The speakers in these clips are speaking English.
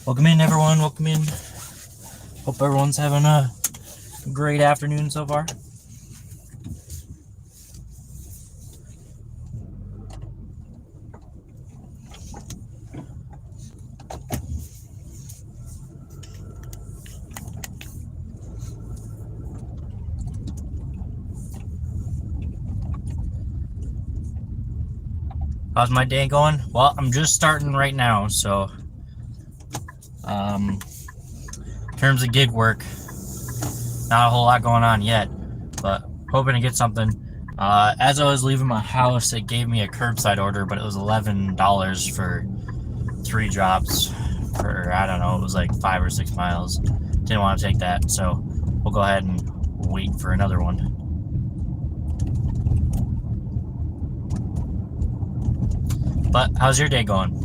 Welcome in, everyone. Welcome in. Hope everyone's having a great afternoon so far. How's my day going? Well, I'm just starting right now, so in terms of gig work, not a whole lot going on yet, but hoping to get something. As I was leaving my house, it gave me a curbside order, but it was $11 for 3 drops for, I don't know, it was like 5 or 6 miles. Didn't want to take that, so we'll go ahead and wait for another one. But how's your day going?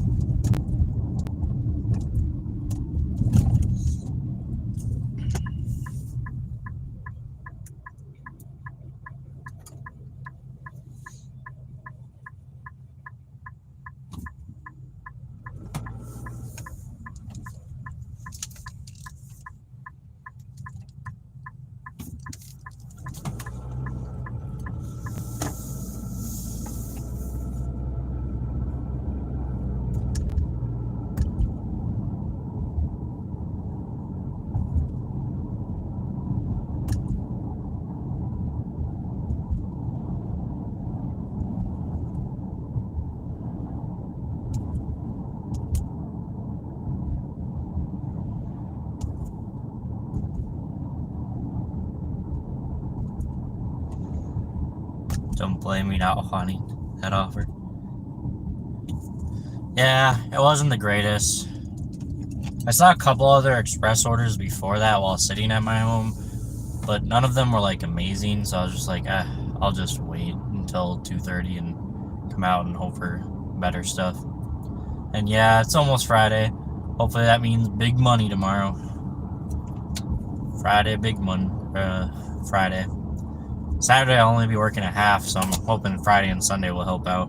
Don't blame me not wanting that offer. Yeah, it wasn't the greatest. I saw a couple other express orders before that while sitting at my home, but none of them were like amazing, so I was just like, I'll just wait until 2:30 and come out and hope for better stuff. And yeah, it's almost Friday. Hopefully that means big money tomorrow. Friday, big money. Friday. Saturday I'll only be working at half, so I'm hoping Friday and Sunday will help out.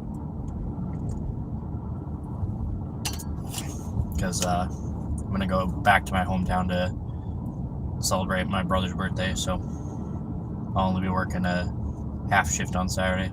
Because I'm going to go back to my hometown to celebrate my brother's birthday, so I'll only be working a half shift on Saturday.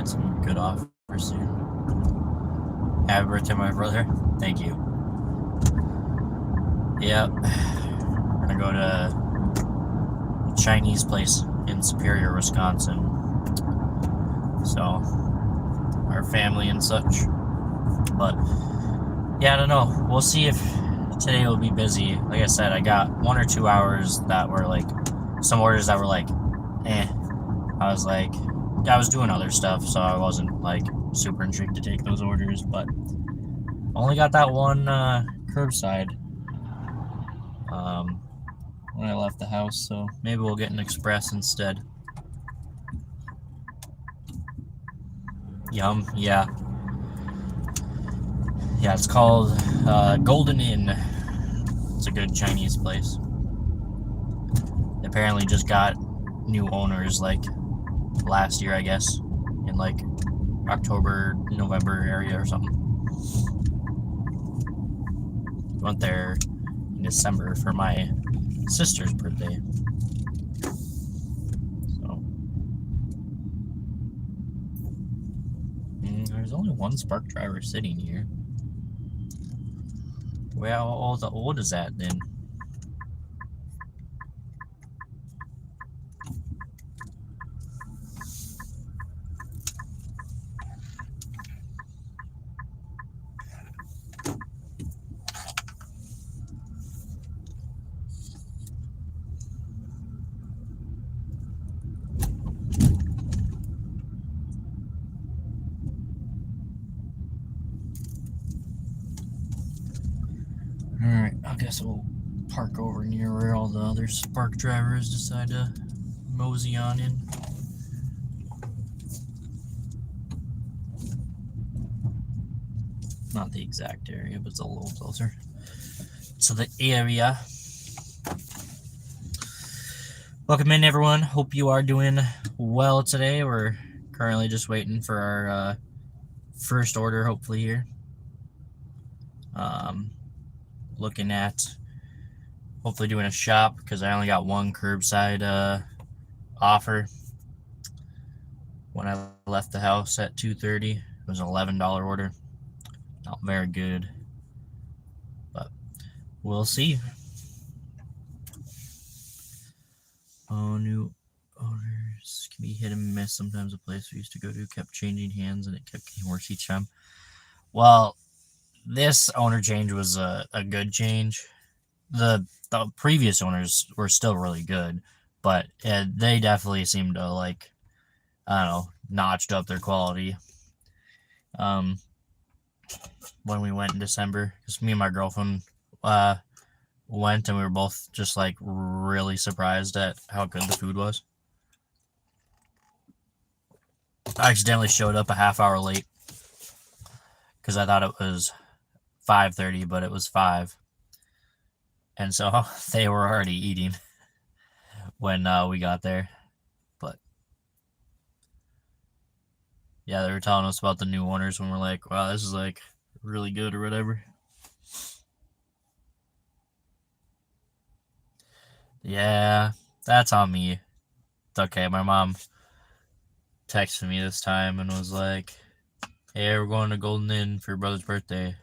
Some good offers soon. Happy birthday, my brother. Thank you. Yep. We're gonna go to a Chinese place in Superior, Wisconsin. So, our family and such. But, yeah, I don't know. We'll see if today will be busy. Like I said, I got 1 or 2 hours that were like, some orders that were like, I was doing other stuff, so I wasn't like super intrigued to take those orders, but only got that one curbside when I left the house, so maybe we'll get an express instead. Yum, yeah. Yeah, it's called Golden Inn. It's a good Chinese place. They apparently just got new owners like last year, I guess, in like October, November area or something. Went there in December for my sister's birthday. So there's only one Spark Driver sitting here. Well, how old is that then? Alright, I guess we'll park over near where all the other Spark Drivers decide to mosey on in. Not the exact area, but it's a little closer to the area. Welcome in, everyone. Hope you are doing well today. We're currently just waiting for our first order, hopefully, here. Looking at hopefully doing a shop because I only got one curbside offer. When I left the house at 2:30, it was an $11 order. Not very good, but we'll see. Oh, new owners can be hit and miss. Sometimes the place we used to go to kept changing hands and it kept getting worse each time. Well, this owner change was a good change. The previous owners were still really good, but they definitely seemed to, like, I don't know, notched up their quality. When we went in December, because me and my girlfriend went, and we were both just like really surprised at how good the food was. I accidentally showed up a half hour late because I thought it was 5:30, but it was 5, and so they were already eating when we got there. But yeah, they were telling us about the new owners when we're like, wow, this is like really good or whatever. Yeah, that's on me. It's okay. My mom texted me this time and was like, hey, we're going to Golden Inn for your brother's birthday.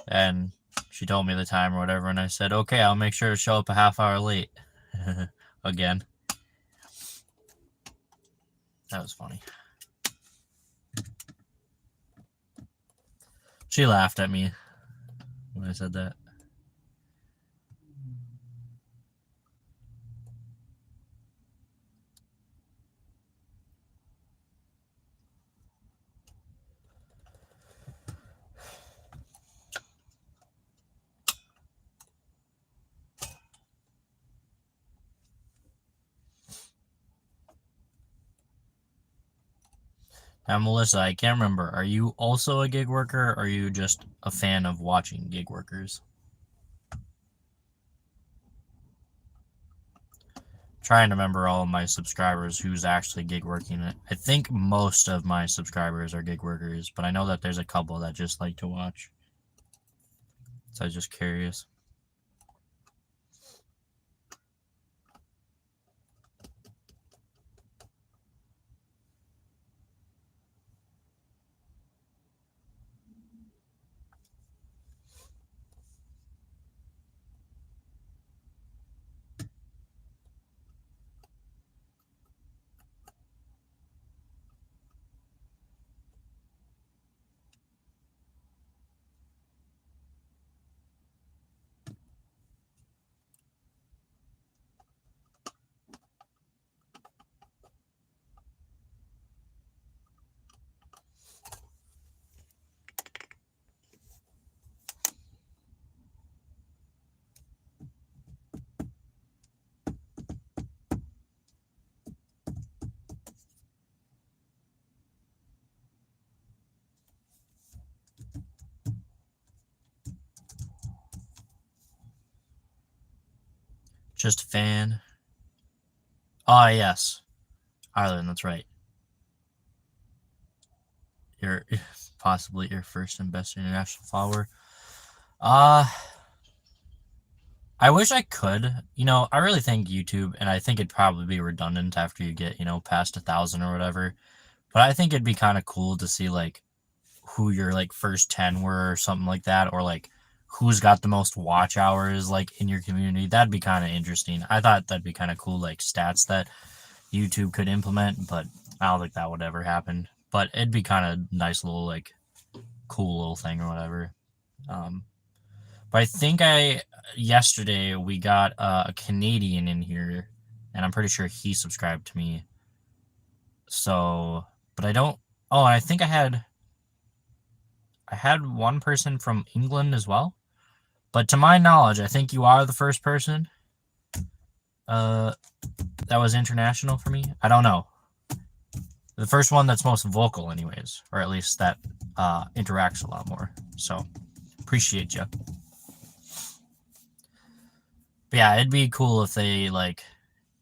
And she told me the time or whatever, and I said, okay, I'll make sure to show up a half hour late. Again. That was funny. She laughed at me when I said that. Now, Melissa, I can't remember. Are you also a gig worker, or are you just a fan of watching gig workers? Trying to remember all of my subscribers who's actually gig working. I think most of my subscribers are gig workers, but I know that there's a couple that just like to watch. So I was just curious. Just a fan. Oh, yes. Ireland, that's right. You're possibly your first and best international follower. Uh, I wish I could. I really think YouTube, and I think it'd probably be redundant after you get, past 1,000 or whatever. But I think it'd be kind of cool to see, like, who your, like, first 10 were or something like that, or, like, who's got the most watch hours, like, in your community. That'd be kind of interesting. I thought that'd be kind of cool, like, stats that YouTube could implement, but I don't think that would ever happen. But it'd be kind of nice little, like, cool little thing or whatever. But I think yesterday we got a Canadian in here, and I'm pretty sure he subscribed to me. So, but I don't. Oh, and I think I had one person from England as well. But to my knowledge, I think you are the first person that was international for me. I don't know. The first one that's most vocal, anyways, or at least that interacts a lot more. So, appreciate you. But yeah, it'd be cool if they, like,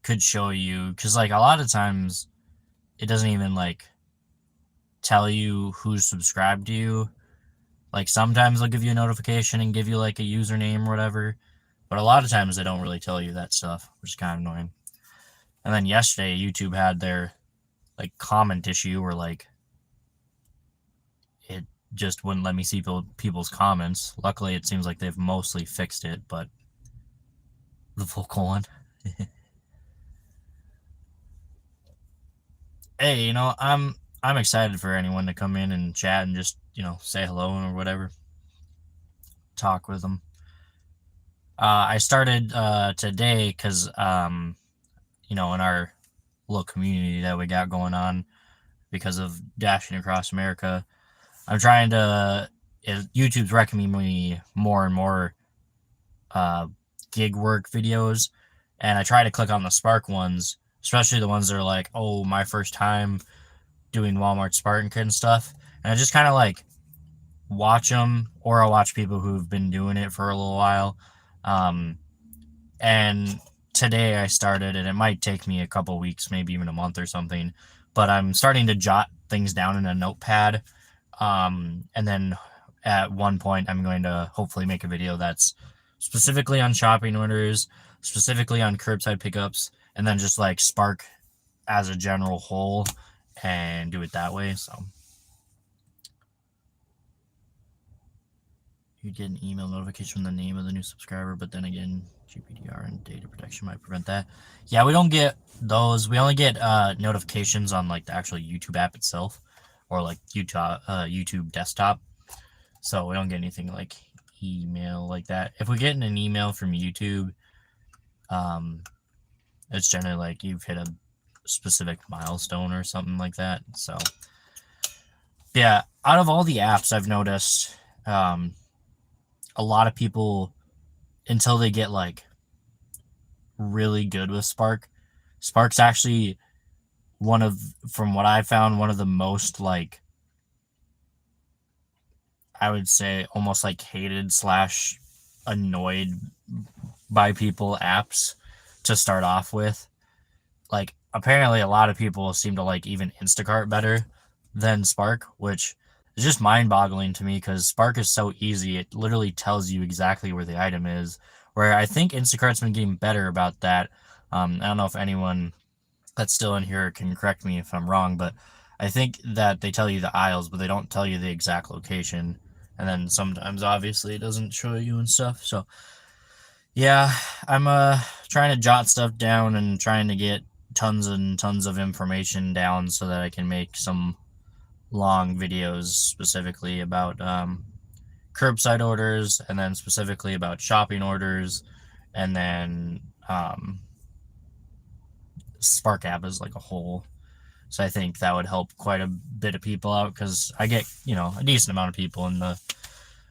could show you, because, like, a lot of times it doesn't even, like, tell you who's subscribed to you. Like, sometimes they'll give you a notification and give you, like, a username or whatever, but a lot of times they don't really tell you that stuff, which is kind of annoying. And then yesterday, YouTube had their, like, comment issue where, like, it just wouldn't let me see people's comments. Luckily, it seems like they've mostly fixed it, but the vocal one. Hey, I'm excited for anyone to come in and chat and just, say hello or whatever. Talk with them. I started today because, in our little community that we got going on because of Dashing Across America, I'm trying to, YouTube's recommending me more and more gig work videos, and I try to click on the Spark ones, especially the ones that are like, oh, my first time doing Walmart Spark and stuff, and I just kind of like watch them, or I'll watch people who've been doing it for a little while. And today I started, and it might take me a couple weeks, maybe even a month or something, but I'm starting to jot things down in a notepad. And then at one point I'm going to hopefully make a video that's specifically on shopping orders, specifically on curbside pickups, and then just like Spark as a general whole and do it that way. So you get an email notification from the name of the new subscriber, but then again, GDPR and data protection might prevent that. Yeah, we don't get those. We only get notifications on like the actual YouTube app itself, or like YouTube desktop. So we don't get anything like email like that. If we get an email from YouTube, it's generally like you've hit a specific milestone or something like that. So yeah, out of all the apps I've noticed, a lot of people, until they get like really good with Spark's actually from what I found, one of the most, like, I would say almost like hated / annoyed by people apps to start off with. Like, apparently a lot of people seem to like even Instacart better than Spark, which is just mind-boggling to me because Spark is so easy. It literally tells you exactly where the item is, where I think Instacart's been getting better about that. I don't know if anyone that's still in here can correct me if I'm wrong, but I think that they tell you the aisles, but they don't tell you the exact location. And then sometimes, obviously, it doesn't show you and stuff. So, yeah, I'm trying to jot stuff down and trying to get tons and tons of information down so that I can make some long videos specifically about curbside orders, and then specifically about shopping orders, and then Spark app as like a whole. So I think that would help quite a bit of people out, because I get, a decent amount of people in the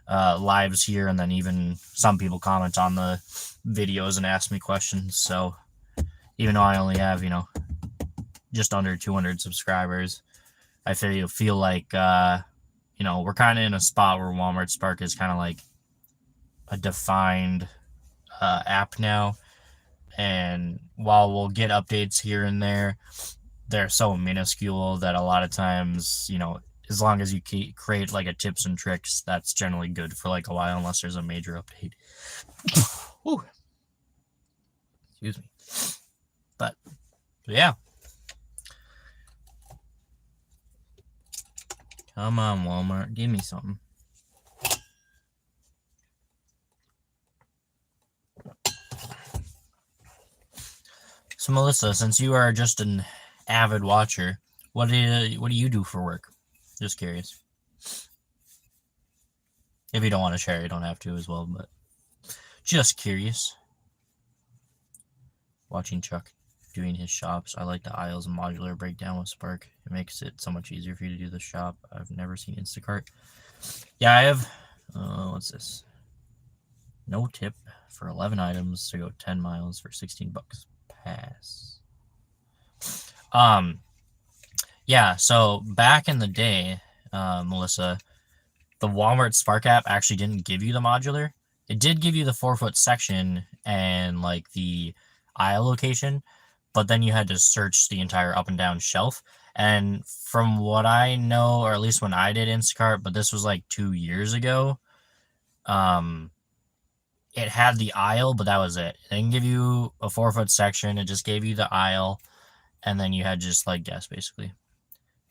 lives here, and then even some people comment on the videos and ask me questions. So even though I only have, just under 200 subscribers, I feel like, we're kind of in a spot where Walmart Spark is kind of like a defined app now. and while we'll get updates here and there, they're so minuscule that a lot of times, you know, as long as you create like a tips and tricks, that's generally good for like a while unless there's a major update. Ooh. Excuse me. But yeah. Come on, Walmart, give me something. So Melissa, since you are just an avid watcher, what do you do for work? Just curious. If you don't want to share, you don't have to as well, but just curious. Watching Chuck doing his shops. I like the aisles and modular breakdown with Spark. It makes it so much easier for you to do the shop. I've never seen Instacart. Yeah, I have, what's this? No tip for 11 items to go 10 miles for 16 bucks. Pass. Yeah, so back in the day, Melissa, the Walmart Spark app actually didn't give you the modular. It did give you the 4-foot section and like the aisle location, but then you had to search the entire up and down shelf. And from what I know, or at least when I did Instacart, but this was like 2 years ago, it had the aisle, but that was it. It didn't give you a 4-foot section. It just gave you the aisle, and then you had just like guess basically.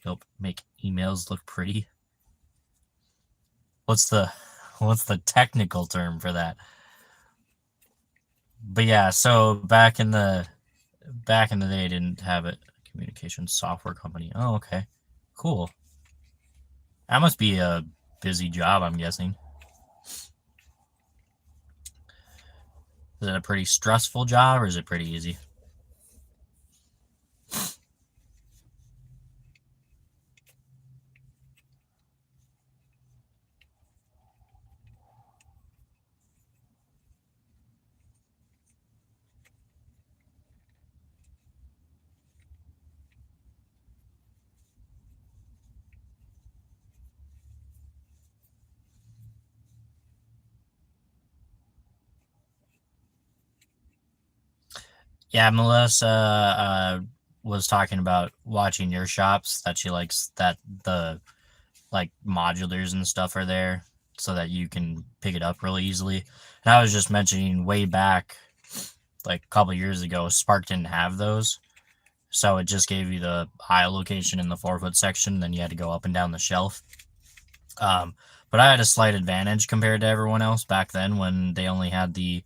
Help make emails look pretty. What's the technical term for that? But yeah, so back in the day, didn't have it. Communication software company. Oh, okay, cool. That must be a busy job, I'm guessing. Is it a pretty stressful job, or is it pretty easy? Yeah, Melissa was talking about watching your shops, that she likes that the like modulars and stuff are there so that you can pick it up really easily. And I was just mentioning way back, like a couple years ago, Spark didn't have those. So it just gave you the aisle location in the 4-foot section, then you had to go up and down the shelf. But I had a slight advantage compared to everyone else back then when they only had the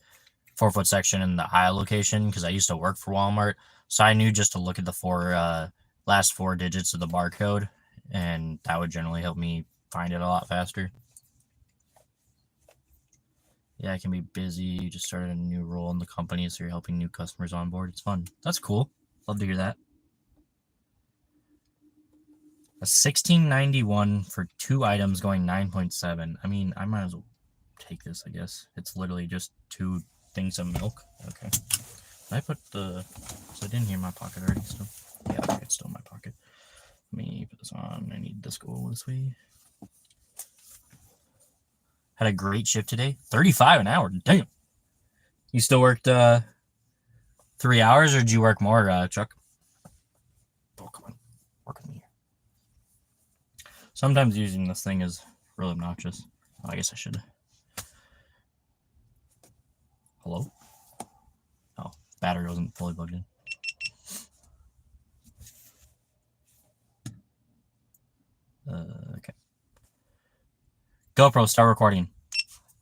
4-foot section in the aisle location, because I used to work for Walmart. So I knew just to look at the last 4 digits of the barcode, and that would generally help me find it a lot faster. Yeah, I can be busy. You just started a new role in the company, so you're helping new customers on board. It's fun. That's cool. Love to hear that. A $16.91 for 2 items going 9.7. I mean, I might as well take this, I guess. It's literally just 2 things of milk. Okay. I put the... So I didn't hear my pocket already still. Yeah, okay, it's still in my pocket. Let me put this on. I need this go this way. Had a great shift today. 35 an hour. Damn. You still worked 3 hours, or did you work more, Chuck? Oh, come on. Work with me here. Sometimes using this thing is really obnoxious. I guess I should. Hello? Oh, battery wasn't fully plugged in. Okay. GoPro, start recording.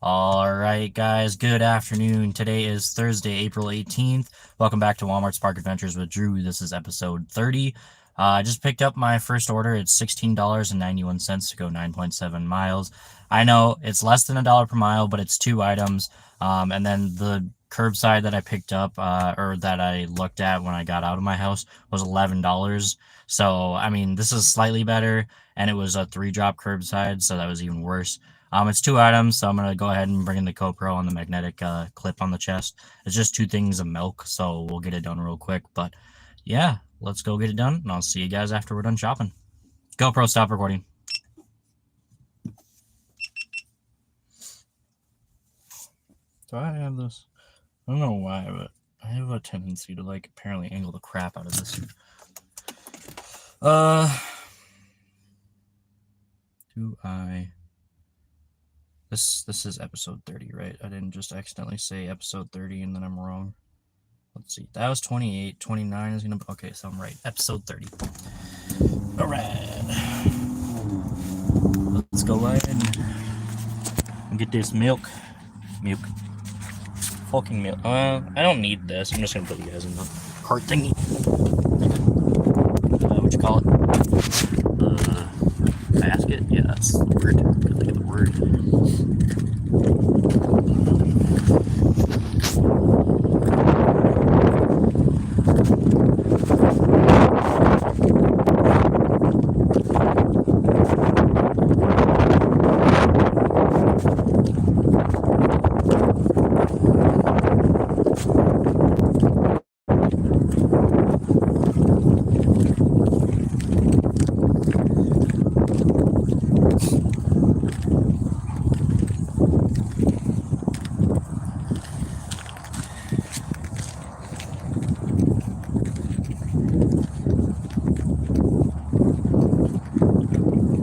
All right, guys, good afternoon. Today is Thursday, April 18th. Welcome back to Walmart Spark Adventures with Drew. This is episode 30. I just picked up my first order. It's $16.91 to go 9.7 miles. I know it's less than $1 per mile, but it's 2 items. And then the curbside that I picked up, or that I looked at when I got out of my house, was $11. So, I mean, this is slightly better, and it was a 3-drop curbside, so that was even worse. It's 2 items, so I'm going to go ahead and bring in the GoPro on the magnetic clip on the chest. It's just 2 things of milk, so we'll get it done real quick. But, yeah, let's go get it done, and I'll see you guys after we're done shopping. GoPro, stop recording. Do I have this? I don't know why, but I I have a tendency to like apparently angle the crap out of this. This is episode 30, right? I didn't just accidentally say episode 30 and then I'm wrong. Let's see. That was 28. 29 is gonna be okay, so I'm right. Episode 30. Alright. Let's go ahead and get this milk. Milk. Fucking milk. I don't need this. I'm just gonna put you guys in the cart thingy. What you call it? Basket? Yeah, that's the word. Good think of the word.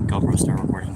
GoPro, start recording.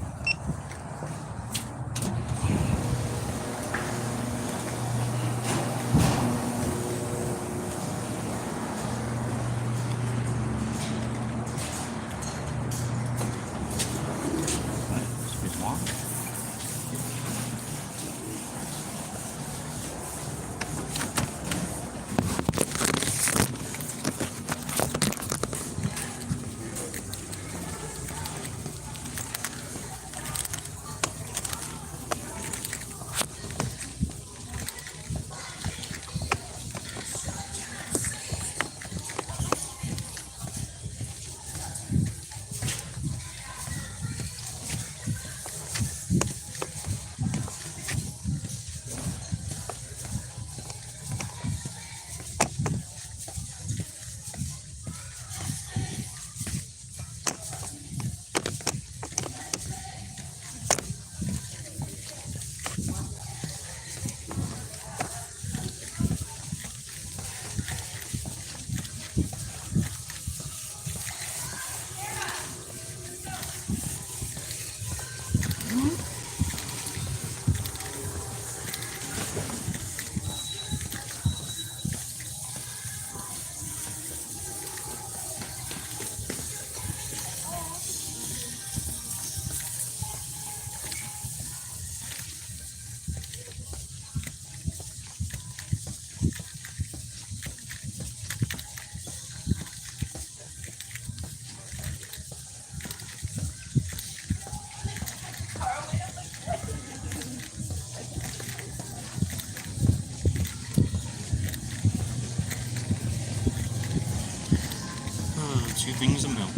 Two things of milk.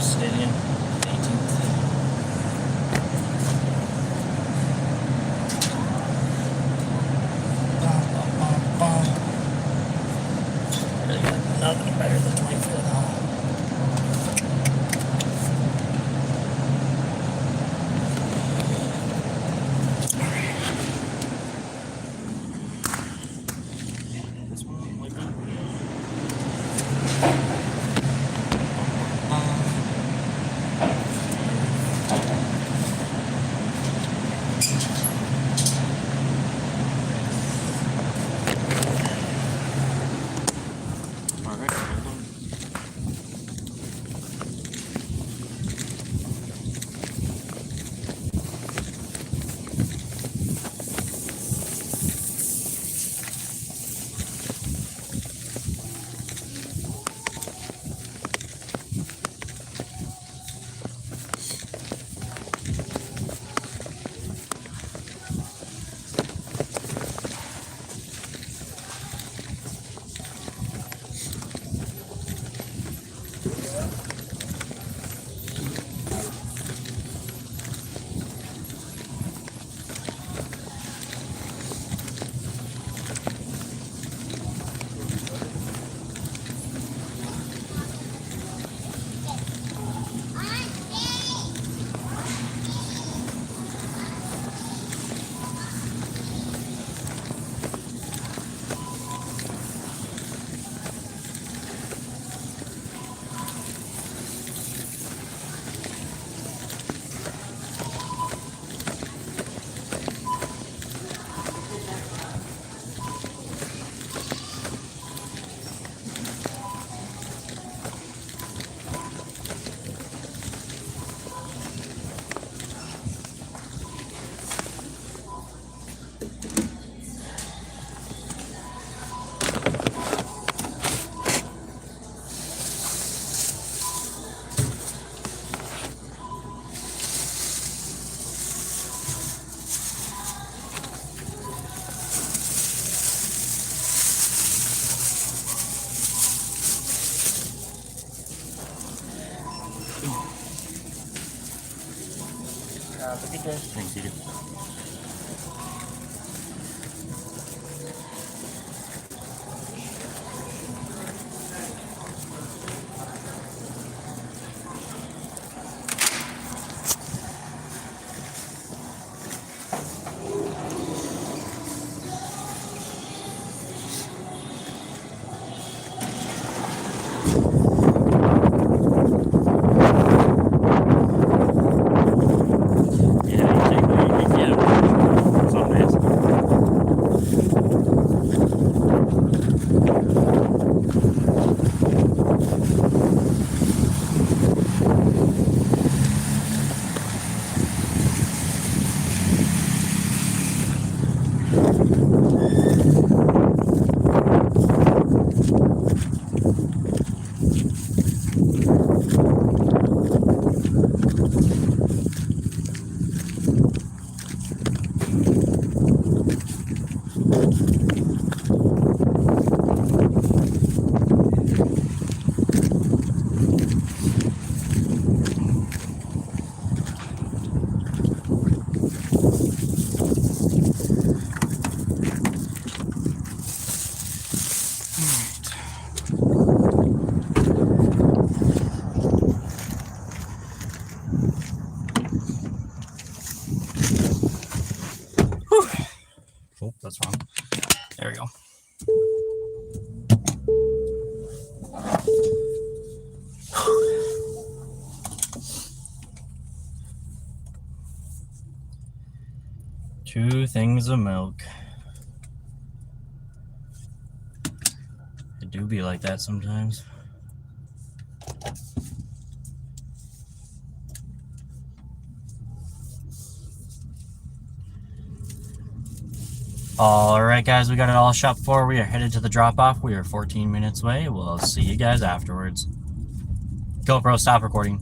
Stadium, 18th. Really got nothing better than 25th, huh? Have a good day. Thanks, you. Oh, that's wrong. There we go. Two things of milk. It do be like that sometimes. Alright guys, we got it all shot for. We are headed to the drop-off. We are 14 minutes away. We'll see you guys afterwards. GoPro, stop recording.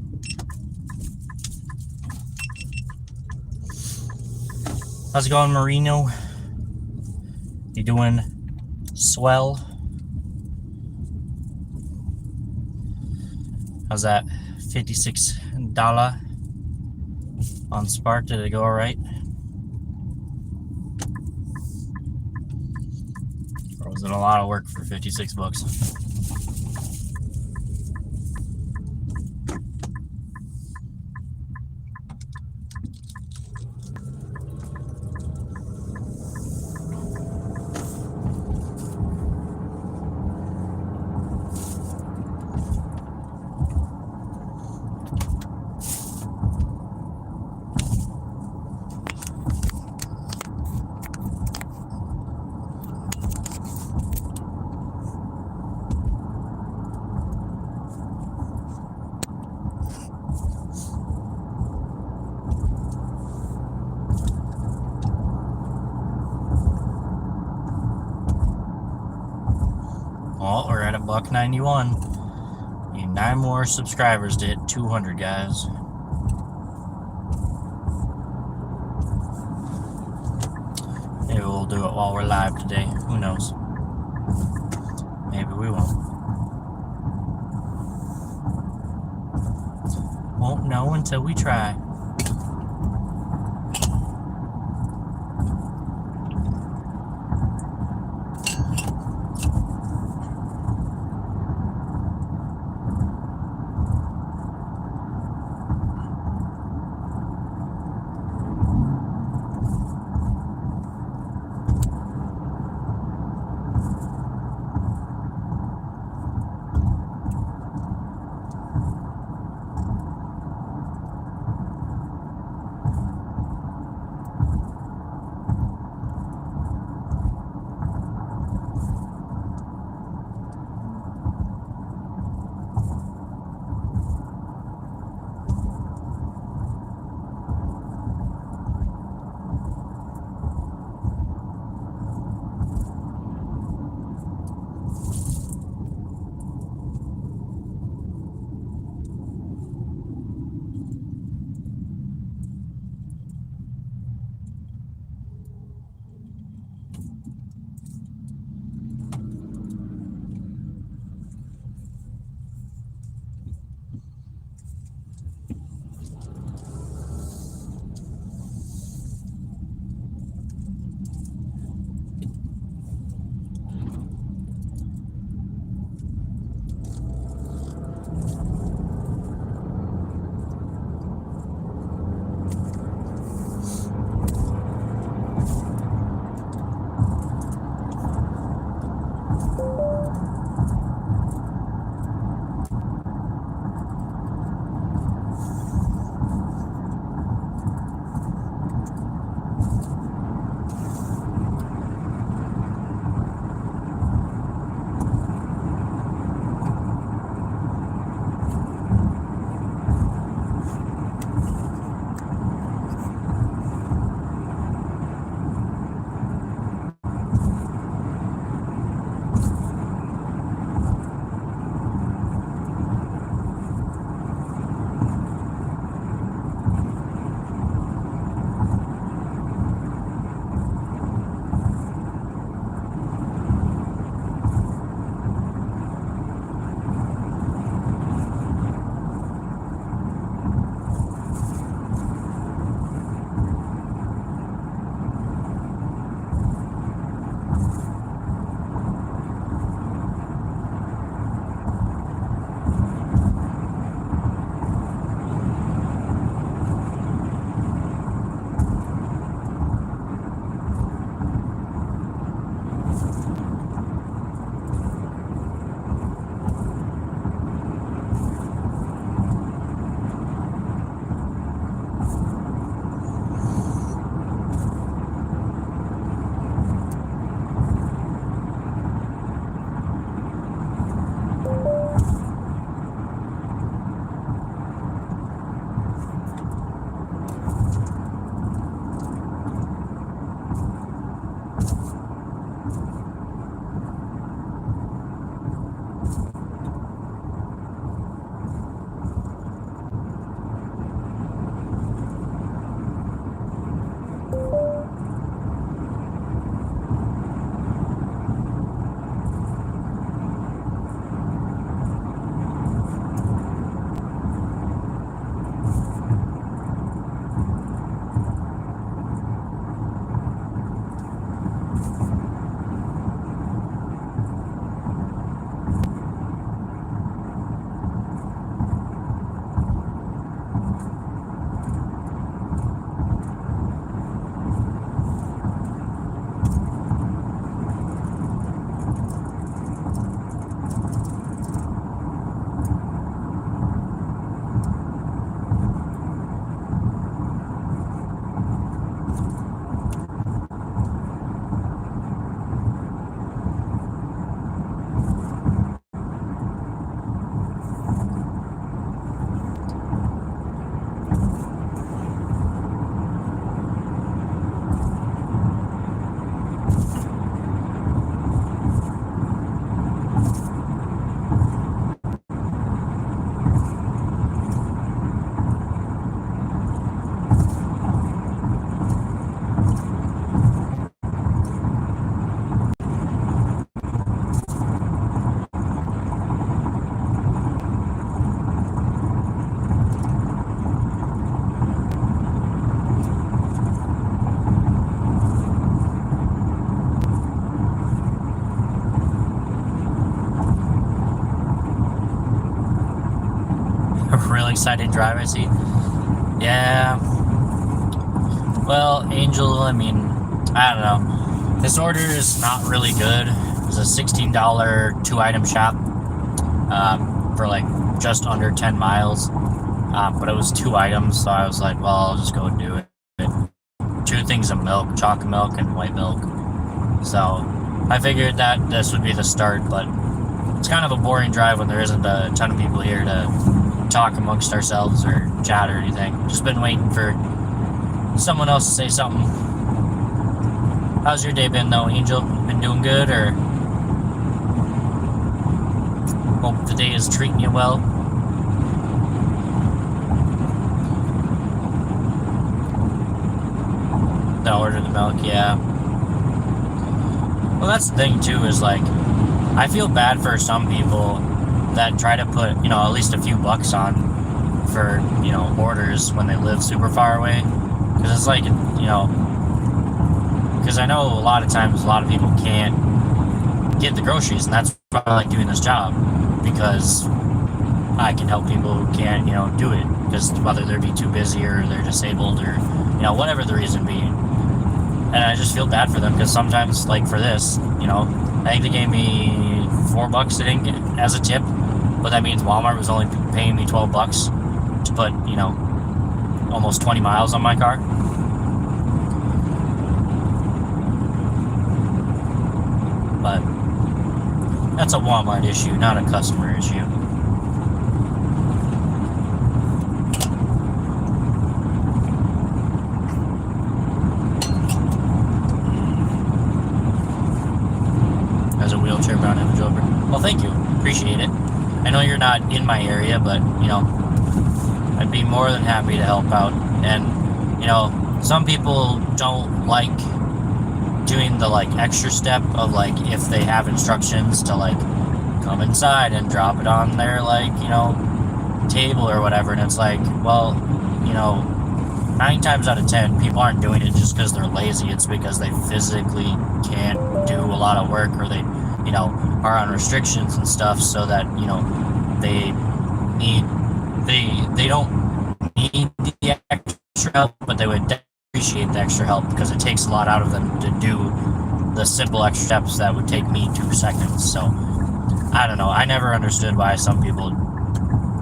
How's it going, Marino? You doing swell? How's that $56 on Spark? Did it go alright? Or was it a lot of work for 56 bucks? Well, we're at $191. Need 9 more subscribers to hit 200, guys. Maybe we'll do it while we're live today. Who knows? Maybe we won't. Won't know until we try. A really exciting drive I see. Yeah. Well, Angel, I mean, I don't know. This order is not really good. It's a $16 2-item shop for like just under 10 miles. But it was 2 items, so I was like, well, I'll just go and do it. 2 things of milk, chocolate milk and white milk. So I figured that this would be the start, but it's kind of a boring drive when there isn't a ton of people here to talk amongst ourselves or chat or anything. Just been waiting for someone else to say something. How's your day been though, Angel? Been doing good, or hope the day is treating you well? No, order the milk, yeah. Well, that's the thing too, is like, I feel bad for some people that try to put, at least a few bucks on for, orders when they live super far away. Because it's like, because I know a lot of times a lot of people can't get the groceries, and that's why I like doing this job, because I can help people who can't, do it, because whether they're be too busy or they're disabled or, whatever the reason be. And I just feel bad for them, because sometimes, like for this, I think they gave me $4 as a tip, but that means Walmart was only paying me $12 to put, almost 20 miles on my car. But that's a Walmart issue, not a customer issue. As a wheelchair-bound individual. Well, thank you. Appreciate it. I know you're not in my area, but, I'd be more than happy to help out. And, some people don't like doing the, extra step of, if they have instructions to, come inside and drop it on their, table or whatever. And it's like, well, 9 times out of 10, people aren't doing it just because they're lazy. It's because they physically can't do a lot of work, or they, are on restrictions and stuff, so that, they don't need the extra help, but they would appreciate the extra help, because it takes a lot out of them to do the simple extra steps that would take me 2 seconds. So I don't know. I never understood why some people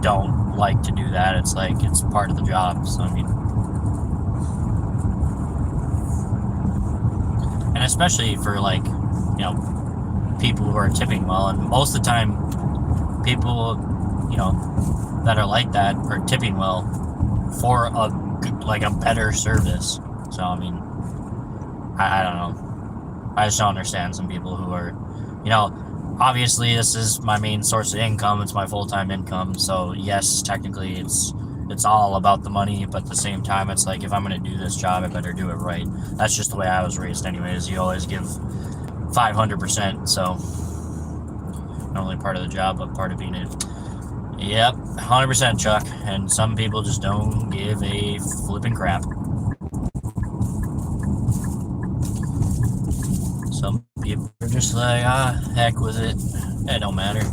don't like to do that. It's like, it's part of the job. So, I mean, and especially for people who are tipping well, and most of the time people that are like that are tipping well for a better service. So I mean, I don't know, I just don't understand some people who are, obviously this is my main source of income, it's my full-time income, so yes, technically it's all about the money, but at the same time, it's like, if I'm going to do this job, I better do it right. That's just the way I was raised anyways. You always give 500%, so not only part of the job, but part of being it. Yep, 100%, Chuck. And some people just don't give a flipping crap. Some people are just like, heck with it. It don't matter.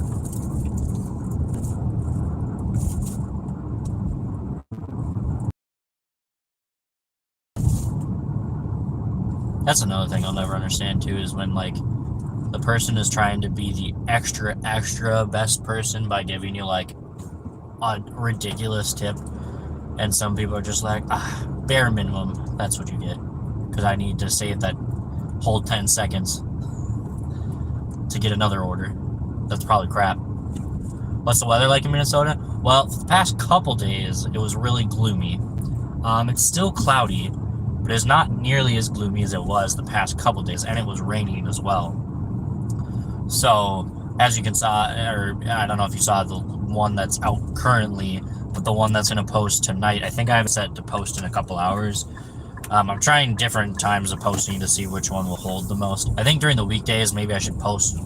That's another thing I'll never understand too, is when the person is trying to be the extra best person by giving you a ridiculous tip, and some people are just like, bare minimum, that's what you get, because I need to save that whole 10 seconds to get another order. That's probably crap. What's the weather like in Minnesota? Well, for the past couple days, it was really gloomy. It's still cloudy, but it's not nearly as gloomy as it was the past couple days, and it was raining as well. So, as you can saw, or I don't know if you saw the one that's out currently, but the one that's going to post tonight, I think I have it set to post in a couple hours. I'm trying different times of posting to see which one will hold the most. I think during the weekdays, maybe I should post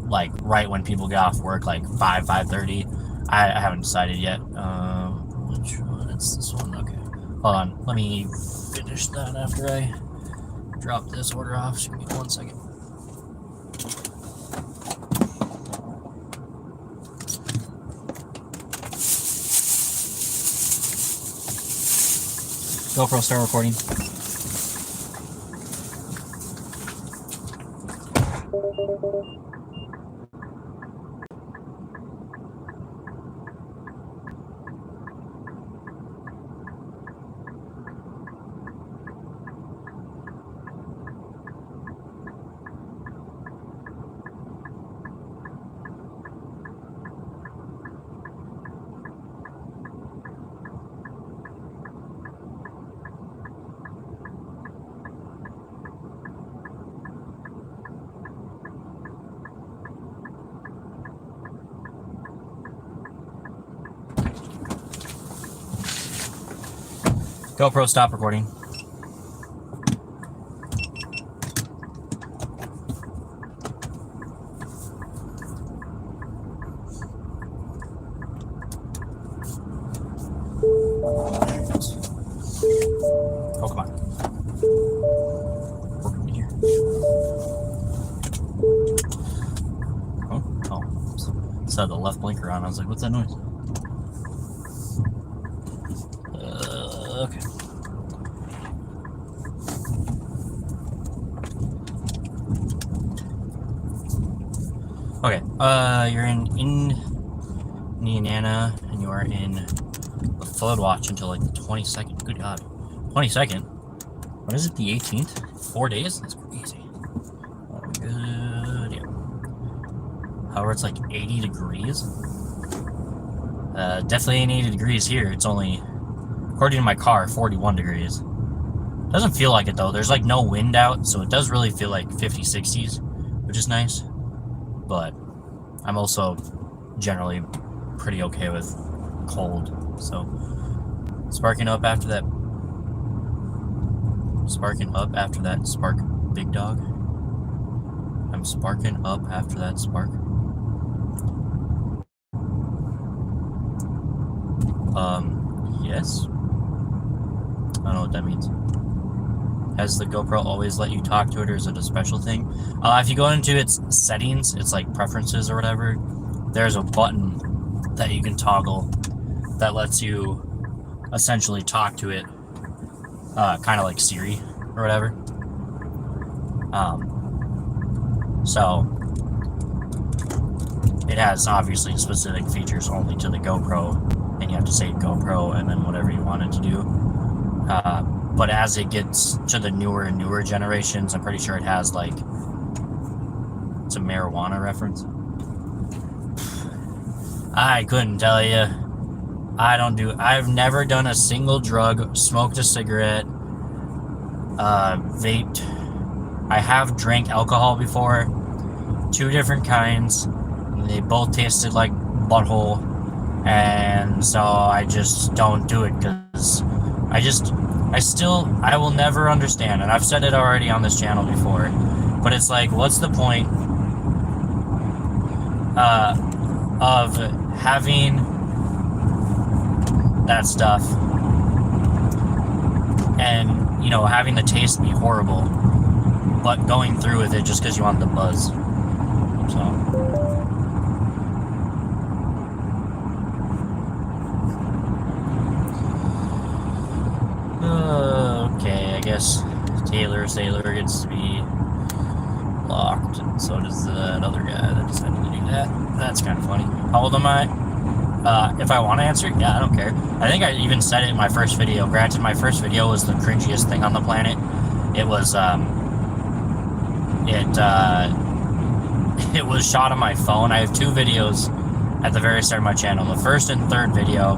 right when people get off work, 5:30. I haven't decided yet. Which one? It's this one. Okay. Hold on. Let me finish that after I drop this order off. Just give me 1 second. GoPro, start recording. GoPro, stop recording. Oh, come on. Working in here. Oh. Saw the left blinker on. I was like, what's that noise? Okay. Okay, you're in Indiana, and you are in the flood watch until like the 22nd. Good God. 22nd? What is it, the 18th? 4 days? That's crazy. Oh, good, yeah. However, it's like 80 degrees. Definitely ain't 80 degrees here. It's only, according to my car, 41 degrees. Doesn't feel like it though. There's like no wind out, so it does really feel like 50, 60s, which is nice. But I'm also generally pretty okay with cold, so sparking up after that spark, big dog. I'm sparking up after that spark. Yes. I don't know what that means. Has the GoPro always let you talk to it, or is it a special thing? If you go into its settings, it's like preferences or whatever, there's a button that you can toggle that lets you essentially talk to it, kind of like Siri or whatever. So it has obviously specific features only to the GoPro, and you have to say GoPro and then whatever you want it to do. But as it gets to the newer and newer generations, I'm pretty sure it has like, it's a marijuana reference. I couldn't tell you. I've never done a single drug, smoked a cigarette, vaped. I have drank alcohol before, 2 different kinds. They both tasted like butthole, and so I just don't do it because I will never understand, and I've said it already on this channel before, but it's like, what's the point of having that stuff and, you know, having the taste be horrible, but going through with it just because you want the buzz. So okay, I guess Taylor gets to be locked, and so does that other guy that decided to do that. That's kind of funny. How old am I? If I want to answer, yeah, I don't care. I think I even said it in my first video. Granted, my first video was the cringiest thing on the planet. It was, it was shot on my phone. I have 2 videos at the very start of my channel. The first and third video,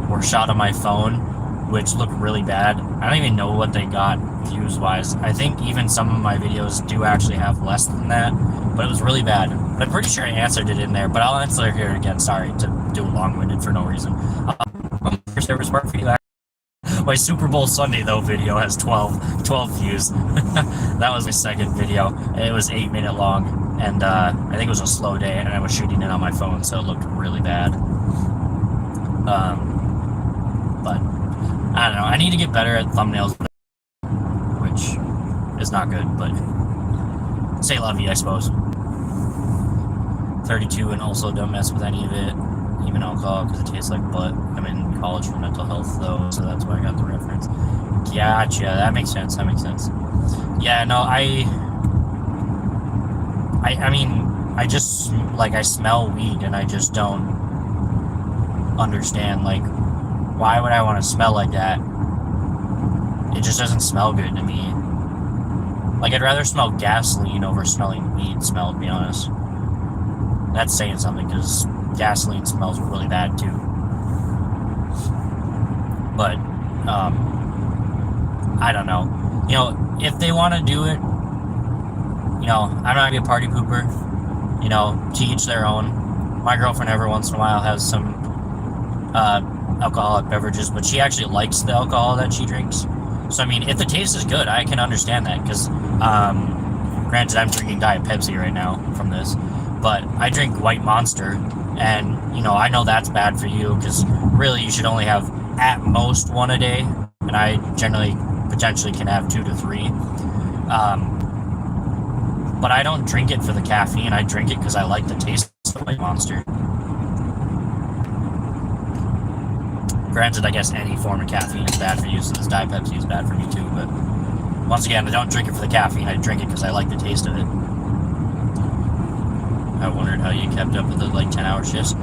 were shot on my phone, which looked really bad. I don't even know what they got views-wise. I think even some of my videos do actually have less than that, but it was really bad. But I'm pretty sure I answered it in there, but I'll answer it here again. Sorry to do it long-winded for no reason. My first ever smart video. My Super Bowl Sunday, though, video has 12 views. That was my second video. It was 8 minute long, and I think it was a slow day, and I was shooting it on my phone, so it looked really bad. But I don't know. I need to get better at thumbnails, which is not good, but say love you, I suppose. 32, and also don't mess with any of it. even alcohol because it tastes like butt. I'm in college for mental health though, so that's why I got the reference. Gotcha. That makes sense. Yeah, no, I mean, I just, like, I smell weed and I just don't understand, like, why would I want to smell like that? It just doesn't smell good to me. Like, I'd rather smell gasoline over smelling weed smell, to be honest. That's saying something, because gasoline smells really bad, too. But, I don't know. You know, if they want to do it, you know, I'm not going to be a party pooper. You know, to each their own. My girlfriend every once in a while has some alcoholic beverages, but she actually likes the alcohol that she drinks. So, I mean, if the taste is good, I can understand that, because, granted, I'm drinking Diet Pepsi right now from this, but I drink White Monster, and, you know, I know that's bad for you, because really you should only have at most one a day, and I generally potentially can have 2 to 3. But I don't drink it for the caffeine. I drink it because I like the taste of White Monster. Granted, I guess any form of caffeine is bad for you, so this Diet Pepsi is bad for me too, but once again, I don't drink it for the caffeine. I drink it because I like the taste of it. I wondered how you kept up with the, like, 10-hour shifts.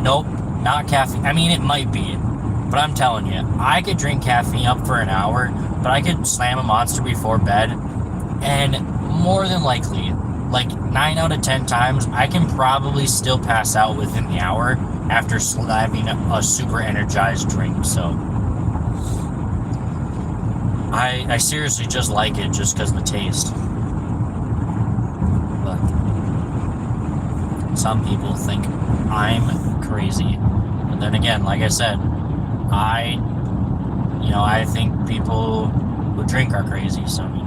Nope, not caffeine. I mean, it might be, but I'm telling you, I could drink caffeine up for an hour, but I could slam a Monster before bed, and more than likely, like 9 out of 10 times, I can probably still pass out within the hour after slamming a super energized drink. So I seriously just like it just because of the taste. But some people think I'm crazy. But then again, like I said, I think people who drink are crazy. So, I mean,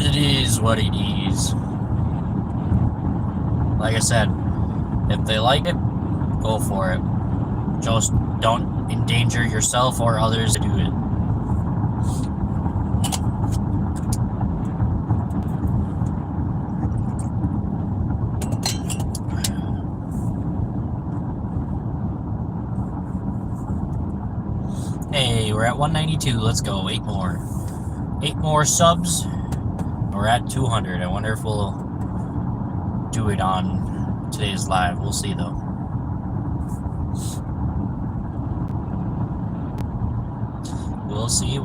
it is what it is. Like I said, if they like it, go for it. Just don't endanger yourself or others to do it. Hey, we're at 192. Let's go. 8 more. 8 more subs. We're at 200. I wonder if we'll do it on today's live. We'll see, though. We'll see.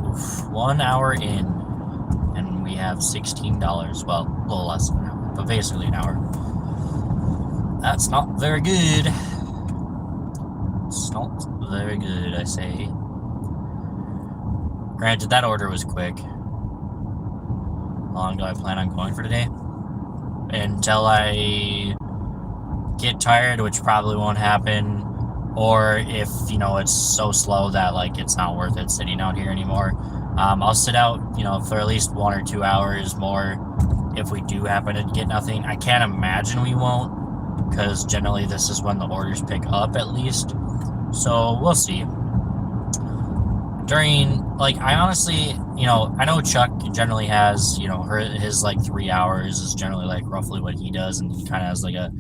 Oof, 1 hour in, and we have $16. Well, a little less than an hour, but basically an hour. That's not very good. It's not very good, I say. Granted, that order was quick. How long do I plan on going for today? Until I get tired, which probably won't happen, or if, you know, it's so slow that, like, it's not worth it sitting out here anymore. I'll sit out, you know, for at least 1 or 2 hours more if we do happen to get nothing. I can't imagine we won't, because generally this is when the orders pick up, at least. So we'll see. I honestly, you know, I know Chuck generally has, you know, his like 3 hours is generally like roughly what he does, and he kind of has like a,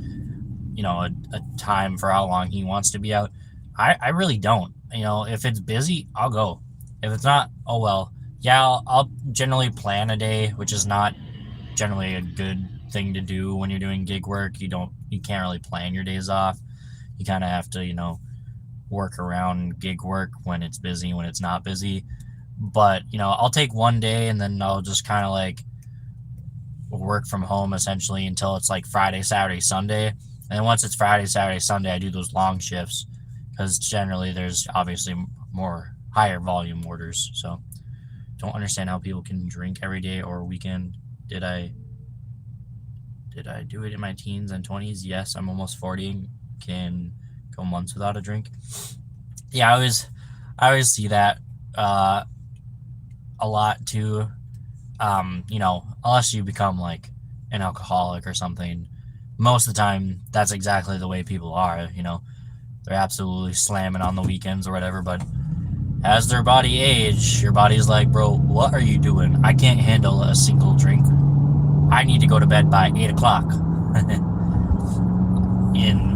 you know, a time for how long he wants to be out. I really don't. You know, if it's busy, I'll go. If it's not, oh well. Yeah, I'll generally plan a day, which is not generally a good thing to do when you're doing gig work. You can't really plan your days off. You kind of have to, you know, work around gig work when it's busy, when it's not busy. But, you know, I'll take one day and then I'll just kind of like work from home essentially until it's like Friday, Saturday, Sunday. And then once it's Friday, Saturday, Sunday, I do those long shifts because generally there's obviously more higher volume orders. So don't understand how people can drink every day or weekend. Did I do it in my teens and 20s? Yes, I'm almost 40. Can go months without a drink. Yeah, I always see that a lot too. You know, unless you become like an alcoholic or something, most of the time that's exactly the way people are. You know, they're absolutely slamming on the weekends or whatever, but as their body age, your body's like, bro, what are you doing? I can't handle a single drink. I need to go to bed by 8 o'clock. And,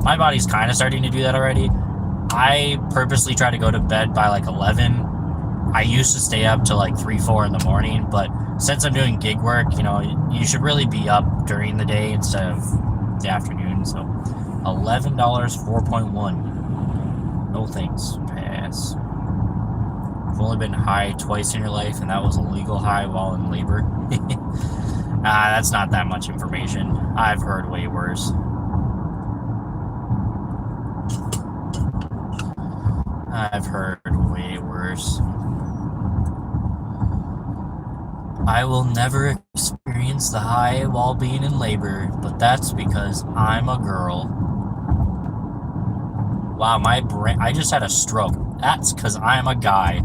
my body's kind of starting to do that already. I purposely try to go to bed by like 11. I used to stay up till like 3, 4 in the morning, but since I'm doing gig work, you should really be up during the day instead of the afternoon. So $11, 4.1. No thanks. Pass. You've only been high twice in your life, and that was a legal high while in labor. That's not that much information. I've heard way worse. I've heard way worse. I will never experience the high while being in labor, but that's because I'm a girl. Wow, my brain, I just had a stroke. That's because I'm a guy.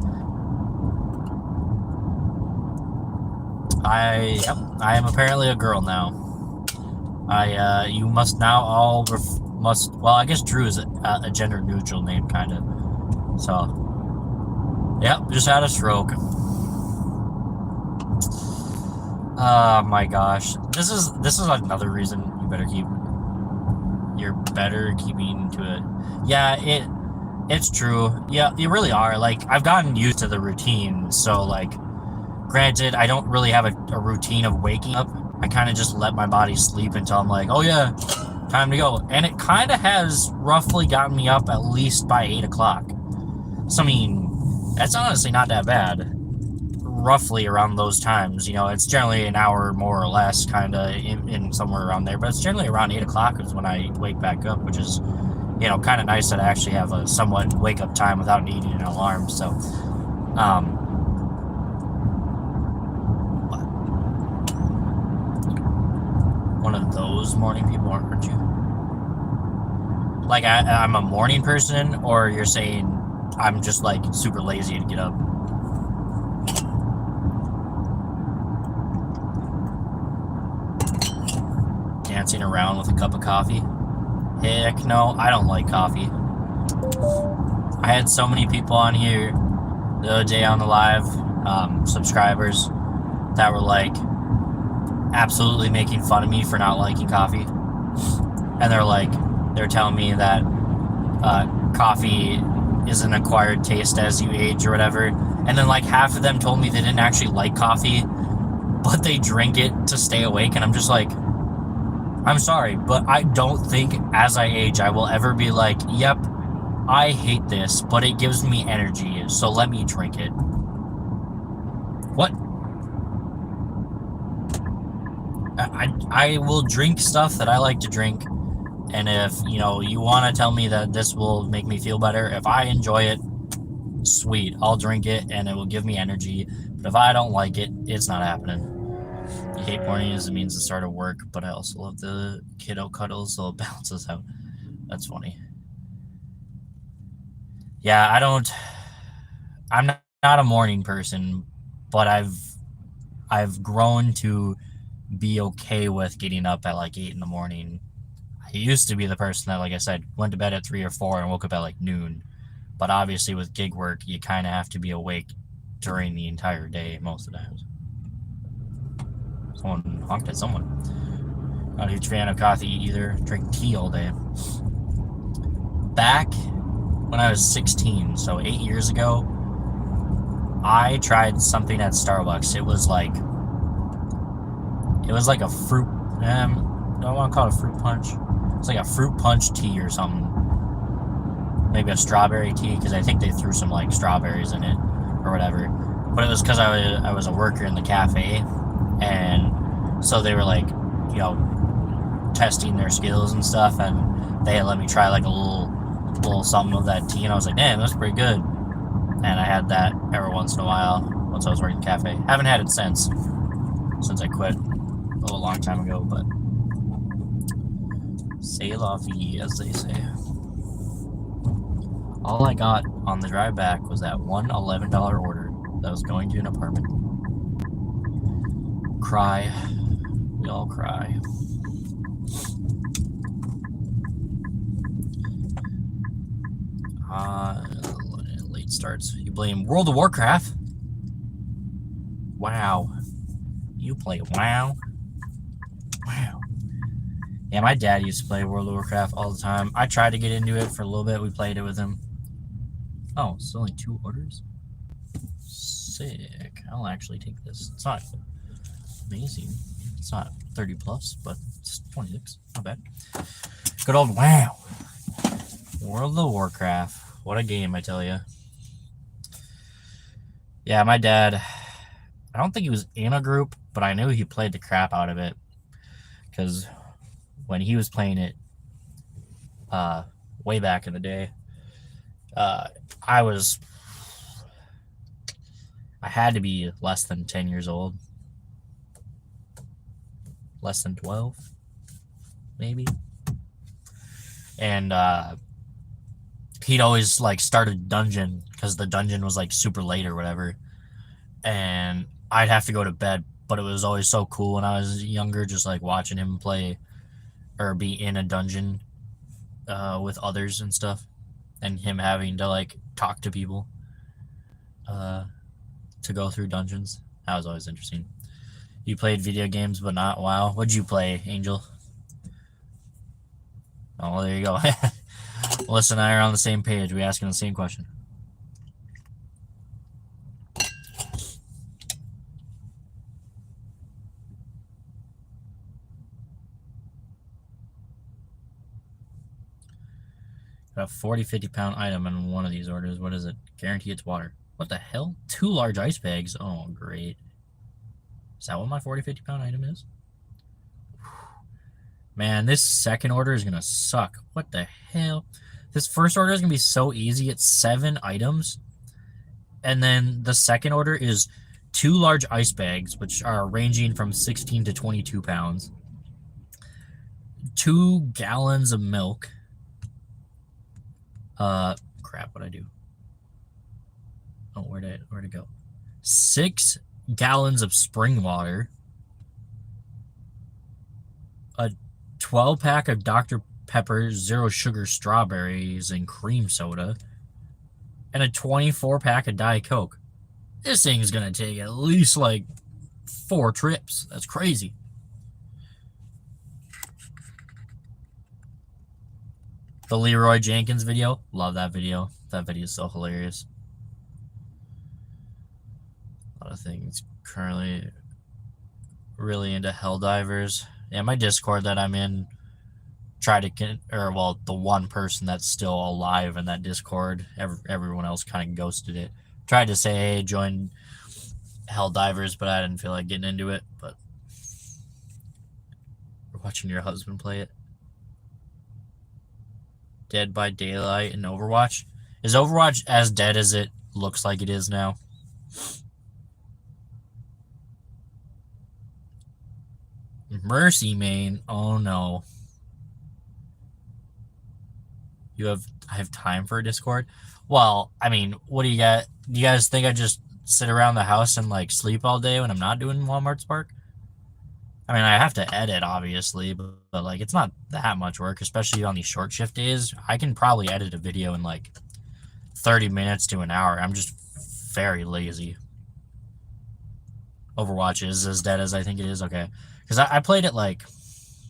I am apparently a girl now. You must now all well, I guess Drew is a gender neutral name, kind of. So, yep, just had a stroke. Oh my gosh, this is another reason you're better keeping to it. Yeah, it's true. Yeah, you really are. Like, I've gotten used to the routine, so like, granted, I don't really have a routine of waking up. I kind of just let my body sleep until I'm like, oh yeah, time to go. And it kind of has roughly gotten me up at least by 8 o'clock. So, I mean, that's honestly not that bad. Roughly around those times, it's generally an hour more or less, kind of in somewhere around there. But it's generally around 8 o'clock is when I wake back up, which is, kind of nice that I actually have a somewhat wake up time without needing an alarm. So, one of those morning people, aren't you? Like, I'm a morning person, or you're saying I'm just like super lazy to get up? Dancing around with a cup of coffee? Heck no, I don't like coffee. I had so many people on here the other day on the live, subscribers, that were like absolutely making fun of me for not liking coffee. And they're telling me that coffee is an acquired taste as you age or whatever. And then like half of them told me they didn't actually like coffee, but they drink it to stay awake. And I'm just like, I'm sorry, but I don't think as I age I will ever be like, yep, I hate this, but it gives me energy, so let me drink it. What? I will drink stuff that I like to drink, and if, you want to tell me that this will make me feel better, if I enjoy it, sweet, I'll drink it, and it will give me energy. But if I don't like it, it's not happening. I hate mornings, it means the start of work, but I also love the kiddo cuddles, so it balances out. That's funny. Yeah, I'm not a morning person, but I've grown to be okay with getting up at like 8 in the morning. I used to be the person that, like I said, went to bed at 3 or 4 and woke up at like noon. But obviously with gig work, you kind of have to be awake during the entire day most of the times. Someone honked at someone. Not a huge fan of coffee either. Drink tea all day. Back when I was 16, so 8 years ago, I tried something at Starbucks. It was like a fruit, I don't want to call it a fruit punch. It's like a fruit punch tea or something. Maybe a strawberry tea, because I think they threw some like strawberries in it or whatever. But it was because I was a worker in the cafe, and so they were like, testing their skills and stuff, and they had let me try like a little something of that tea, and I was like, damn, that's pretty good. And I had that every once in a while once I was working in the cafe. Haven't had it since I quit a long time ago, but c'est la vie, as they say. All I got on the drive back was that one $11 order that was going to an apartment. Cry. We all cry. starts. You blame World of Warcraft? Wow. You play WoW? Wow. Yeah, my dad used to play World of Warcraft all the time. I tried to get into it for a little bit. We played it with him. Oh, it's only 2 orders? Sick. I'll actually take this. It's not amazing. It's not 30 plus, but it's 26. Not bad. Good old WoW. World of Warcraft. What a game, I tell you. Yeah, my dad, I don't think he was in a group, but I knew he played the crap out of it. Because when he was playing it way back in the day, I had to be less than 10 years old. Less than 12, maybe. And he'd always like start a dungeon because the dungeon was like super late or whatever. And I'd have to go to bed, but it was always so cool when I was younger, just like watching him play or be in a dungeon with others and stuff, and him having to like talk to people to go through dungeons. That was always interesting. You played video games, but not WoW. What'd you play, Angel? Oh, there you go. Melissa and I are on the same page. We're asking the same question. Got a 40, 50-pound item in one of these orders. What is it? Guarantee it's water. What the hell? 2 large ice bags. Oh, great. Is that what my 40, 50-pound item is? Man, this second order is going to suck. What the hell? This first order is going to be so easy. It's 7 items. And then the second order is 2 large ice bags, which are ranging from 16 to 22 pounds. 2 gallons of milk. Crap, what'd I do? Oh, where'd it go? 6 gallons of spring water. A 12-pack of Dr. Pepper Zero Sugar Strawberries and Cream Soda. And a 24-pack of Diet Coke. This thing's gonna take at least like 4 trips. That's crazy. The Leroy Jenkins video. Love that video. That video is so hilarious. A lot of things. Currently really into Helldivers. Yeah, my Discord that I'm in, the one person that's still alive in that Discord, everyone else kind of ghosted it. Tried to say, hey, join Helldivers, but I didn't feel like getting into it. But we're watching your husband play it. Dead by Daylight in Overwatch. Is Overwatch as dead as it looks like it is now? Mercy Main. Oh no. I have time for a Discord? Well, I mean, what do you got? Do you guys think I just sit around the house and like sleep all day when I'm not doing Walmart Spark? I mean, I have to edit, obviously, but like, it's not that much work, especially on these short shift days. I can probably edit a video in like 30 minutes to an hour. I'm just very lazy. Overwatch is as dead as I think it is? Okay. Because I played it like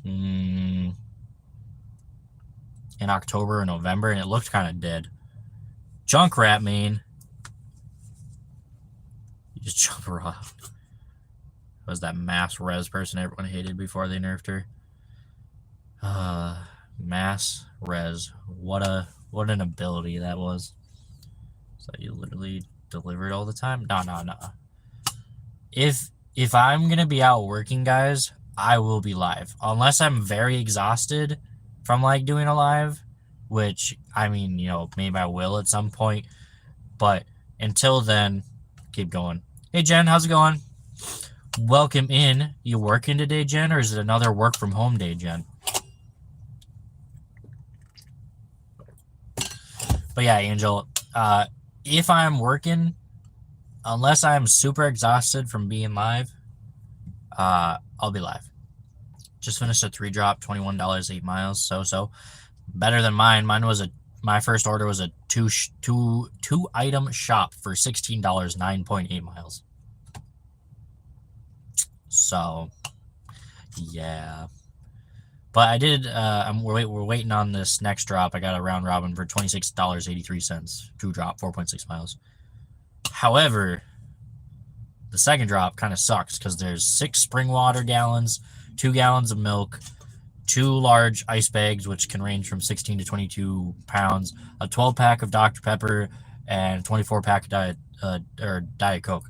in October or November, and it looked kind of dead. Junkrat main. You just jump her off. Was that Mass Res person everyone hated before they nerfed her? Mass Res. What an ability that was. So you literally delivered all the time? No. If I'm gonna be out working, guys, I will be live. Unless I'm very exhausted from like doing a live, which I mean, maybe I will at some point. But until then, keep going. Hey Jen, how's it going? Welcome in. You working today, Jen, or is it another work from home day, Jen? But yeah, Angel, if I'm working, unless I'm super exhausted from being live, I'll be live. Just finished a 3-drop, $21, 8 miles. So better than mine. Mine was a my first order was a two item shop for $16, 9.8 miles. So, yeah. But I did. We're waiting on this next drop. I got a round robin for $26.83. 2 drop, 4.6 miles. However, the second drop kind of sucks because there's 6 spring water gallons, 2 gallons of milk, 2 large ice bags, which can range from 16 to 22 pounds, a 12-pack of Dr. Pepper, and a 24-pack of Diet Coke.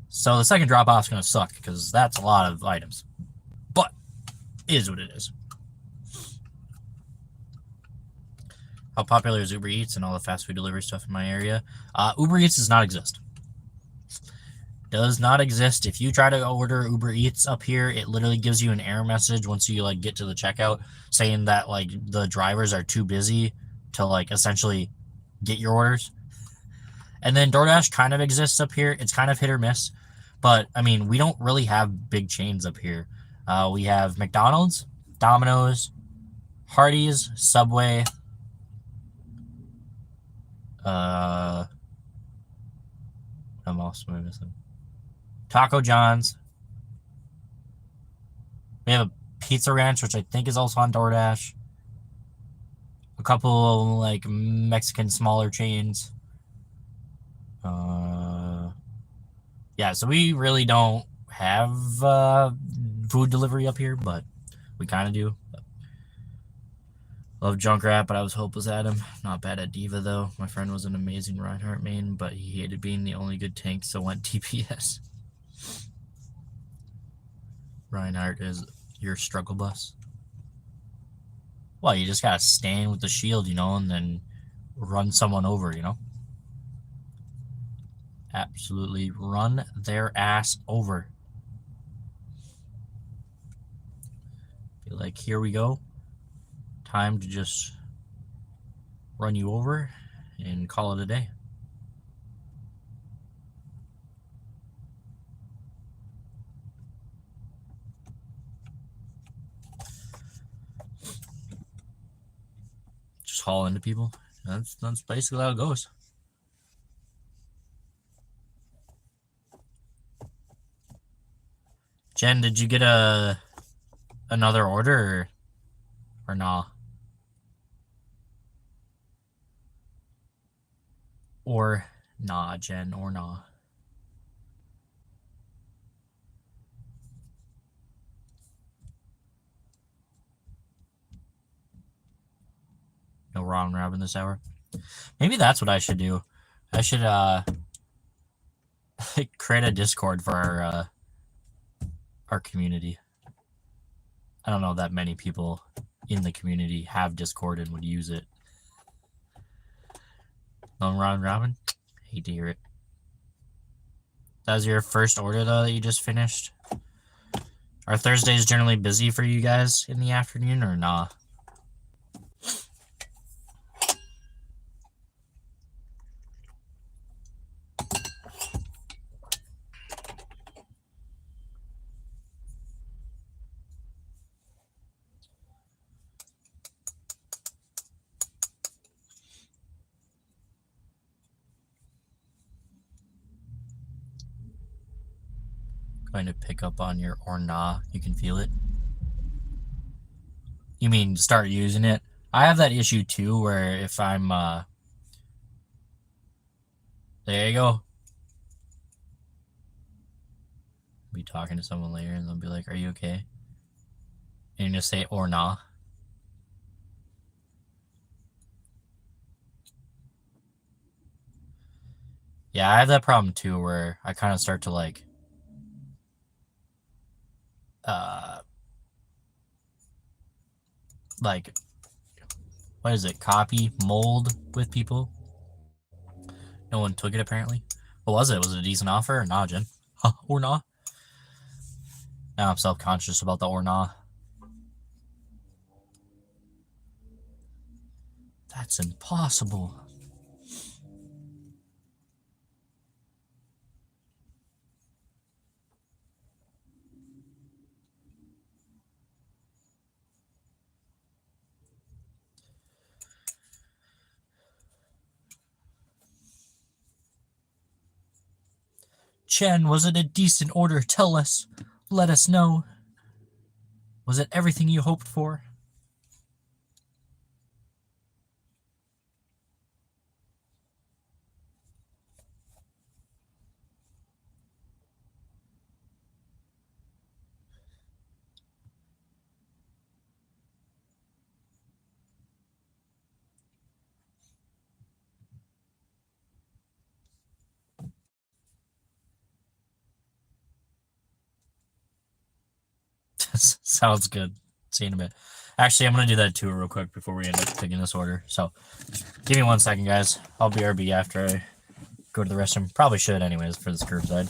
So the second drop off is going to suck because that's a lot of items. But it is what it is. How popular is Uber Eats and all the fast food delivery stuff in my area? Uber Eats does not exist. Does not exist. If you try to order Uber Eats up here, it literally gives you an error message once you like get to the checkout saying that like the drivers are too busy to like essentially get your orders. And then DoorDash kind of exists up here. It's kind of hit or miss. But I mean, we don't really have big chains up here. We have McDonald's, Domino's, Hardee's, Subway, I'm also missing Taco John's. We have a Pizza Ranch, which I think is also on DoorDash. A couple like Mexican smaller chains. Yeah, so we really don't have food delivery up here, but we kind of do. Love Junkrat, but I was hopeless at him. Not bad at Diva, though. My friend was an amazing Reinhardt main, but he hated being the only good tank, so went DPS. Reinhardt is your struggle bus. Well, you just gotta stand with the shield, you know, and then run someone over, you know? Absolutely run their ass over. Be like, here we go. Time to just run you over and call it a day. Just haul into people. That's basically how it goes. Jen, did you get another order or nah? Or nah, Jen, or nah. No round robin this hour. Maybe that's what I should do. I should create a Discord for our community. I don't know that many people in the community have Discord and would use it. No round robin? Hate to hear it. That was your first order though that you just finished? Are Thursdays generally busy for you guys in the afternoon or nah? Going to pick up on your or nah. You can feel it. You mean start using it? I have that issue too where if I'm there you go. Be talking to someone later and they'll be like, are you okay? And you just say or nah. Yeah, I have that problem too where I kind of start to like what is it, copy mold with people. No one took it apparently. What was it? Was it a decent offer or nah, Jen? Or nah? Now I'm self-conscious about the or nah. That's impossible. Chen, was it a decent order? Tell us. Let us know. Was it everything you hoped for? Sounds good. See you in a bit. Actually, I'm going to do that too real quick before we end up taking this order. So, give me 1 second, guys. I'll BRB after I go to the restroom. Probably should anyways for this curbside.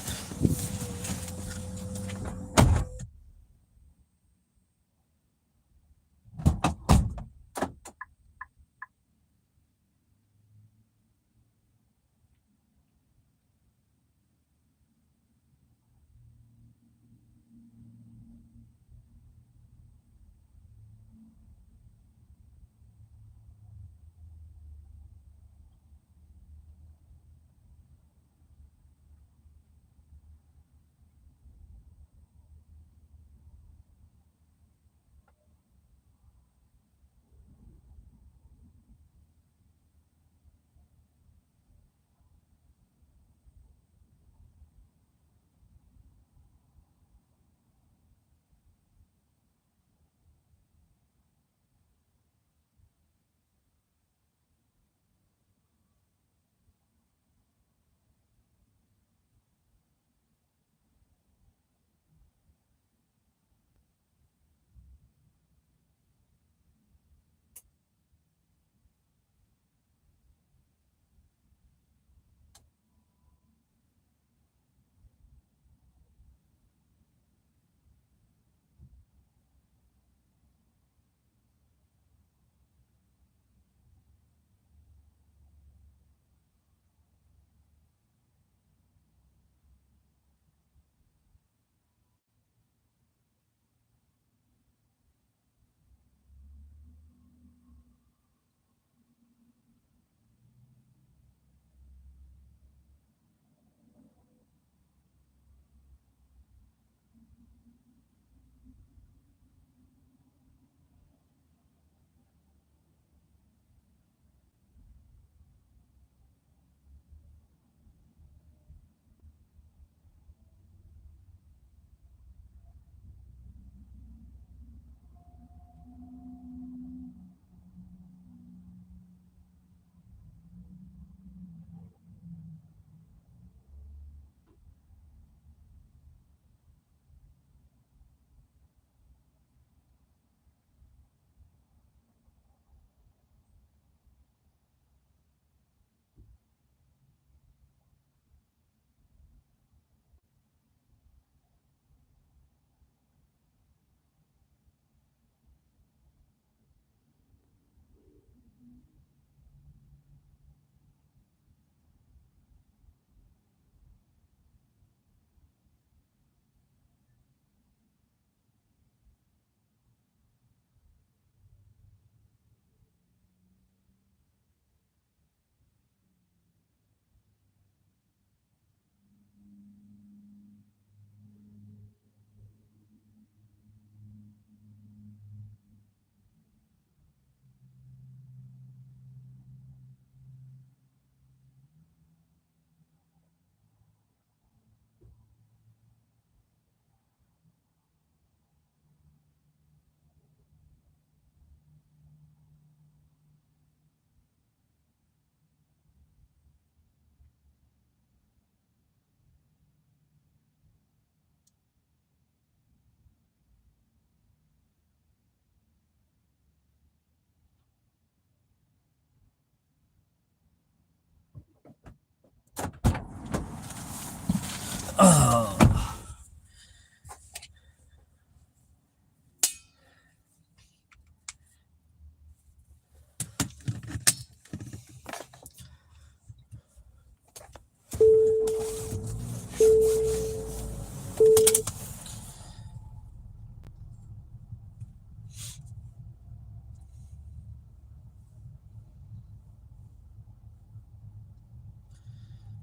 Oh,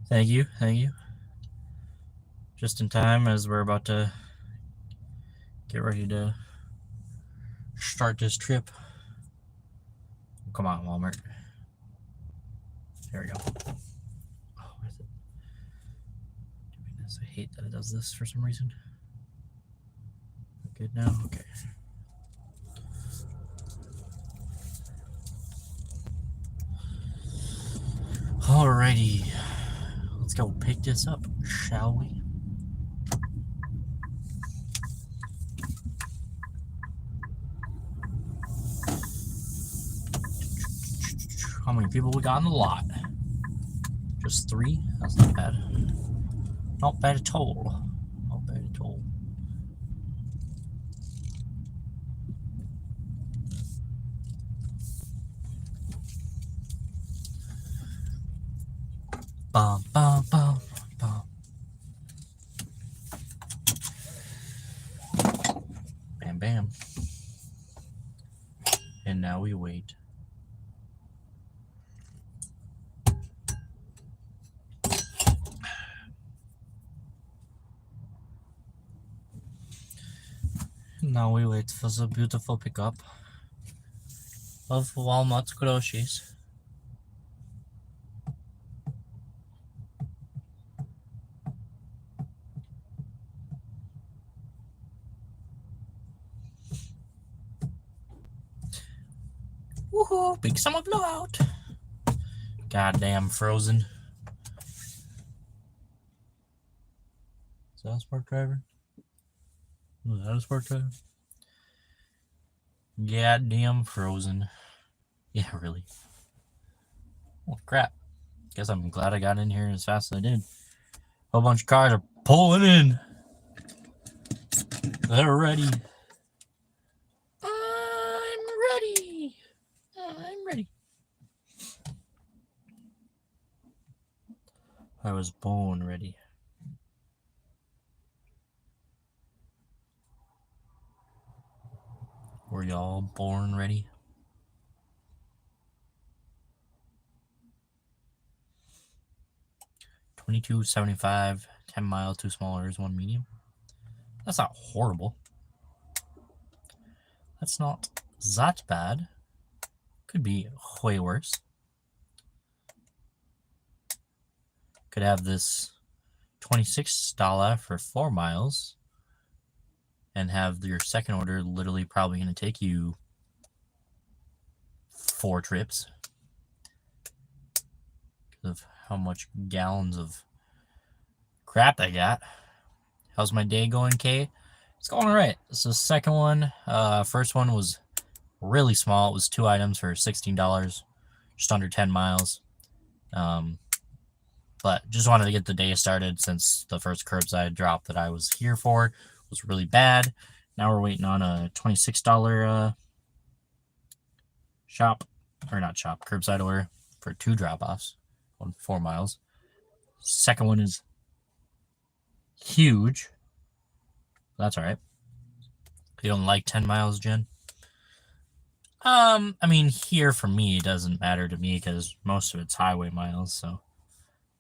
thank you. Thank you. just in time as we're about to get ready to start this trip. Come on, Walmart. There we go. Oh, where is it? Doing this. I hate that it does this for some reason. Good now? Okay. Alrighty. Let's go pick this up, shall we? How many people we got in the lot? Just 3? That's not bad. Not bad at all. Not bad at all. Bum, bum, bum, bum. Bam, bam. And now we wait. Now we wait for the beautiful pickup of Walmart groceries. Woohoo! Big summer blowout! Goddamn Frozen. Is that a Spark Driver? Was that a Spark Driver? Goddamn Frozen. Yeah, really. Oh, crap. Guess I'm glad I got in here as fast as I did. A whole bunch of cars are pulling in. They're ready. I'm ready. I'm ready. I was born ready. Were y'all born ready? $22.75, 10 miles, 2 small orders, 1 medium. That's not horrible. That's not that bad. Could be way worse. Could have this $26 for 4 miles and have your second order literally probably going to take you 4 trips because of how much gallons of crap I got. How's my day going, Kay? It's going all right. So second one, first one was really small. It was 2 items for $16, just under 10 miles. But just wanted to get the day started since the first curbside drop that I was here for was really bad. Now we're waiting on a $26 curbside order for 2 drop-offs on 4 miles. Second one is huge. That's all right. You don't like 10 miles, Jen? I mean, here for me, it doesn't matter to me because most of it's highway miles, so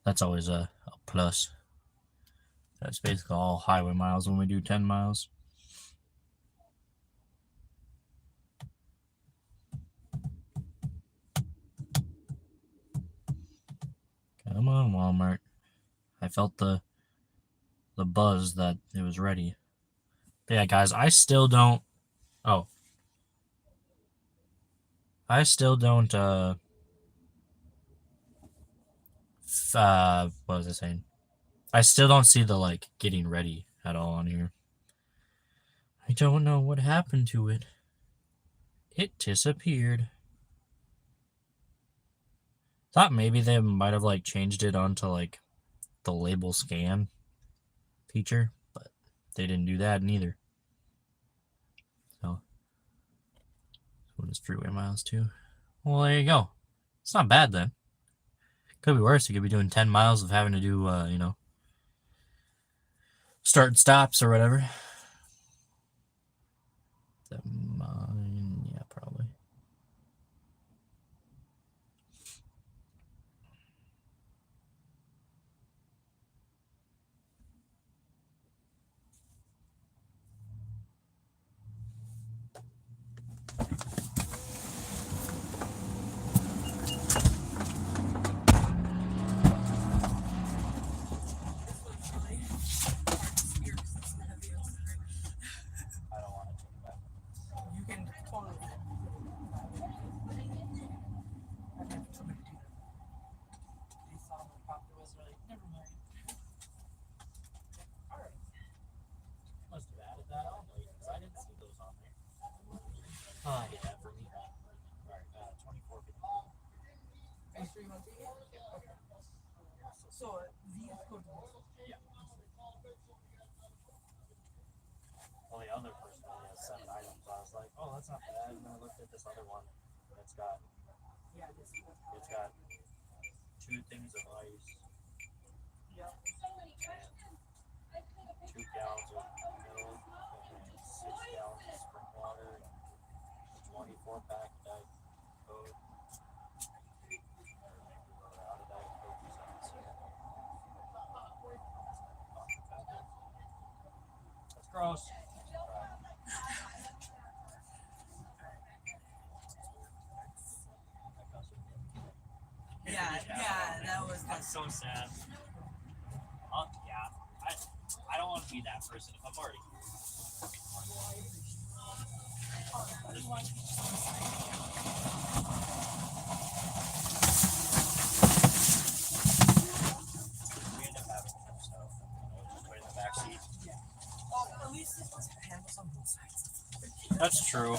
that's always a plus. That's basically all highway miles when we do 10 miles. Come on, Walmart. I felt the buzz that it was ready. But yeah, guys, I still don't... Oh. I still don't, what was I saying? I still don't see the, like, getting ready at all on here. I don't know what happened to it. It disappeared. Thought maybe they might have, like, changed it onto, like, the label scan feature, but they didn't do that neither. So, what is freeway miles too? Well, there you go. It's not bad then. Could be worse. You could be doing 10 miles of having to do, you know, start and stops or whatever. Yeah, probably. Are you sure you want to take it? Okay. So these go to this. Yeah. Well, the other person only has 7 items. So I was like, oh, that's not bad. And then I looked at this other one. It's got Yeah, this one. 2 things of ice. Yep. And 2 gallons of milk and 6 gallons of spring water. 24 pack of Diet Coke. Out of Diet Coke, that's gross. Yeah, that was. That's so sad. Yeah, I don't want to be that person if I'm already. We end up having some stuff. Just wait in the back seat. Oh, at least this was handles on both sides. That's true.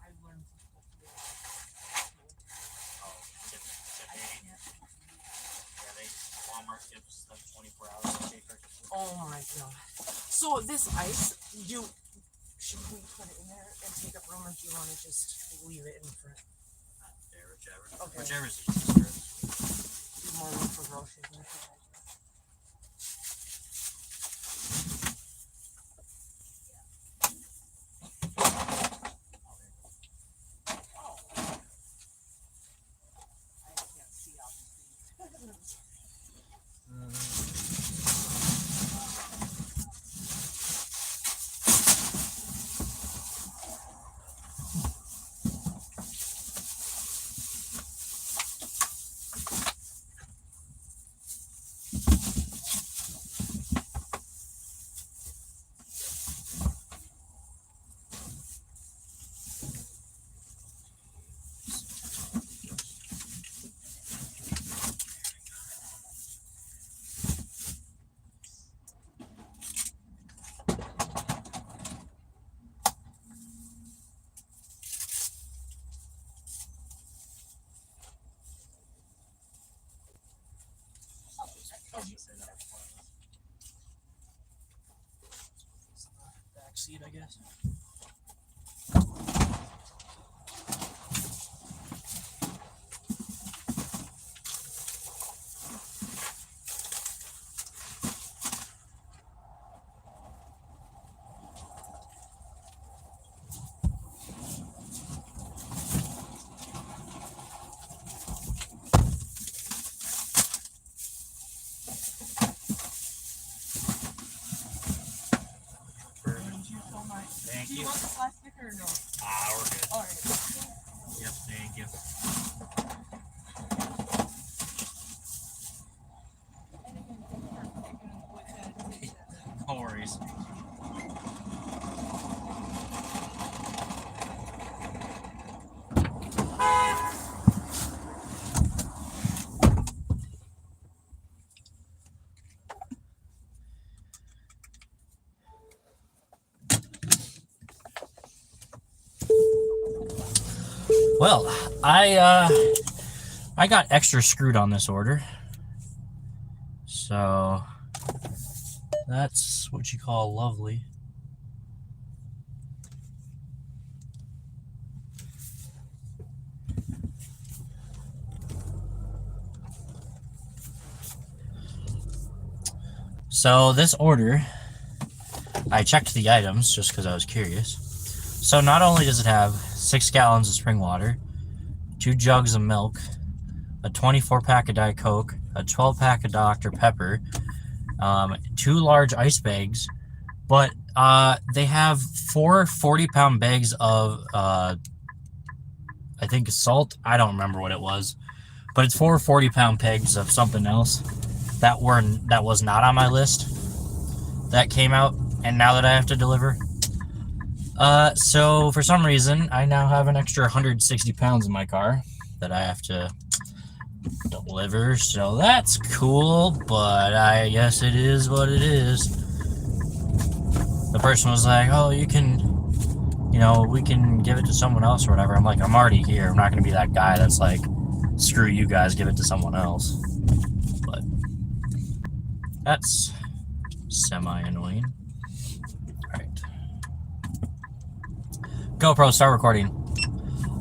I learned. Walmart gives them 24 hours to take purchases. Oh my god. So this ice, should we put it in there and take up room, or do you want to just leave it in front? There, whichever. Okay. Whichever's easiest for us. Leave more room for groceries in the fridge. I can't see obviously. Back seat, I guess. Thank Do you you. want the plastic or no? We're good. Alright. Yep, thank you. No worries. Well, I got extra screwed on this order. So that's what you call lovely. So this order, I checked the items just because I was curious. So not only does it have 6 gallons of spring water, 2 jugs of milk, a 24 pack of Diet Coke, a 12 pack of Dr. Pepper, 2 large ice bags, but they have 4 40-pound bags of I think salt. I don't remember what it was, but it's 4 40-pound pegs of something else that was not on my list. that came out, and now that I have to deliver. So for some reason, I now have an extra 160 pounds in my car that I have to deliver, so that's cool, but I guess it is what it is. The person was like, oh, you can, you know, we can give it to someone else or whatever. I'm like, I'm already here. I'm not going to be that guy that's like, screw you guys, give it to someone else. But that's semi-annoying. Alright. GoPro, start recording.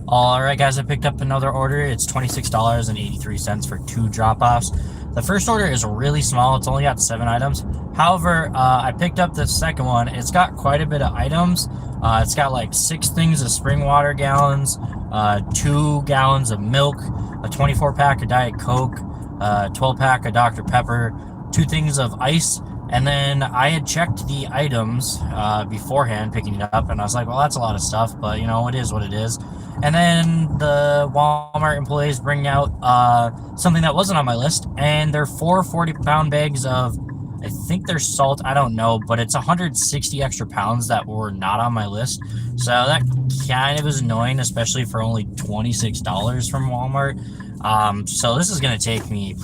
Alright guys, I picked up another order. It's $26.83 for 2 drop-offs. The first order is really small. It's only got 7 items. However, I picked up the second one. It's got quite a bit of items. It's got like 6 things of spring water gallons, 2 gallons of milk, a 24-pack of Diet Coke, a 12-pack of Dr. Pepper, 2 things of ice, and then I had checked the items beforehand picking it up, and I was like, well, that's a lot of stuff, but you know, it is what it is. And then the Walmart employees bring out something that wasn't on my list, and they're 4 40-pound bags of, I think they're salt, I don't know, but it's 160 extra pounds that were not on my list. So that kind of is annoying, especially for only $26 from Walmart. So this is going to take me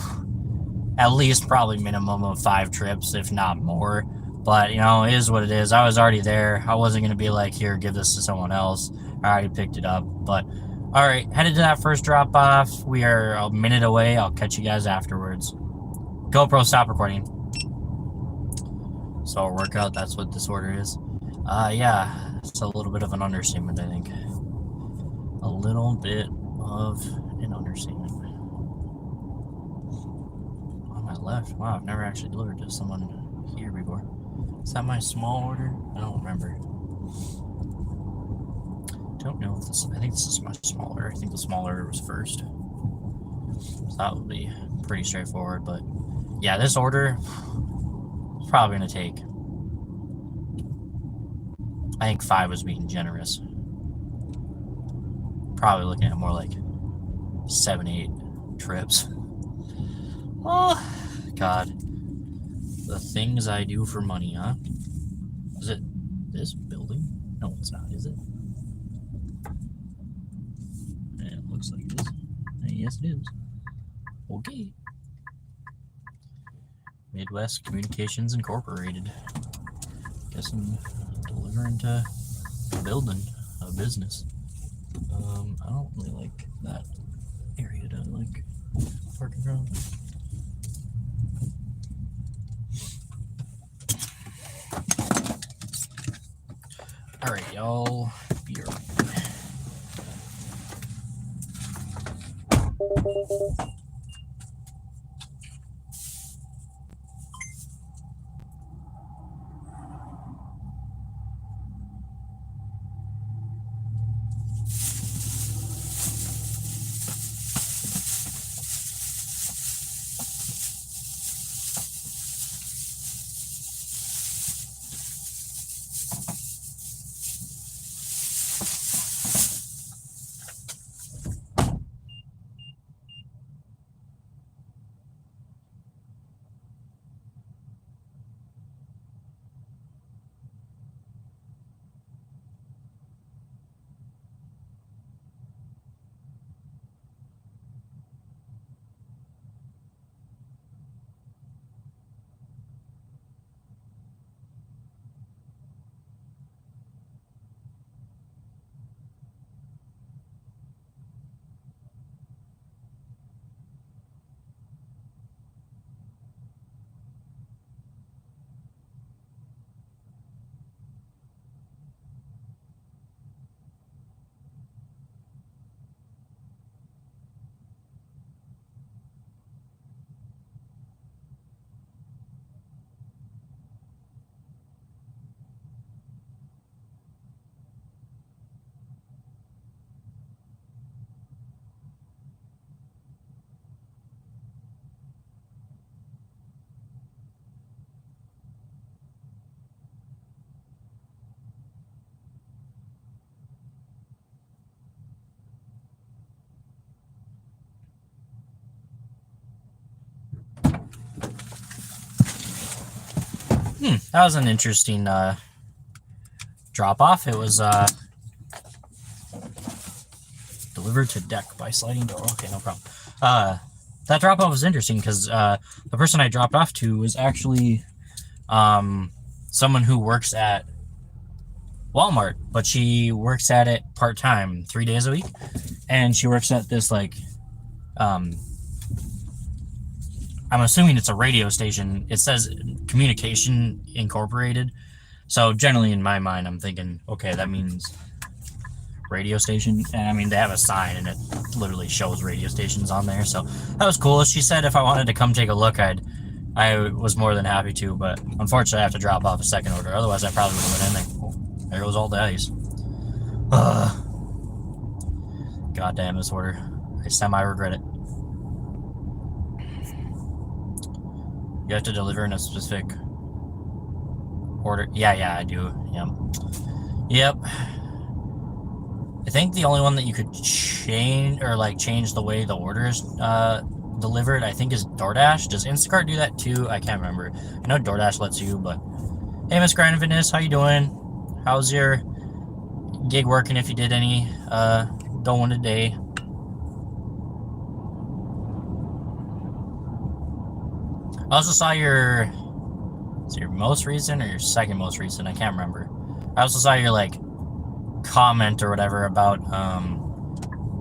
at least probably minimum of 5 trips, if not more. But, you know, it is what it is. I was already there. I wasn't going to be like, here, give this to someone else. I already picked it up. But, all right, headed to that first drop-off. We are a minute away. I'll catch you guys afterwards. GoPro, stop recording. So our workout, that's what this order is. Yeah, it's a little bit of an understatement, I think. A little bit of an understatement. On my left, wow, I've never actually delivered to someone here before. Is that my small order? I don't remember. Don't know if this, I think this is my small order. I think the small order was first. So that would be pretty straightforward, but yeah, this order is probably going to take, I think 5 was being generous. Probably looking at more like 7, 8 trips. Oh, God. The things I do for money, huh? Is it this building? No, it's not, is it? It looks like it is. Yes, it is. Okay. Midwest Communications Incorporated. Guess I'm delivering to a building, a business. I don't really like that area to like parking around. Alright, y'all. Be right. That was an interesting drop off. It was delivered to deck by sliding door. Okay, no problem. That drop off was interesting because the person I dropped off to was actually someone who works at Walmart, but she works at it part-time, 3 days a week, and she works at this like I'm assuming it's a radio station. It says Communication Incorporated, so generally in my mind I'm thinking, okay, that means radio station. And I mean, they have a sign and it literally shows radio stations on there, so that was cool. She said if I wanted to come take a look, I was more than happy to, but unfortunately I have to drop off a second order, otherwise I probably would have went in there. There goes all the ice. God damn this order. I semi-regret it. You have to deliver in a specific order. Yeah, I do. Yep. I think the only one that you could change the way the order is delivered, I think, is DoorDash. Does Instacart do that too? I can't remember. I know DoorDash lets you, but hey, Miss Grind and Fitness, how you doing? How's your gig working, if you did any going today? I also saw your most recent or your second most recent, I can't remember. I also saw your comment or whatever about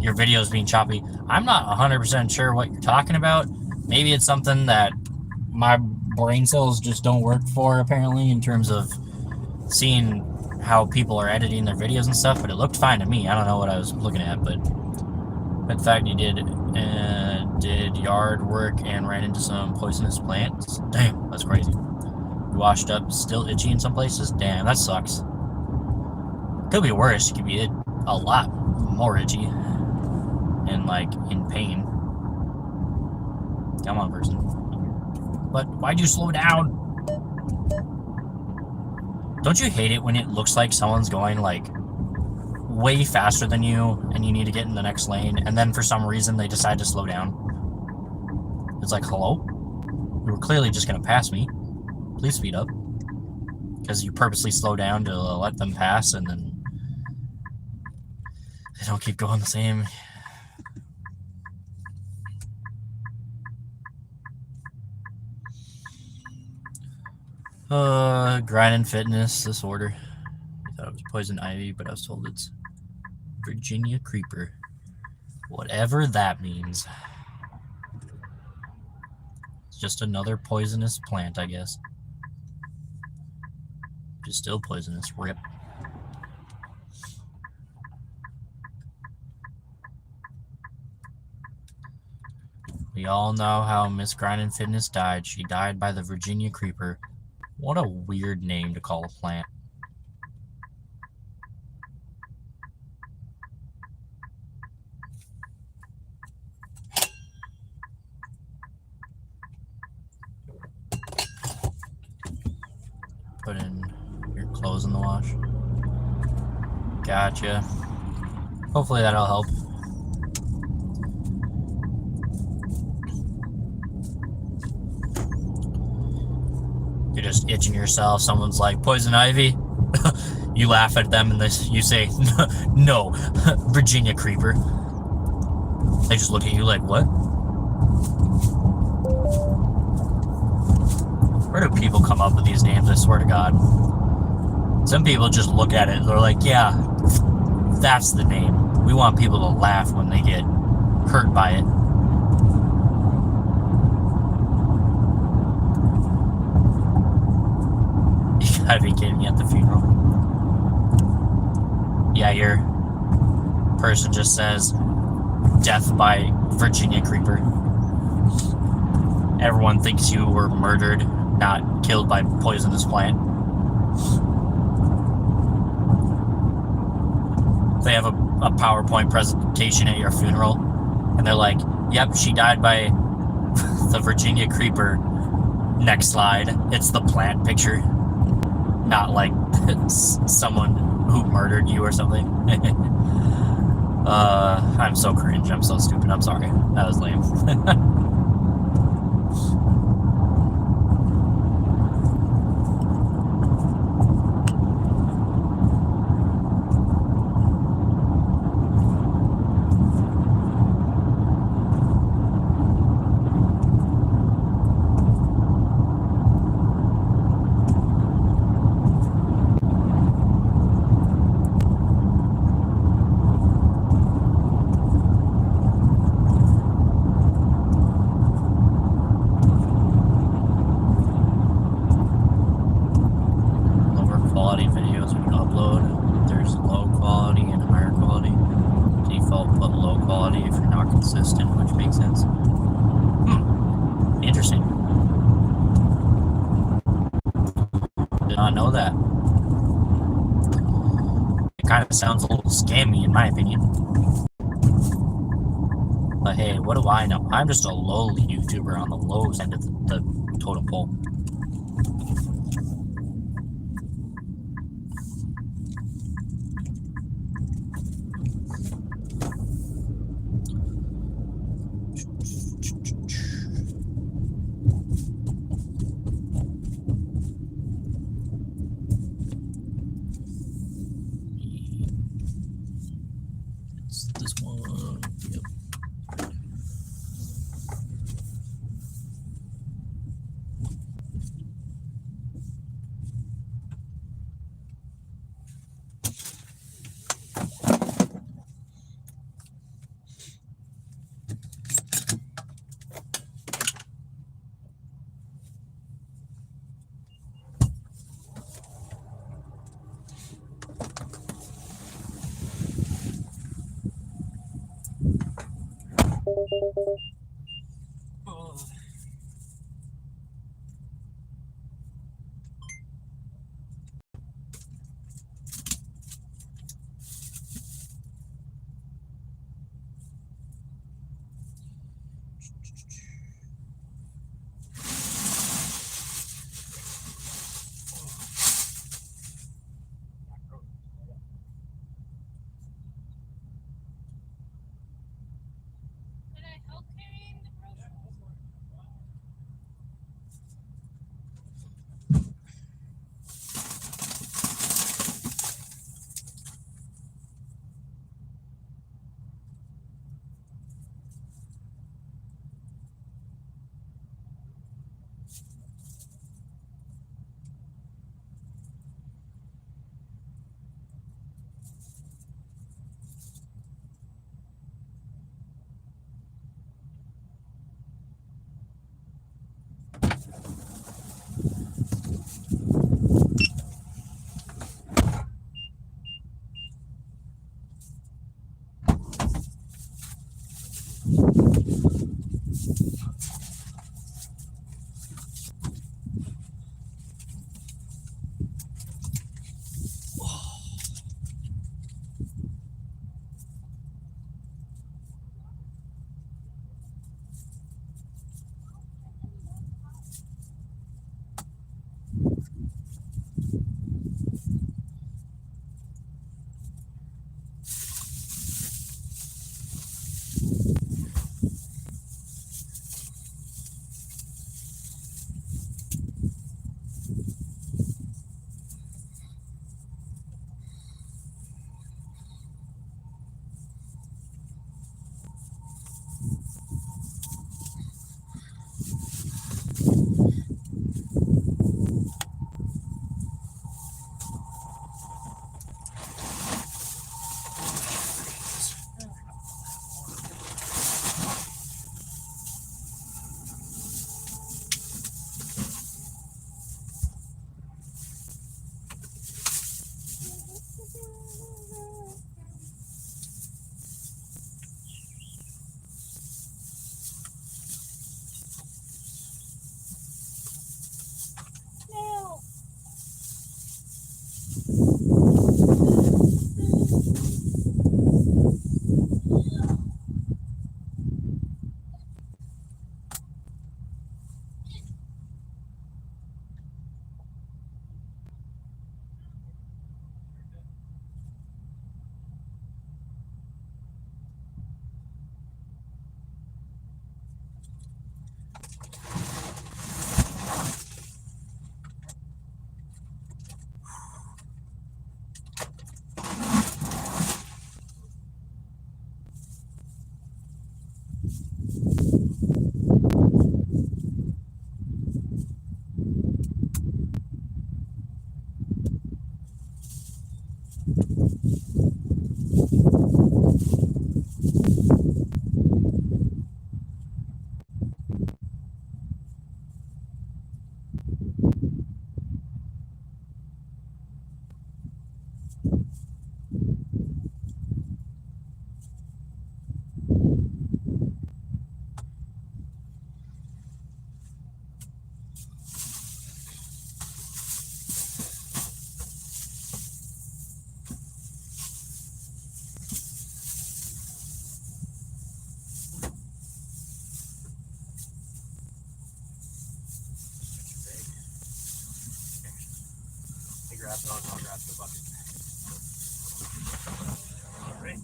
your videos being choppy. I'm not 100% sure what you're talking about. Maybe it's something that my brain cells just don't work for, apparently, in terms of seeing how people are editing their videos and stuff, but it looked fine to me. I don't know what I was looking at, but in fact, you did yard work and ran into some poisonous plants. Damn, that's crazy. You washed up, still itchy in some places. Damn, that sucks. Could be worse. You could be a lot more itchy and in pain. Come on, person. But why'd you slow down? Don't you hate it when it looks like someone's going way faster than you and you need to get in the next lane, and then for some reason they decide to slow down? It's like, hello? You were clearly just going to pass me. Please speed up. Because you purposely slow down to let them pass, and then they don't keep going the same. Grind and Fitness, this order. I thought it was poison ivy, but I was told it's Virginia creeper. Whatever that means. It's just another poisonous plant, I guess. Just still poisonous. Rip. We all know how Miss Grind and Fitness died. She died by the Virginia creeper. What a weird name to call a plant. Put in your clothes in the wash. Gotcha. Hopefully that'll help. You're just itching yourself. Someone's like, poison ivy. You laugh at them and you say, no, Virginia creeper. They just look at you like, what? Where do people come up with these names? I swear to God. Some people just look at it and they're like, yeah, that's the name. We want people to laugh when they get hurt by it. You gotta be kidding me at the funeral. Yeah, your person just says, death by Virginia creeper. Everyone thinks you were murdered, not killed by poisonous plant. They have a PowerPoint presentation at your funeral, and they're like, yep, she died by the Virginia creeper. Next slide. It's the plant picture. Not like someone who murdered you or something. I'm so cringe. I'm so stupid. I'm sorry. That was lame. upload. There's low quality and higher quality. Default put low quality if you're not consistent, which makes sense. Interesting. Did not know that. It kind of sounds a little scammy in my opinion. But hey, what do I know? I'm just a lowly YouTuber on the lowest end of the totem pole. It's this one. Yep. Oh. Can I help you? grab those and I'll grab the bucket. All right.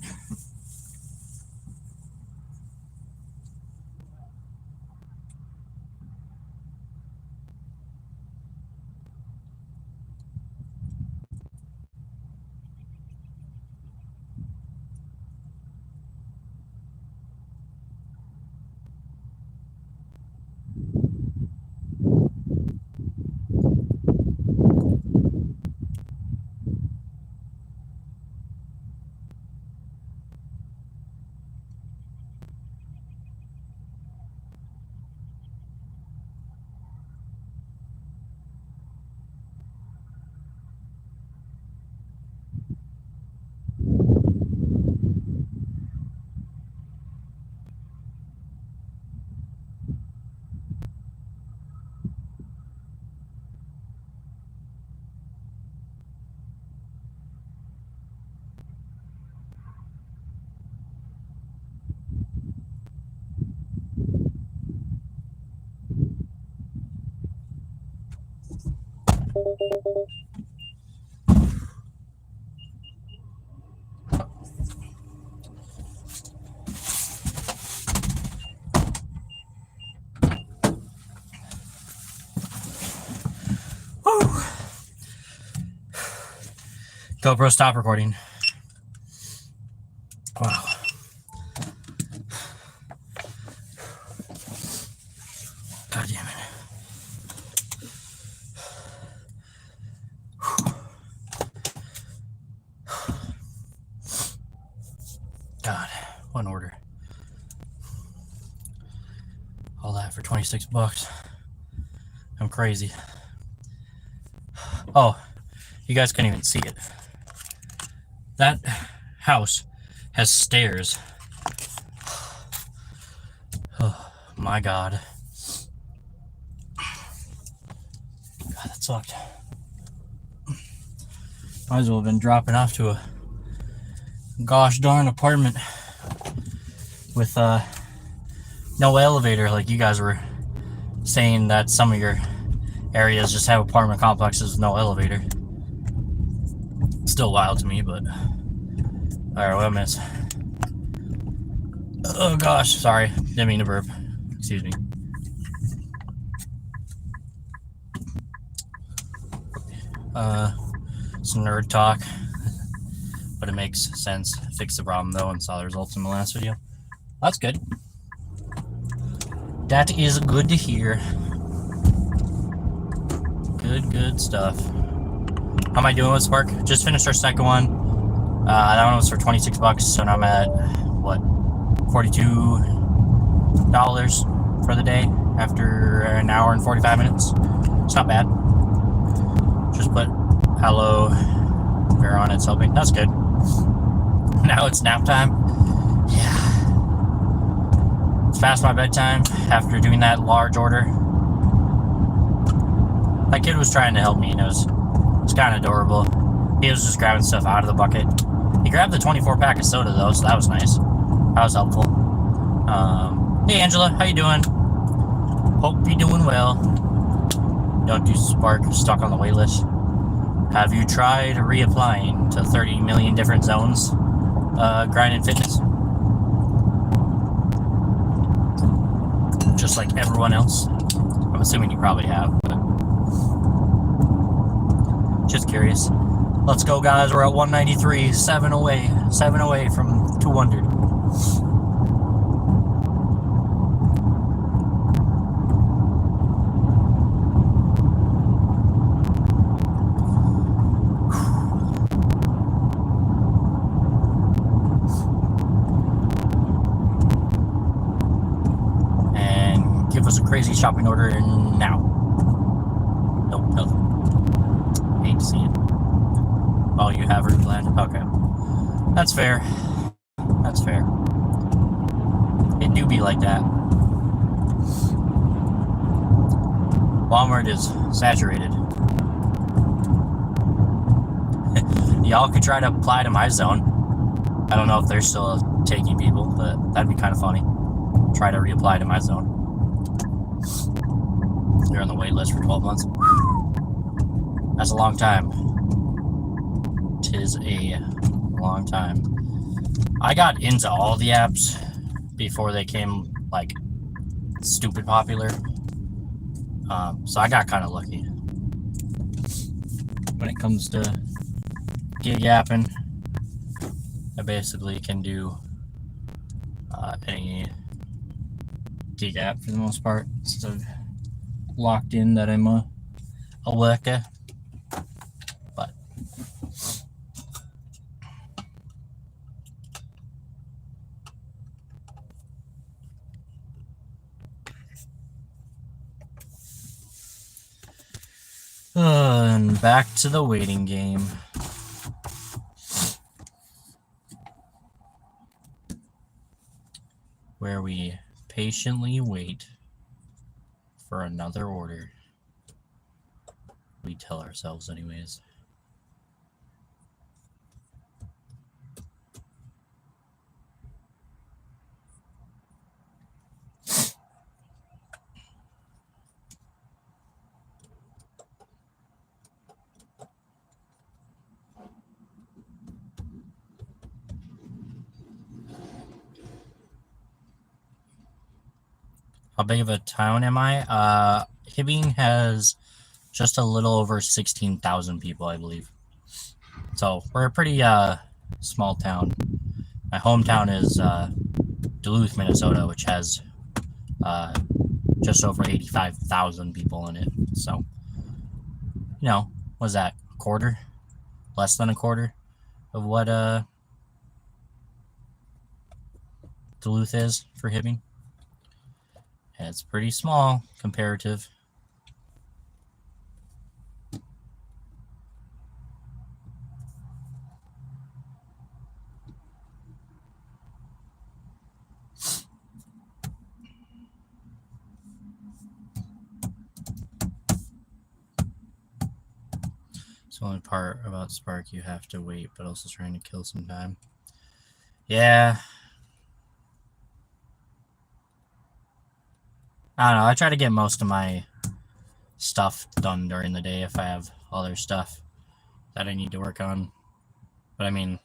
GoPro, stop recording. Wow. God damn it. God, what an order. All that for 26 bucks. I'm crazy. Oh, you guys can't even see it. That house has stairs. Oh my God. God, that sucked. Might as well have been dropping off to a gosh darn apartment with no elevator, like you guys were saying that some of your areas just have apartment complexes with no elevator. Still wild to me, but alright, what I miss? Oh gosh, sorry, didn't mean to burp. Excuse me. Some nerd talk, but it makes sense. Fixed the problem though and saw the results in the last video. That's good. That is good to hear. Good stuff. How am I doing with Spark? Just finished our second one. That one was for 26 bucks, so now I'm at, what, $42 for the day after an hour and 45 minutes. It's not bad. Just put hello there on, it's helping. That's good. Now it's nap time. Yeah. It's past my bedtime after doing that large order. That kid was trying to help me, and it was kind of adorable. He was just grabbing stuff out of the bucket. He grabbed the 24-pack of soda, though, so that was nice. That was helpful. Hey, Angela, how you doing? Hope you're doing well. Don't do Spark, stuck on the wait list. Have you tried reapplying to 30 million different zones, grind and fitness? Just like everyone else. I'm assuming you probably have, but just curious. Let's go, guys. We're at 193, 7 away from 200. And give us a crazy shopping order now. Nope, nothing. Hate to see it. Oh, you have her planned? Okay. That's fair. That's fair. It do be like that. Walmart is saturated. Y'all could try to apply to my zone. I don't know if they're still taking people, but that'd be kind of funny. Try to reapply to my zone. They're on the wait list for 12 months. That's a long time. 'tis a long time. I got into all the apps before they came like stupid popular. So I got kind of lucky when it comes to gig apping. I basically can do any gig app for the most part, since I've locked in that I'm a worker. But and back to the waiting game. Where we patiently wait for another order. We tell ourselves anyways. How big of a town am I? Hibbing has just a little over 16,000 people, I believe. So we're a pretty small town. My hometown is Duluth, Minnesota, which has just over 85,000 people in it. So, you know, what's that? A quarter? Less than a quarter of what Duluth is for Hibbing. And it's pretty small comparative. It's the only part about Spark you have to wait, but also trying to kill some time. Yeah. I don't know. I try to get most of my stuff done during the day if I have other stuff that I need to work on. But I mean,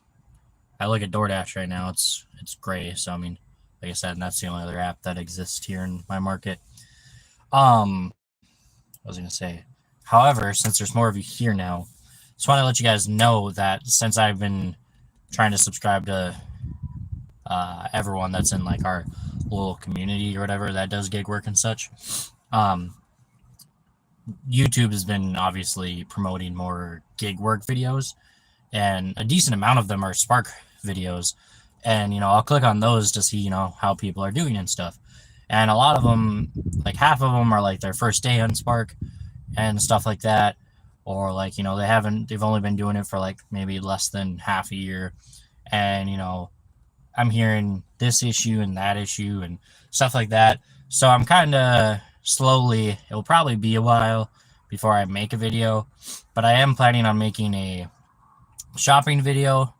I look at DoorDash right now. It's gray. So I mean, like I said, that's the only other app that exists here in my market. I was gonna say, however, since there's more of you here now, just want to let you guys know that since I've been trying to subscribe to everyone that's in like our little community or whatever that does gig work and such, YouTube has been obviously promoting more gig work videos, and a decent amount of them are Spark videos. And you know, I'll click on those to see, you know, how people are doing and stuff. And a lot of them, like half of them, are like their first day on Spark and stuff like that, or like, you know, they've only been doing it for like maybe less than half a year. And you know, I'm hearing this issue and that issue and stuff like that. So I'm kind of slowly, it'll probably be a while before I make a video, but I am planning on making a shopping video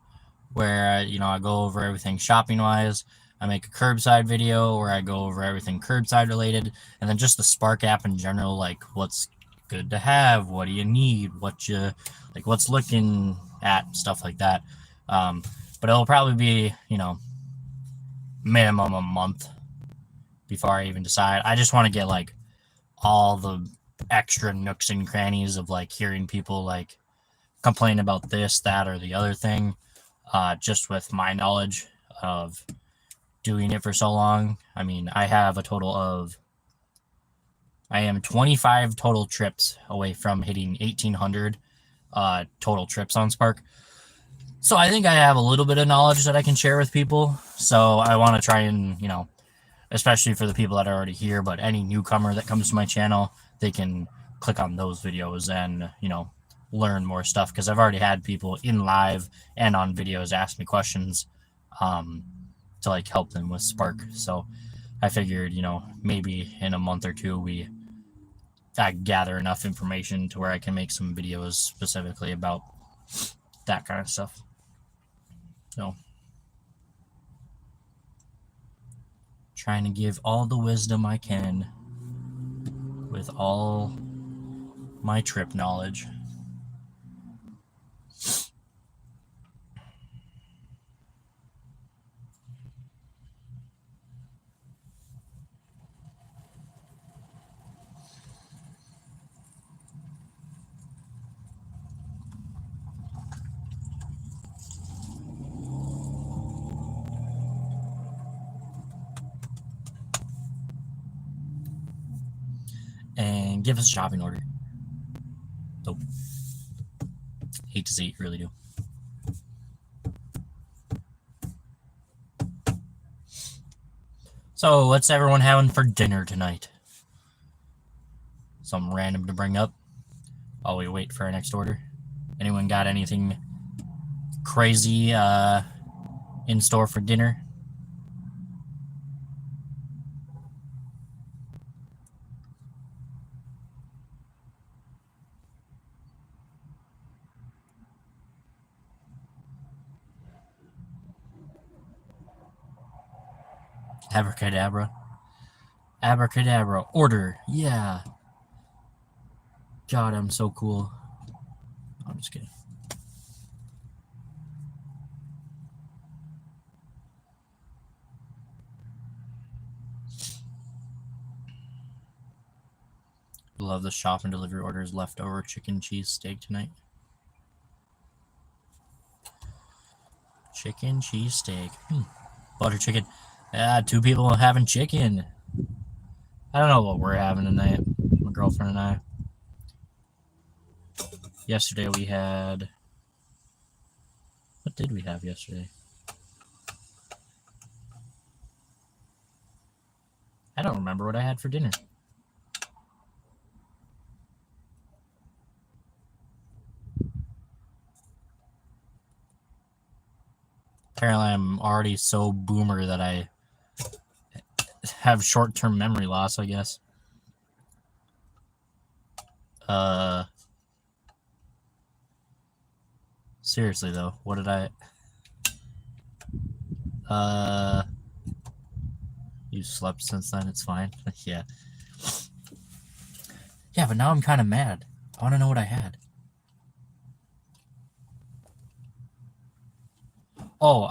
where, you know, I go over everything shopping wise. I make a curbside video where I go over everything curbside related, and then just the Spark app in general, like what's good to have, what do you need, what you like, what's looking at, stuff like that. But it'll probably be, you know, minimum a month before I even decide. I just want to get like all the extra nooks and crannies of like hearing people like complain about this, that, or the other thing, just with my knowledge of doing it for so long. I mean, I am 25 total trips away from hitting 1,800 total trips on Spark. So I think I have a little bit of knowledge that I can share with people. So I want to try and, you know, especially for the people that are already here, but any newcomer that comes to my channel, they can click on those videos and, you know, learn more stuff, because I've already had people in live and on videos ask me questions to like help them with Spark. So I figured, you know, maybe in a month or two I gather enough information to where I can make some videos specifically about that kind of stuff. So trying to give all the wisdom I can with all my trip knowledge. man. Give us a shopping order. Nope. Hate to see it, really do. So, what's everyone having for dinner tonight? Something random to bring up while we wait for our next order. Anyone got anything crazy in store for dinner? Abracadabra. Abracadabra. Order. Yeah. God, I'm so cool. I'm just kidding. Love the shop and delivery orders. Leftover chicken cheese steak tonight. Chicken cheese steak. Butter chicken. Two people having chicken. I don't know what we're having tonight. My girlfriend and I. Yesterday we had... What did we have yesterday? I don't remember what I had for dinner. Apparently I'm already so boomer that I have short-term memory loss, I guess. Seriously though, what did I... You slept since then, it's fine. Yeah. Yeah, but now I'm kind of mad. I want to know what I had. Oh,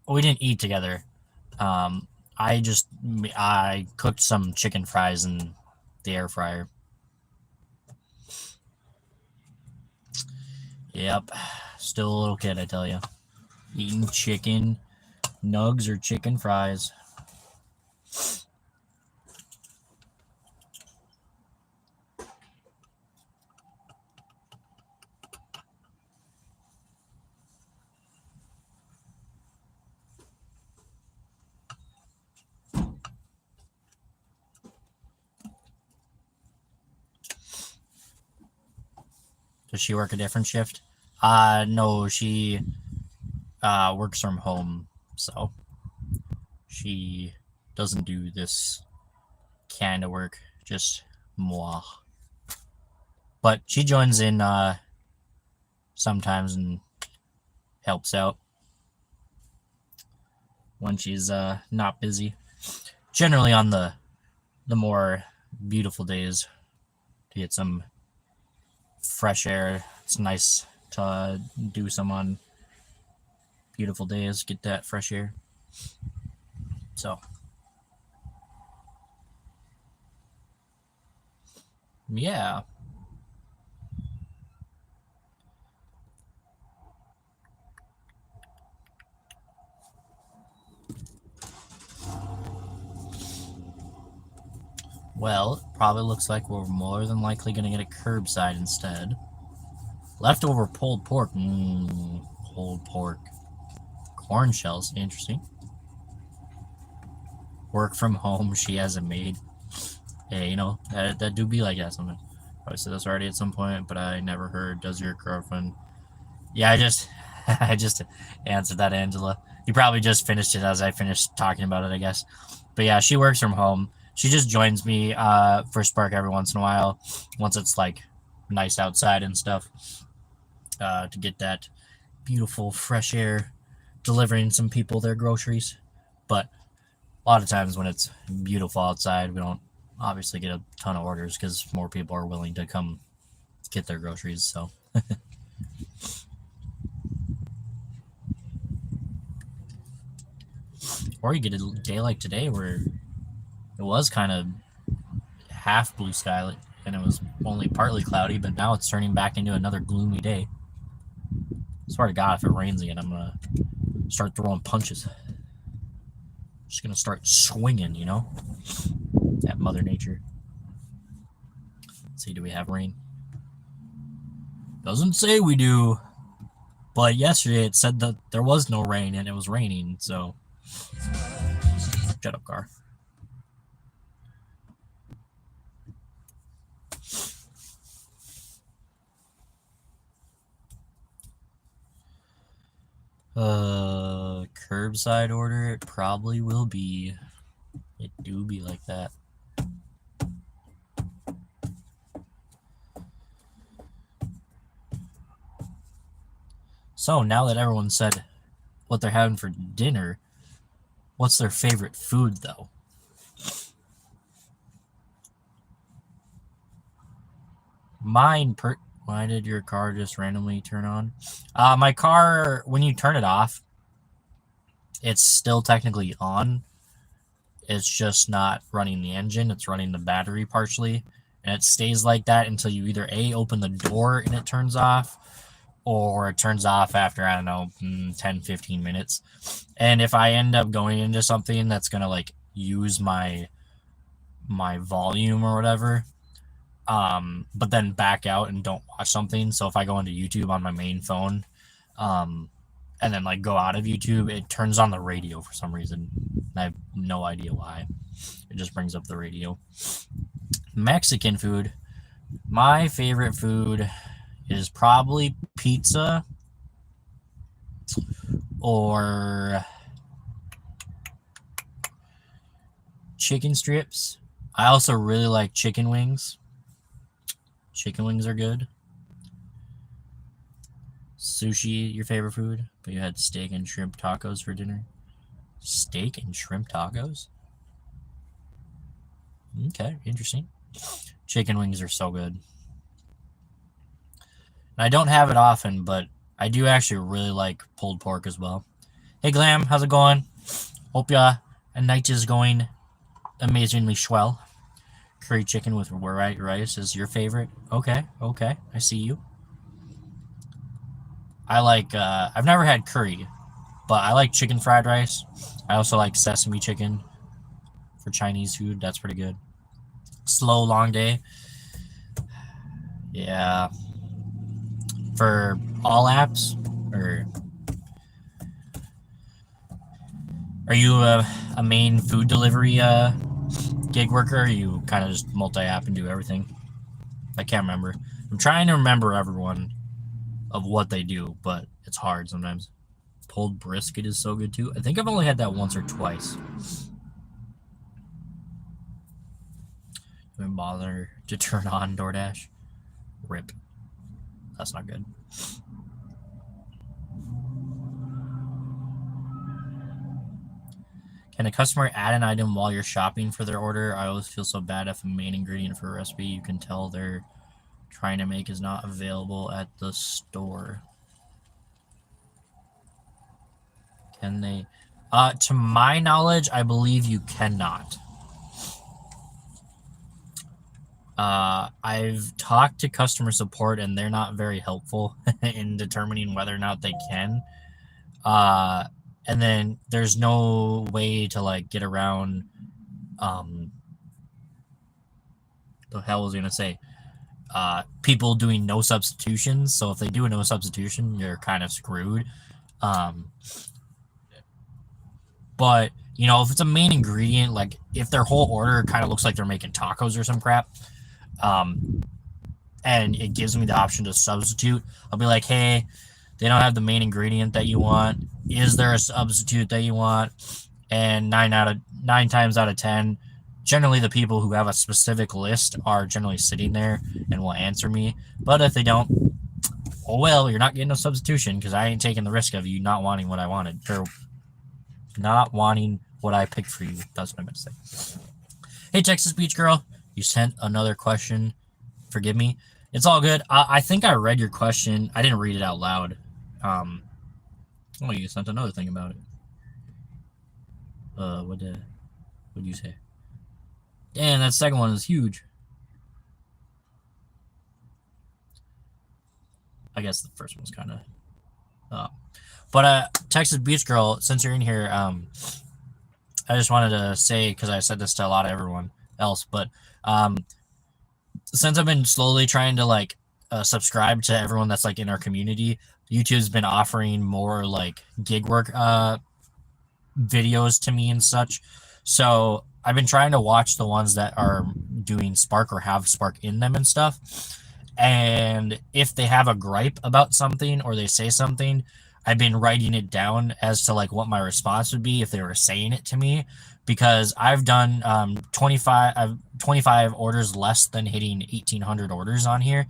we didn't eat together. I cooked some chicken fries in the air fryer. Yep. Still a little kid, I tell you. Eating chicken nugs or chicken fries. Does she work a different shift? No, she works from home, so she doesn't do this kind of work, just moi. But she joins in sometimes and helps out when she's not busy. Generally on the more beautiful days to get some fresh air. It's nice to do some on beautiful days, get that fresh air. So yeah. Well, it probably looks like we're more than likely going to get a curbside instead. Leftover pulled pork. Pulled pork. Corn shells. Interesting. Work from home. She has a maid. Hey, you know, that do be like that sometimes. I said this already at some point, but I never heard, does your girlfriend... Yeah, I just answered that, Angela. You probably just finished it as I finished talking about it, I guess. But yeah, she works from home. She just joins me for Spark every once in a while, once it's like nice outside and stuff, to get that beautiful fresh air, delivering some people their groceries. But a lot of times when it's beautiful outside, we don't obviously get a ton of orders because more people are willing to come get their groceries. So or you get a day like today where it was kind of half blue sky and it was only partly cloudy, but now it's turning back into another gloomy day. I swear to God, if it rains again, I'm going to start throwing punches. Just going to start swinging, you know, at Mother Nature. Let's see, do we have rain? Doesn't say we do. But yesterday it said that there was no rain and it was raining, so. Shut up, car. Curbside order, it probably will be. It do be like that. So now that everyone said what they're having for dinner, what's their favorite food though? Why did your car just randomly turn on? My car, when you turn it off, it's still technically on. It's just not running the engine. It's running the battery partially. And it stays like that until you either A, open the door and it turns off, or it turns off after, I don't know, 10, 15 minutes. And if I end up going into something that's going to like use my volume or whatever, but then back out and don't watch something. So if I go into YouTube on my main phone, and then like go out of YouTube, it turns on the radio for some reason. I have no idea why. It just brings up the radio. Mexican food. My favorite food is probably pizza or chicken strips. I also really like chicken wings. Chicken wings are good. Sushi, your favorite food? But you had steak and shrimp tacos for dinner. Steak and shrimp tacos? Okay, interesting. Chicken wings are so good. And I don't have it often, but I do actually really like pulled pork as well. Hey Glam, how's it going? Hope ya a night is going amazingly swell. Curry chicken with white rice is your favorite? Okay, I see you. I like, I've never had curry, but I like chicken fried rice. I also like sesame chicken for Chinese food. That's pretty good. Slow, long day. Yeah. For all apps, or are you a main food delivery gig worker? Or are you kind of just multi-app and do everything? I can't remember. I'm trying to remember everyone of what they do, but it's hard sometimes. Pulled brisket is so good too. I think I've only had that once or twice. Don't bother to turn on DoorDash. Rip. That's not good. Can a customer add an item while you're shopping for their order? I always feel so bad if a main ingredient for a recipe you can tell they're trying to make is not available at the store. Can they? To my knowledge, I believe you cannot. I've talked to customer support and they're not very helpful in determining whether or not they can. And then there's no way to like get around, the hell was I gonna say? People doing no substitutions. So if they do a no substitution, you're kind of screwed. But you know, if it's a main ingredient, like if their whole order kind of looks like they're making tacos or some crap, and it gives me the option to substitute, I'll be like, hey, they don't have the main ingredient that you want. Is there a substitute that you want? And 9 times out of 10, generally the people who have a specific list are generally sitting there and will answer me. But if they don't, oh well, you're not getting a substitution because I ain't taking the risk of you not wanting what I wanted, or not wanting what I picked for you. That's what I meant to say. Hey, Texas Beach Girl, you sent another question. Forgive me. It's all good. I think I read your question. I didn't read it out loud. Oh, you sent another thing about it. What did you say? Damn, that second one is huge. I guess the first one's kind of... But Texas Beach Girl, since you're in here, I just wanted to say, because I said this to a lot of everyone else, but since I've been slowly trying to like subscribe to everyone that's like in our community, YouTube's been offering more like gig work videos to me and such. So I've been trying to watch the ones that are doing Spark or have Spark in them and stuff. And if they have a gripe about something or they say something, I've been writing it down as to like what my response would be if they were saying it to me, because I've done 25 orders less than hitting 1,800 orders on here.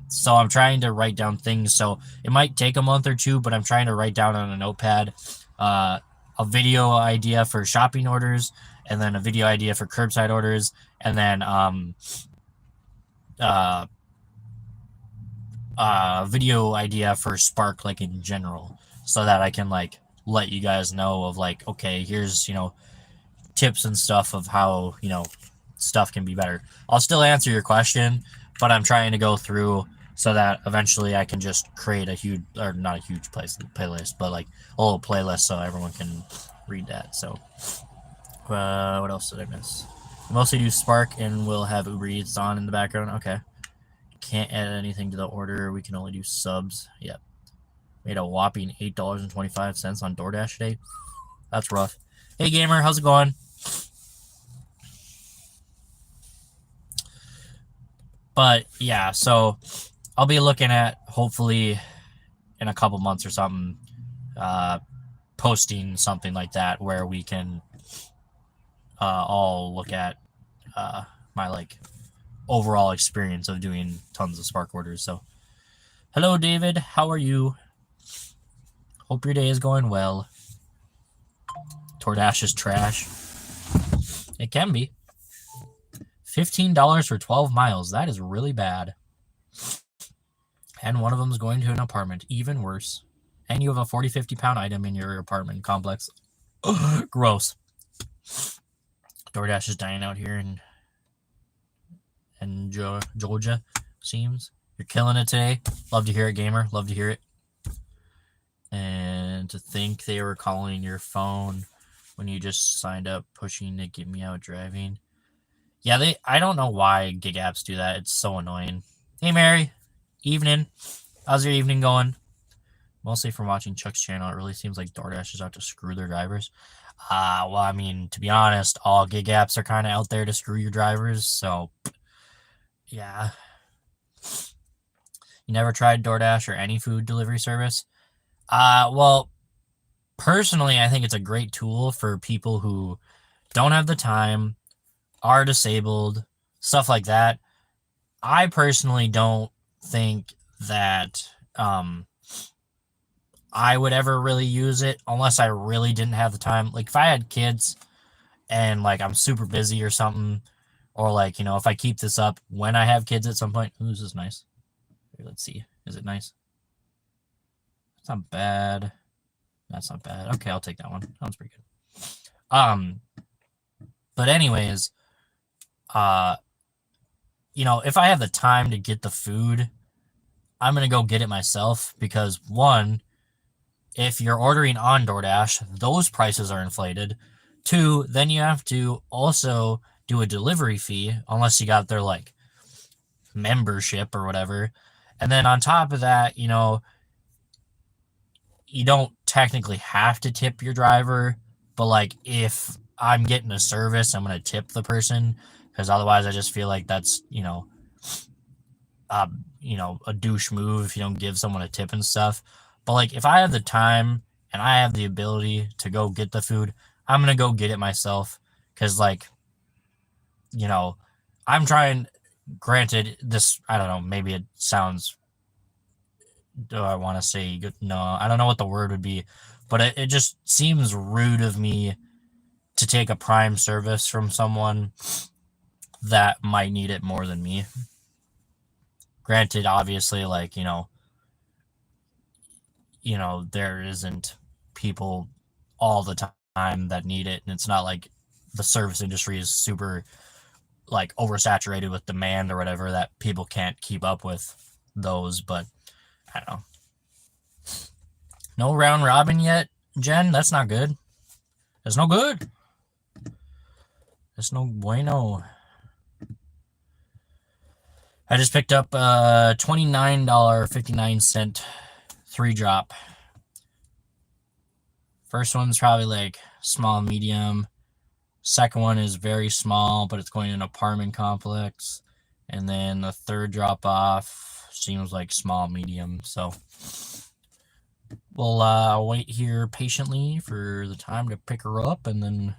So I'm trying to write down things. So it might take a month or two, but I'm trying to write down on a notepad a video idea for shopping orders, and then a video idea for curbside orders, and then video idea for Spark, like in general, so that I can like let you guys know of like, okay, here's, tips and stuff of how, stuff can be better. I'll still answer your question, but I'm trying to go through so that eventually I can just create a huge, or not a huge playlist, but like a little playlist so everyone can read that. So what else did I miss? I mostly do Spark and we'll have Uber Eats on in the background. Okay. Can't add anything to the order. We can only do subs. Yep. Made a whopping $8.25 on DoorDash today. That's rough. Hey, gamer. How's it going? But, yeah, so I'll be looking at, hopefully, in a couple months or something, posting something like that where we can all look at my, like, overall experience of doing tons of Spark orders. So, hello, David. How are you? Hope your day is going well. DoorDash is trash. It can be. $15 for 12 miles. That is really bad. And one of them is going to an apartment. Even worse. And you have a 40, 50-pound item in your apartment complex. Gross. DoorDash is dying out here in Georgia, seems. You're killing it today. Love to hear it, gamer. Love to hear it. And to think they were calling your phone when you just signed up, pushing to get me out driving. Yeah, I don't know why gig apps do that. It's so annoying. Hey, Mary. Evening. How's your evening going? Mostly from watching Chuck's channel, it really seems like DoorDash is out to screw their drivers. Well, I mean, to be honest, all gig apps are kind of out there to screw your drivers, so yeah. You never tried DoorDash or any food delivery service? Well, personally, I think it's a great tool for people who don't have the time, are disabled, stuff like that. I personally don't think that I would ever really use it unless I really didn't have the time. Like if I had kids and like I'm super busy or something, or like, if I keep this up when I have kids at some point. Ooh, this is nice. Here, let's see. Is it nice? It's not bad. That's not bad. Okay, I'll take that one. Sounds pretty good. But anyways, if I have the time to get the food, I'm going to go get it myself because, one, if you're ordering on DoorDash, those prices are inflated. Two, then you have to also do a delivery fee unless you got their, like, membership or whatever. And then on top of that, you don't technically have to tip your driver, but, like, if I'm getting a service, I'm going to tip the person because otherwise I just feel like that's, a douche move if you don't give someone a tip and stuff. But like if I have the time and I have the ability to go get the food, I'm gonna go get it myself because like I'm trying. Granted, this, I don't know, maybe it sounds, do I want to say good? No, I don't know what the word would be, but it just seems rude of me to take a Prime service from someone that might need it more than me. Granted, obviously, like, there isn't people all the time that need it. And it's not like the service industry is super, like, oversaturated with demand or whatever that people can't keep up with those. But, I don't know. No round robin yet, Jen? That's not good. That's no good. That's no bueno. I just picked up a $29.59 3-drop. First one's probably like small, medium. Second one is very small, but it's going in an apartment complex. And then the third drop off seems like small, medium. So we'll wait here patiently for the time to pick her up, and then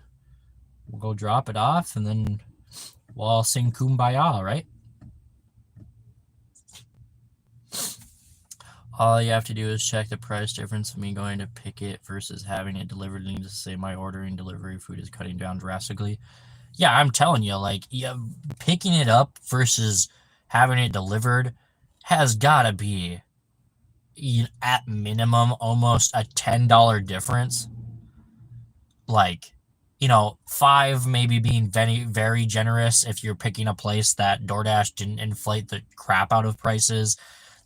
we'll go drop it off, and then we'll all sing Kumbaya, right? All you have to do is check the price difference of me going to pick it versus having it delivered. And to say my ordering delivery food is cutting down drastically. Yeah, I'm telling you, like, yeah, picking it up versus having it delivered has got to be, at minimum, almost a $10 difference. Like, five maybe being very, very generous if you're picking a place that DoorDash didn't inflate the crap out of prices.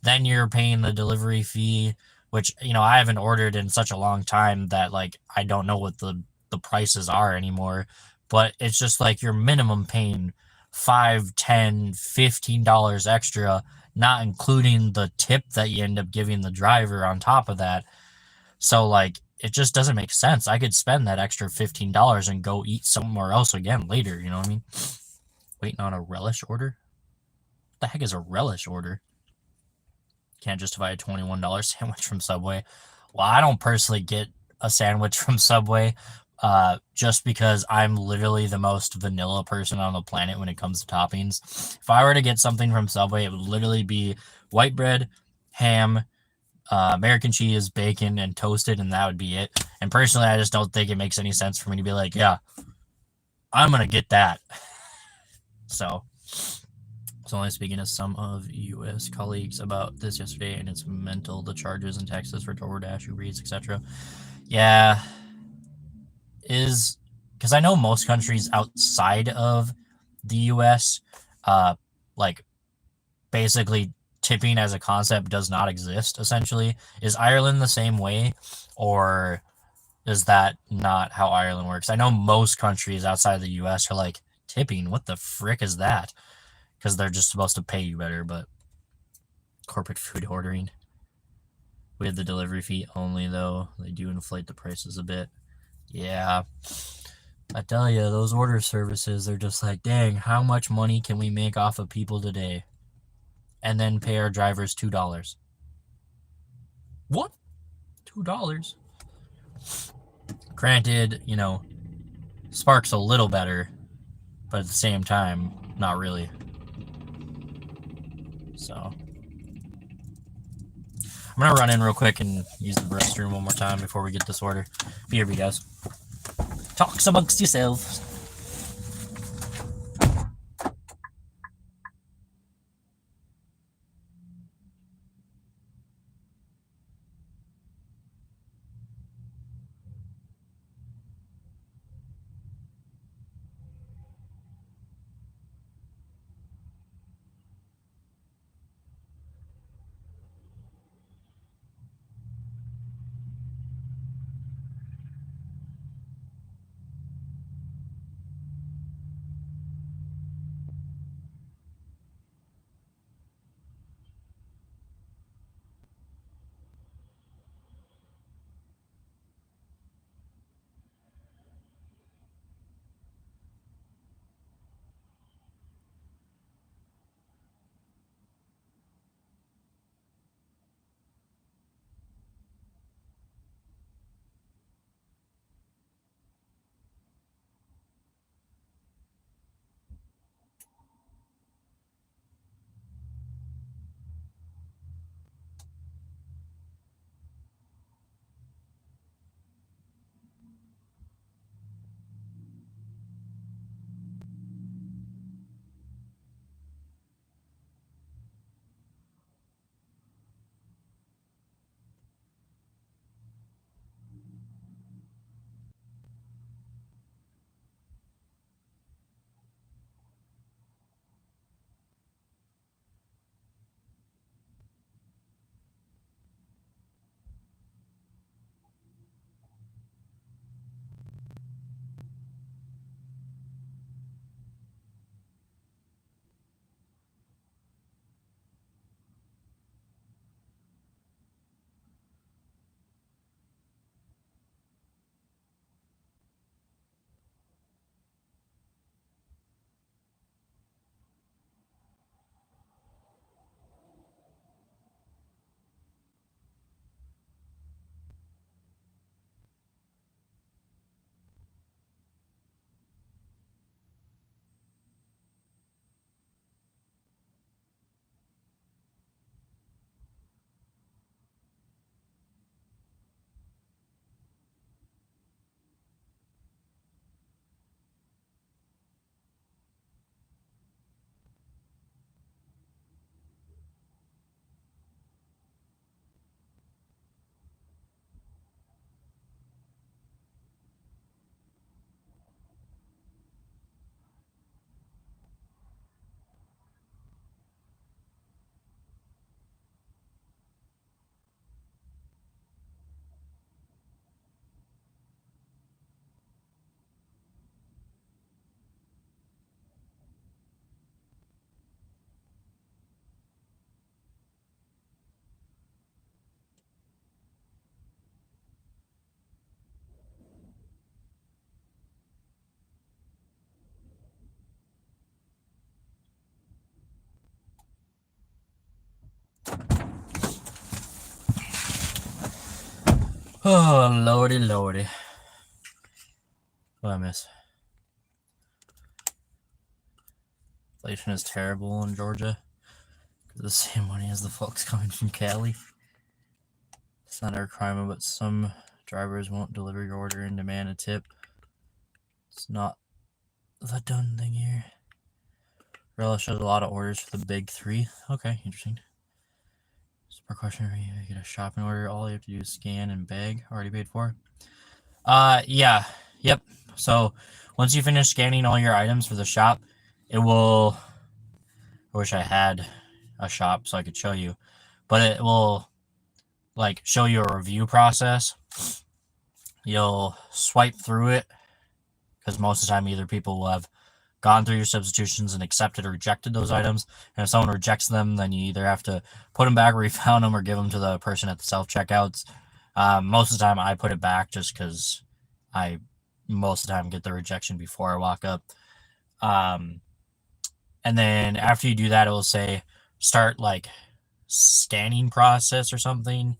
Then you're paying the delivery fee, which, I haven't ordered in such a long time that, like, I don't know what the prices are anymore. But it's just like your minimum paying $5, $10, $15 extra, not including the tip that you end up giving the driver on top of that. So, like, it just doesn't make sense. I could spend that extra $15 and go eat somewhere else again later, you know what I mean? Waiting on a relish order? What the heck is a relish order? Can't justify a $21 sandwich from Subway. Well, I don't personally get a sandwich from Subway just because I'm literally the most vanilla person on the planet when it comes to toppings. If I were to get something from Subway, it would literally be white bread, ham, American cheese, bacon, and toasted, and that would be it. And personally, I just don't think it makes any sense for me to be like, yeah, I'm going to get that. So only speaking to some of U.S. colleagues about this yesterday, and it's mental, the charges in Texas for DoorDash, Uber Eats, etc. Yeah, because I know most countries outside of the U.S., like, basically tipping as a concept does not exist, essentially. Is Ireland the same way, or is that not how Ireland works? I know most countries outside of the U.S. are like, tipping, what the frick is that? Because they're just supposed to pay you better, but corporate food ordering. We have the delivery fee only, though. They do inflate the prices a bit. Yeah. I tell you, those order services, they're just like, dang, how much money can we make off of people today? And then pay our drivers $2. What? $2? Granted, Spark's a little better, but at the same time, not really. So I'm gonna run in real quick and use the restroom one more time before we get this order. BRB, guys. Talks amongst yourselves. Oh, lordy, lordy. What I miss? Inflation is terrible in Georgia. The same money as the folks coming from Cali. It's not a requirement, but some drivers won't deliver your order and demand a tip. It's not the done thing here. Relish shows a lot of orders for the big three. Okay, interesting. Super question for you. You get a shopping order. All you have to do is scan and bag. Already paid for. Yeah. Yep. So once you finish scanning all your items for the shop, it will. I wish I had a shop so I could show you, but it will like show you a review process. You'll swipe through it because most of the time either people will have gone through your substitutions and accepted or rejected those items, and if someone rejects them, then you either have to put them back where you found them or give them to the person at the self-checkouts. Most of the time I put it back just because I most of the time get the rejection before I walk up. And then after you do that, it will say start like scanning process or something.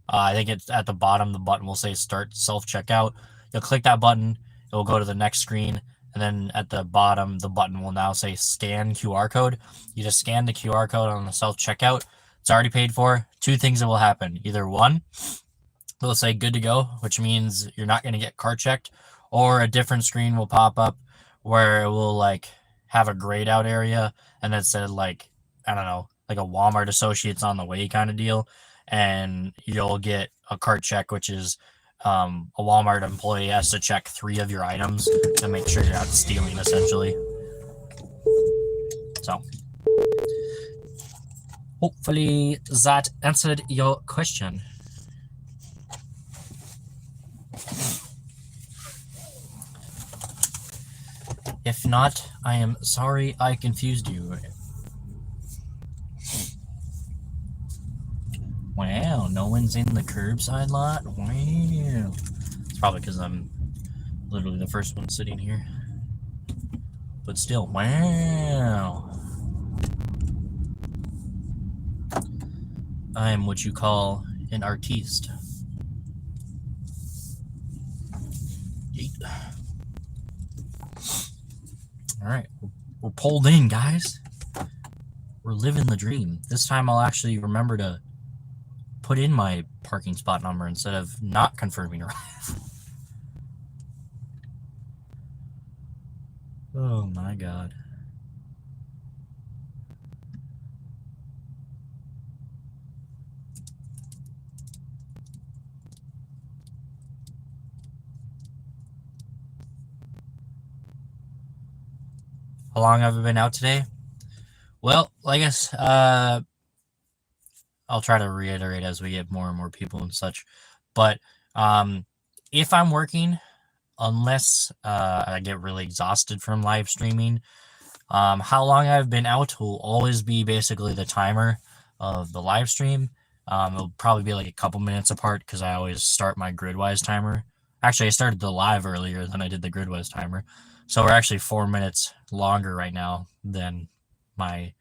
I think it's at the bottom. The button will say start self-checkout. You'll click that button. It will go to the next screen. And then at the bottom, the button will now say scan QR code. You just scan the QR code on the self-checkout. It's already paid for. Two things that will happen. Either one, it'll say good to go, which means you're not going to get cart checked, or a different screen will pop up where it will like have a grayed out area and it said like, I don't know, like a Walmart Associates on the way kind of deal. And you'll get a cart check, which is a Walmart employee has to check 3 of your items to make sure you're not stealing, essentially. So, hopefully that answered your question. If not, I am sorry I confused you. Wow, no one's in the curbside lot? Wow. It's probably because I'm literally the first one sitting here. But still, wow. I am what you call an artiste. Yeet. Alright, we're pulled in, guys. We're living the dream. This time I'll actually remember to put in my parking spot number instead of not confirming a ride. Oh my god. How long have I been out today? Well, I guess I'll try to reiterate as we get more and more people and such. But if I'm working, unless I get really exhausted from live streaming, how long I've been out will always be basically the timer of the live stream. It'll probably be like a couple minutes apart because I always start my Gridwise timer. Actually, I started the live earlier than I did the Gridwise timer. So we're actually 4 minutes longer right now than my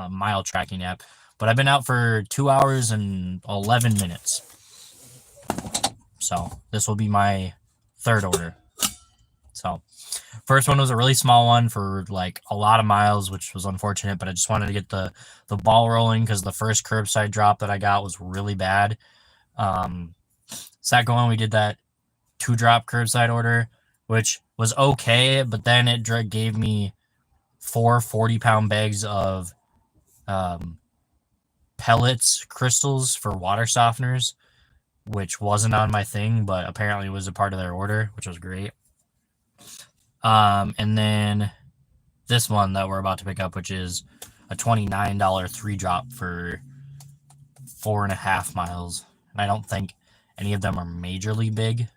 mile tracking app. But I've been out for 2 hours and 11 minutes. So this will be my third order. So first one was a really small one for like a lot of miles, which was unfortunate, but I just wanted to get the ball rolling because the first curbside drop that I got was really bad. Sat going, we did that 2-drop curbside order, which was okay, but then it gave me 4 40-pound bags of pellets crystals for water softeners, which wasn't on my thing, but apparently was a part of their order, which was great. And then this one that we're about to pick up, which is a $29 3-drop for 4.5 miles. And I don't think any of them are majorly big.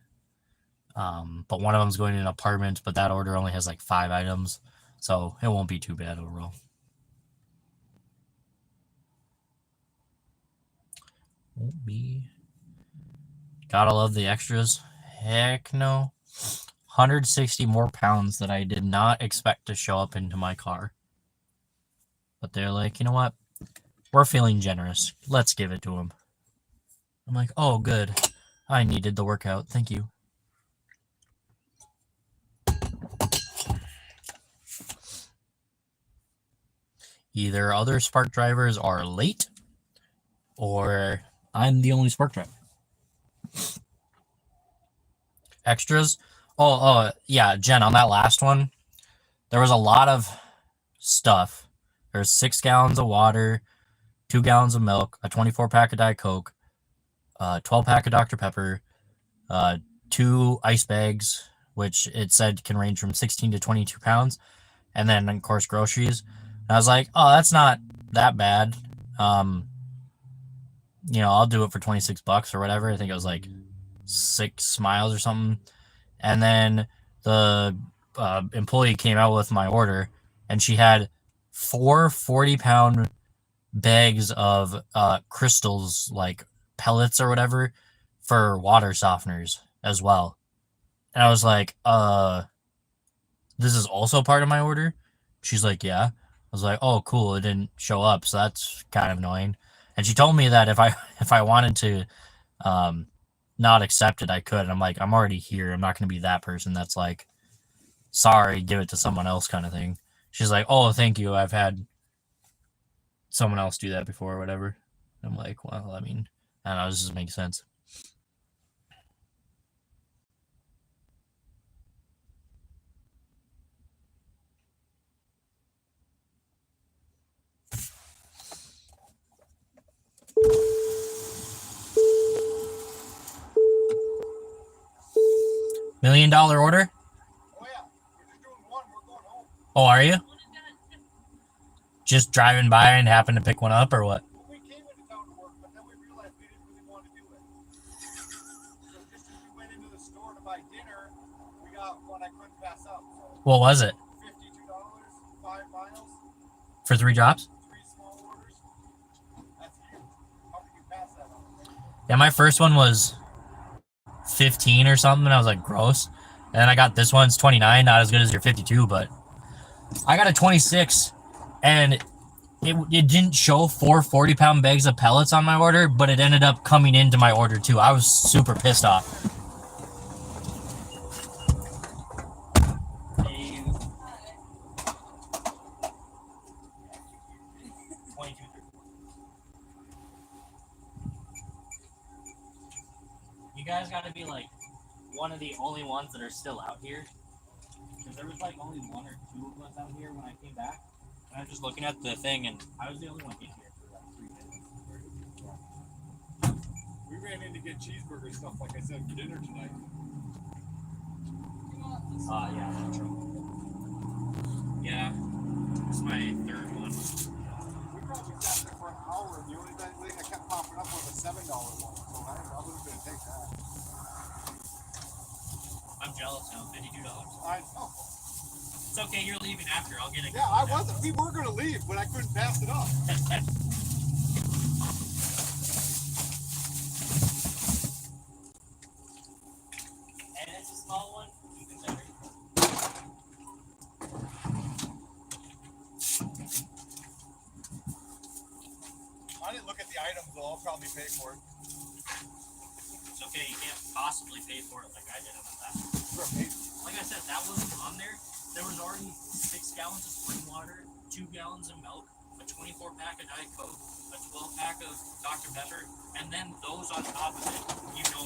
But one of them's going in an apartment, but that order only has like 5 items, so it won't be too bad overall. Won't be. Gotta love the extras. Heck no. 160 more pounds that I did not expect to show up into my car. But they're like, you know what? We're feeling generous. Let's give it to them. I'm like, oh, good. I needed the workout. Thank you. Either other Spark drivers are late, or I'm the only Spark driver. Extras? Yeah, Jen, on that last one, there was a lot of stuff. There's 6 gallons of water, 2 gallons of milk, a 24-pack of Diet Coke, 12-pack of Dr. Pepper, 2 ice bags, which it said can range from 16 to 22 pounds, and then, of course, groceries. And I was like, oh, that's not that bad. I'll do it for $26 or whatever. I think it was like 6 miles or something. And then the employee came out with my order, and she had 4 40-pound bags of crystals, like pellets or whatever, for water softeners as well. And I was like, this is also part of my order? She's like, yeah. I was like, oh, cool. It didn't show up, so that's kind of annoying. And she told me that if I wanted to not accept it, I could. And I'm like, I'm already here. I'm not going to be that person that's like, sorry, give it to someone else kind of thing. She's like, oh, thank you. I've had someone else do that before or whatever. I'm like, well, I mean, I don't know. This doesn't make sense. $1 million order? Oh yeah, we're just doing one. We're going home. Oh, are you? Just driving by and happened to pick one up, or what? Well, we came into town to work, but then we realized we didn't really want to do it. So just as we went into the store to buy dinner, we got one I couldn't pass up. So What was it? $52, 5 miles, For 3 drops? 3 small orders. That's huge. How can you pass that up? Yeah, my first one was 15 or something, and I was like, gross. And then I got this one's 29, not as good as your 52, but I got a 26, and it didn't show 4 40-pound bags of pellets on my order, but it ended up coming into my order too. I was super pissed off. You guys got to be like one of the only ones that are still out here, because there was like only 1 or 2 of us out here when I came back. And I'm just looking at the thing, and I was the only one in here for like 3 minutes. We ran in to get cheeseburger stuff, like I said, for dinner tonight. Yeah, that's true. Yeah, it's my 3rd one. We probably sat there for an hour, and the only thing that kept popping up was a $7 one. So I wasn't going to take that. I'm jealous now. $52. I know. It's okay. You're leaving after. I'll get it. Yeah, I wasn't. We were going to leave, but I couldn't pass it up. And it's a small one. Even better. I didn't look at the items, though. I'll probably pay for it. It's okay. You can't possibly pay for it like I did on that. Right. Like I said, that wasn't on there. There was already 6 gallons of spring water, 2 gallons of milk, a 24-pack of Diet Coke, a 12-pack of Dr. Pepper, and then those on top of it,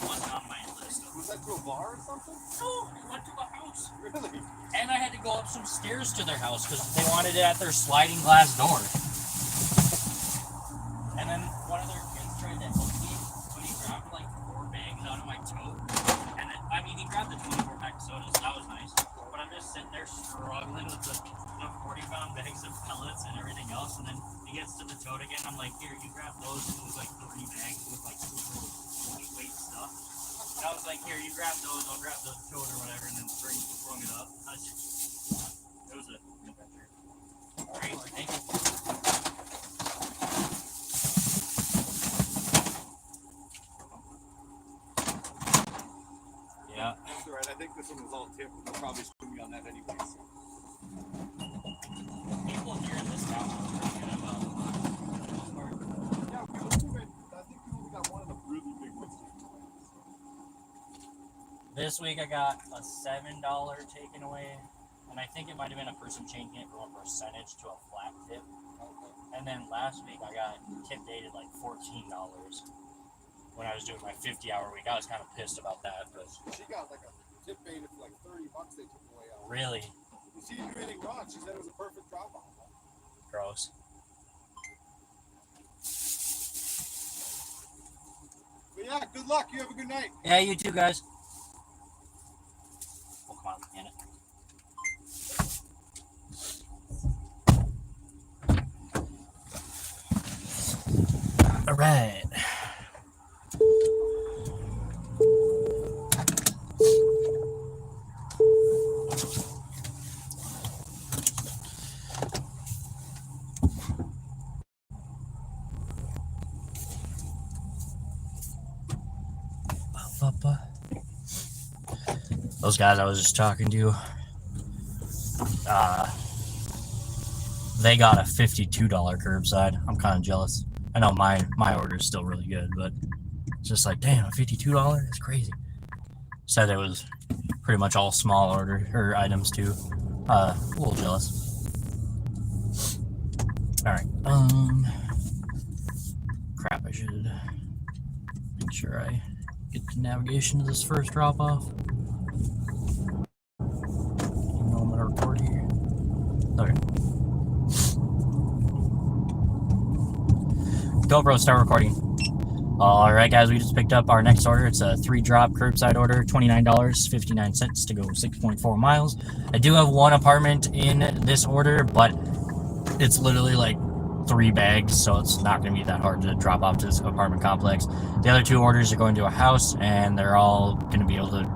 wasn't on my list. Was that to a bar or something? No, I went to a house. Really? And I had to go up some stairs to their house because they wanted it at their sliding glass door. And then one of their kids tried to help me, but he grabbed like 4 bags out of my tote. And then, he grabbed the 24-pack of sodas, so that was nice. But I'm just sitting there struggling with the 40-pound bags of pellets and everything else. And then he gets to the tote again. I'm like, here, you grab those. And it was like 3 bags with like super lightweight stuff. And I was like, here, you grab those. I'll grab the tote or whatever. And then sprung it up. It was a good adventure. Great, thank you. Yeah. That's all right. I think this one was all tipped. They'll probably screw me on that anyways. People here in this town are pretty good about Yeah, we only went, I think we only got one of the really big ones. This week I got a $7 taken away, and I think it might have been a person changing it from a percentage to a flat tip. Okay. And then last week I got tip dated like $14 when I was doing my 50-hour week. I was kind of pissed about that, but She got like a tip baited for like $30 they took away on. really She didn't do anything wrong. She said it was a perfect drop off. gross. But yeah, good luck. You have a good night. Yeah, you too, guys. Oh, come on, damn it. All right. Those guys I was just talking to, they got a $52 curbside. I'm kind of jealous. I know my order is still really good, but it's just like, damn, $52? That's crazy. Said it was pretty much all small order or items too. A little jealous. All right. Crap. I should make sure I get the navigation to this first drop off. Even though I'm gonna record here. Okay. GoPro, start recording. All right, guys, we just picked up our next order. It's a 3-drop curbside order, $29.59 to go 6.4 miles. I do have one apartment in this order, but it's literally like 3 bags, so it's not going to be that hard to drop off to this apartment complex. The other 2 orders are going to a house, and they're all going to be able to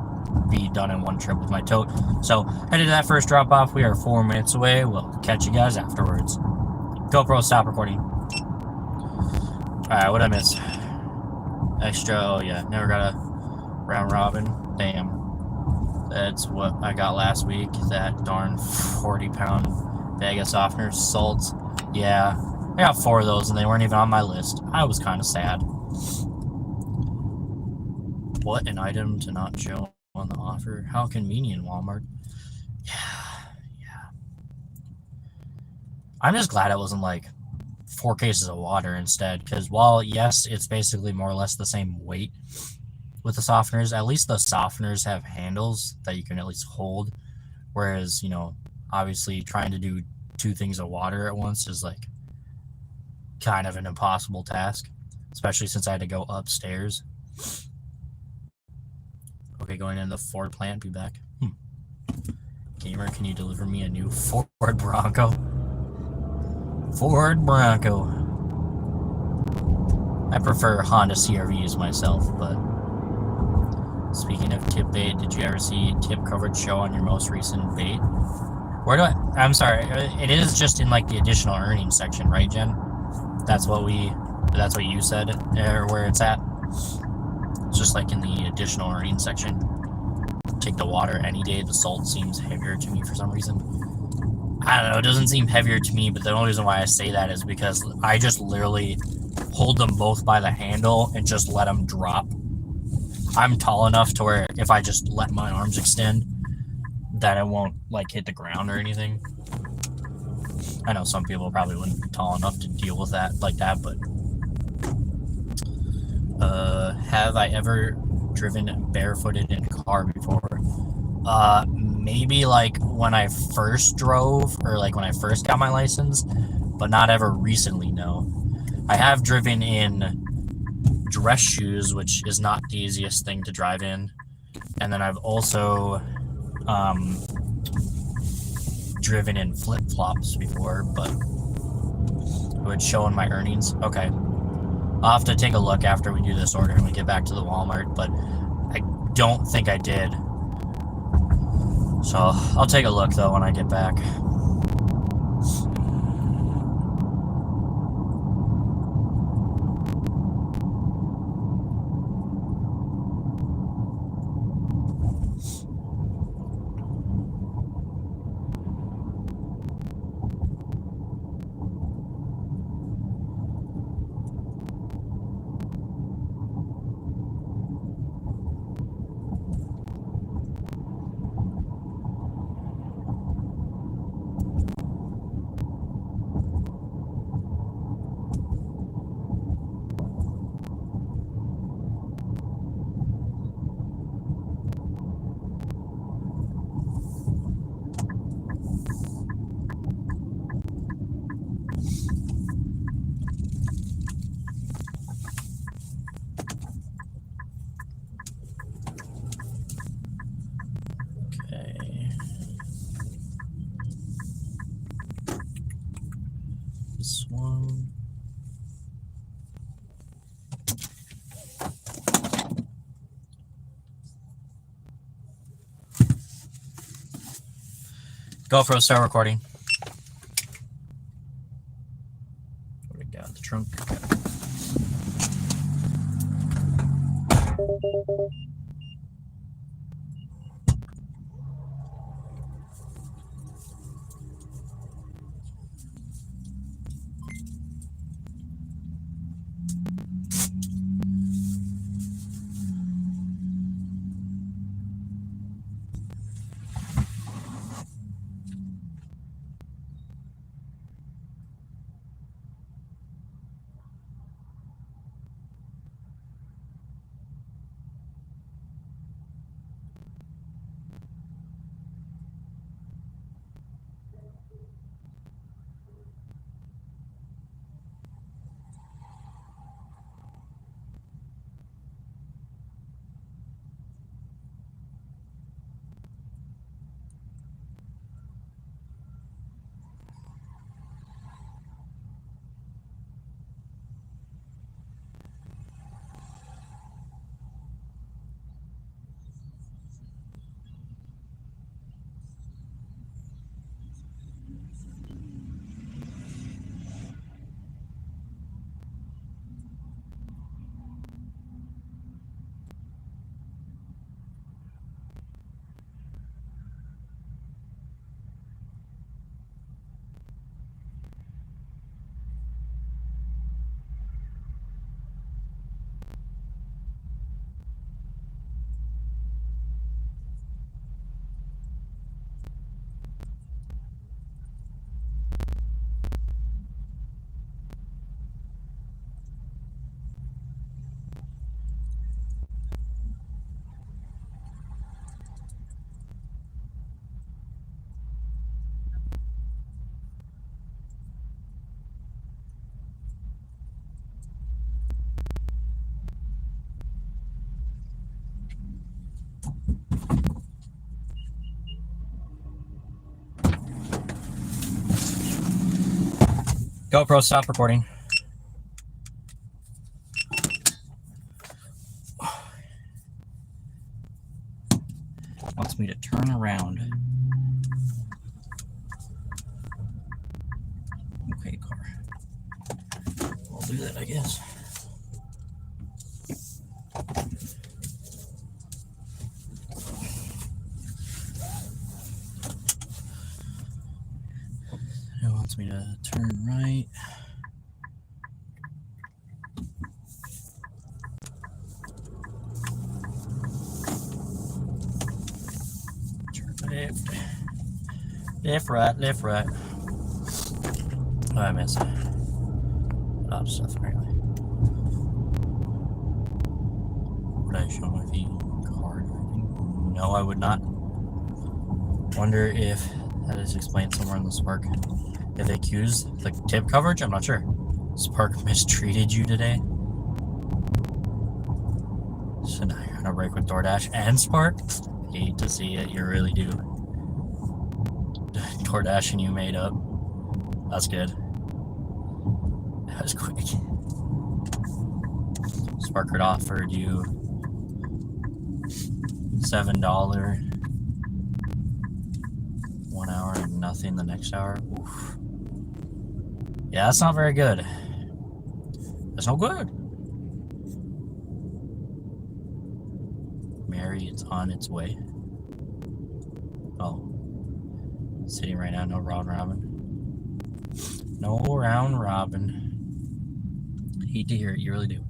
be done in one trip with my tote. So headed to that first drop off. We are 4 minutes away. We'll catch you guys afterwards. GoPro, stop recording. All right, what'd I miss? Extra, oh yeah, never got a round robin. Damn. That's what I got last week. That darn 40-pound bag of softeners, salts. Yeah, I got 4 of those and they weren't even on my list. I was kind of sad. What an item to not show on the offer. How convenient, Walmart. Yeah. I'm just glad it wasn't like 4 cases of water instead, because while yes, it's basically more or less the same weight with the softeners, at least the softeners have handles that you can at least hold, whereas, you know, obviously trying to do 2 things of water at once is like kind of an impossible task, especially since I had to go upstairs. Okay, going in the Ford plant, be back. Gamer, can you deliver me a new Ford Bronco? Ford Bronco. I prefer Honda CR-Vs myself, but speaking of tip bait, did you ever see tip coverage show on your most recent bait? Where do I'm sorry, it is just in like the additional earnings section, right, Jen? That's what you said, or where it's at? It's just like in the additional earnings section. Take the water any day. The salt seems heavier to me for some reason. I don't know, it doesn't seem heavier to me, but the only reason why I say that is because I just literally hold them both by the handle and just let them drop. I'm tall enough to where if I just let my arms extend, that it won't like hit the ground or anything. I know some people probably wouldn't be tall enough to deal with that like that, but have I ever driven barefooted in a car before? Maybe like when I first drove, or like when I first got my license, but not ever recently, no. I have driven in dress shoes, which is not the easiest thing to drive in. And then I've also driven in flip-flops before, but it would show in my earnings. Okay. I'll have to take a look after we do this order and we get back to the Walmart, but I don't think I did. So I'll take a look though when I get back. one. GoPro, start recording. What do we got in the trunk? GoPro, stop recording. Wants me to turn around. Okay, car. I'll do that, I guess. It wants me to turn right. Left, right, left, right. Oh, I missed a lot of stuff apparently. Would I show my feet card? No, I would not. Wonder if that is explained somewhere in the Spark. If they accused the tip coverage, I'm not sure. Spark mistreated you today. So now you're on a break with DoorDash and Spark? Hate to see it, you really do. DoorDash and you made up. That's good. That was quick. Spark had offered you $7 1 hour and nothing the next hour. Oof. Yeah, that's not very good. That's no good. Mary, it's on its way. Oh. Sitting right now, no round robin. No round robin. Hate to hear it, you really do.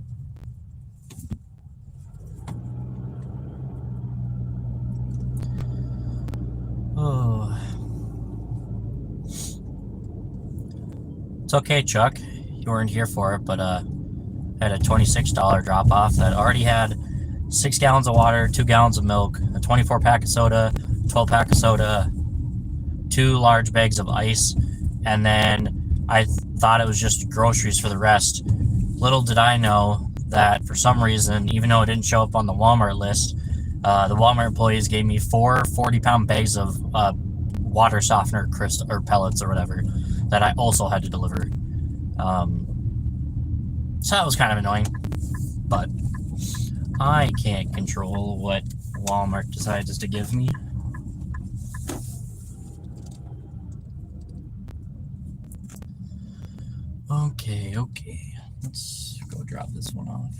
Oh. It's okay, Chuck. You weren't here for it, but I had a $26 drop off that already had 6 gallons of water, 2 gallons of milk, a 24 pack of soda, 12 pack of soda, 2 large bags of ice, and then I thought it was just groceries for the rest. Little did I know that for some reason, even though it didn't show up on the Walmart list, the Walmart employees gave me 4 40-pound bags of water softener or pellets or whatever that I also had to deliver. So that was kind of annoying, but I can't control what Walmart decides to give me. Okay, let's go drop this one off.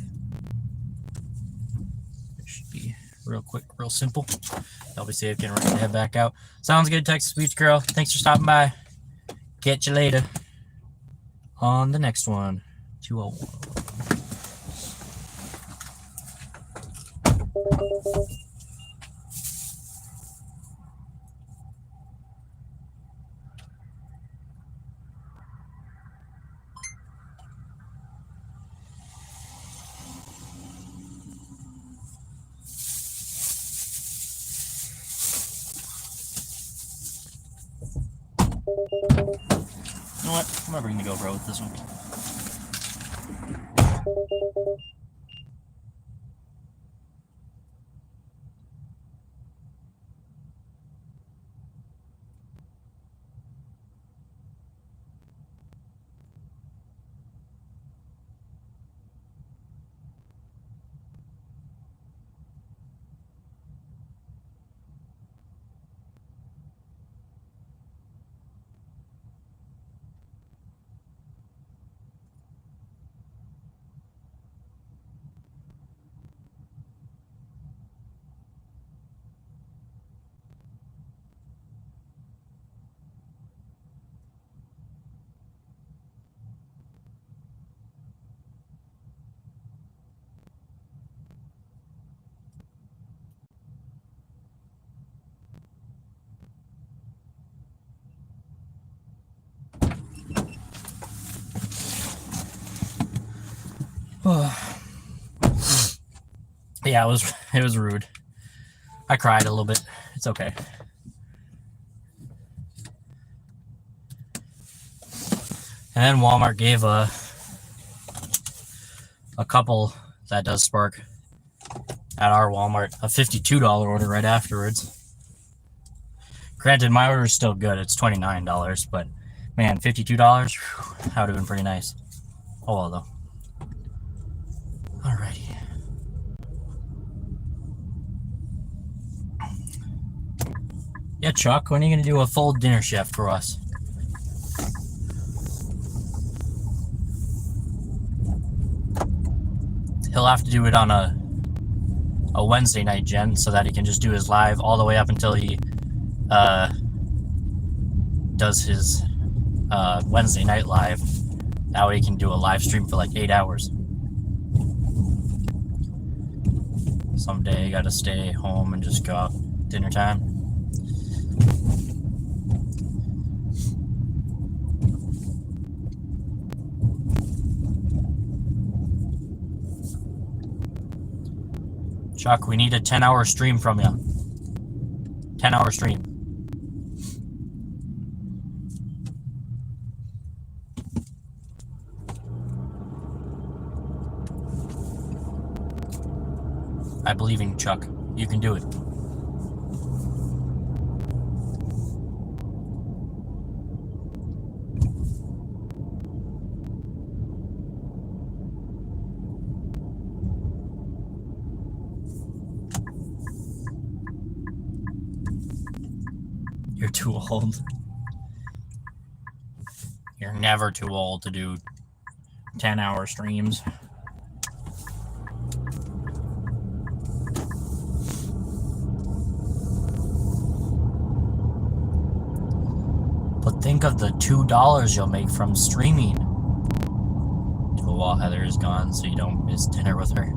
It should be real quick, real simple. I'll be safe, getting ready to head back out. Sounds good, Texas Beach Girl. Thanks for stopping by. Catch you later on the next one. 201. You know what? I'm gonna bring the GoPro with this one. Yeah, it was rude. I cried a little bit. It's okay. And then Walmart gave a couple that does Spark at our Walmart a $52 order right afterwards. Granted, my order is still good. It's $29, but man, $52, that would have been pretty nice. Oh well, though. Alrighty. Yeah, Chuck, when are you going to do a full dinner shift for us? He'll have to do it on a Wednesday night, Jen, so that he can just do his live all the way up until he does his Wednesday night live. That way he can do a live stream for like 8 hours. Someday you gotta stay home and just go out dinner time. Chuck, we need a 10-hour stream from you. 10-hour stream. I believe in you, Chuck. You can do it. You're too old. You're never too old to do 10-hour streams. But think of the $2 you'll make from streaming. Oh, while Heather is gone, so you don't miss dinner with her.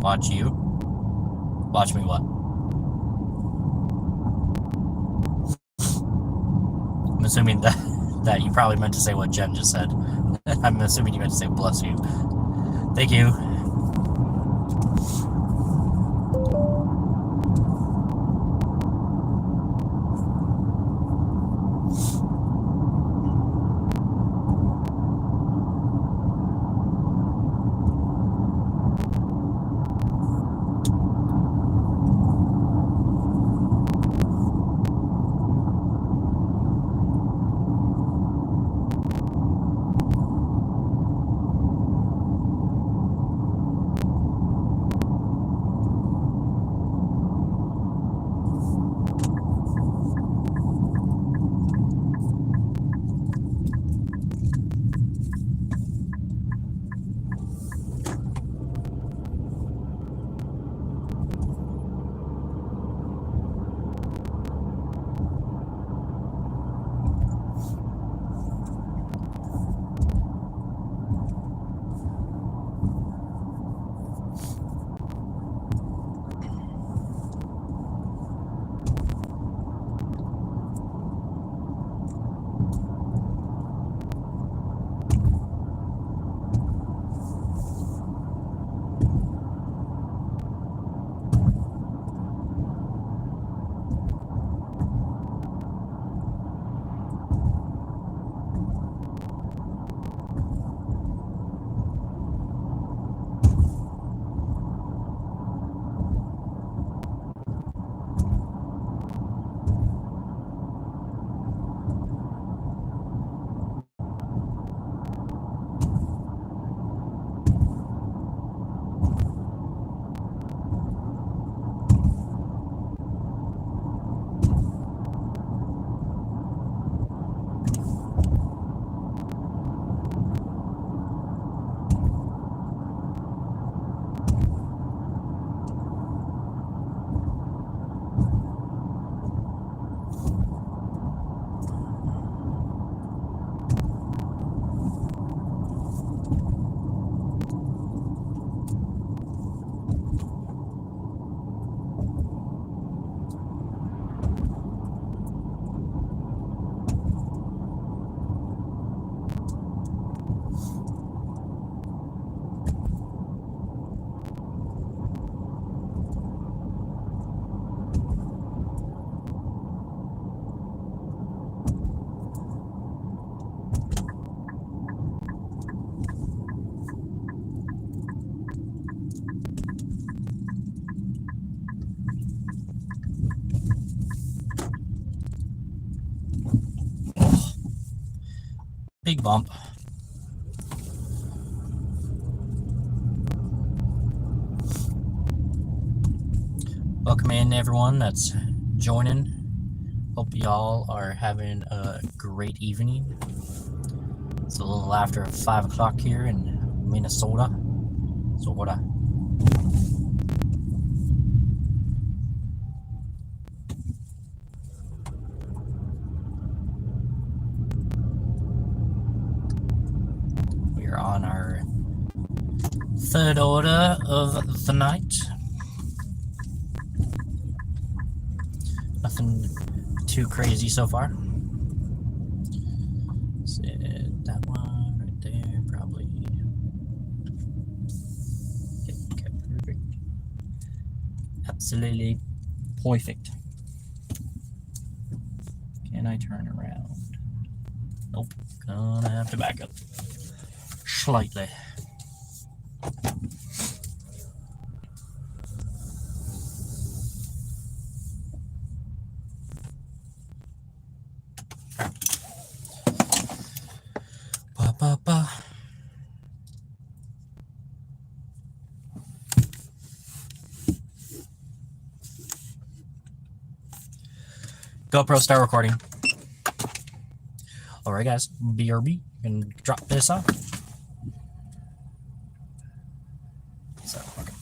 Watch you. Watch me what? I'm assuming that you probably meant to say what Jen just said. I'm assuming you meant to say bless you. Thank you. Big bump. Welcome in, everyone that's joining. Hope y'all are having a great evening. It's a little after 5 o'clock here in Minnesota. We're on our third order of the night. Nothing too crazy so far. Set that one right there, probably. Okay, perfect. Absolutely perfect. Can I turn around? Nope. Gonna have to back up slightly. Ba. GoPro, start recording. Alright guys, BRB, you can drop this off. So, okay.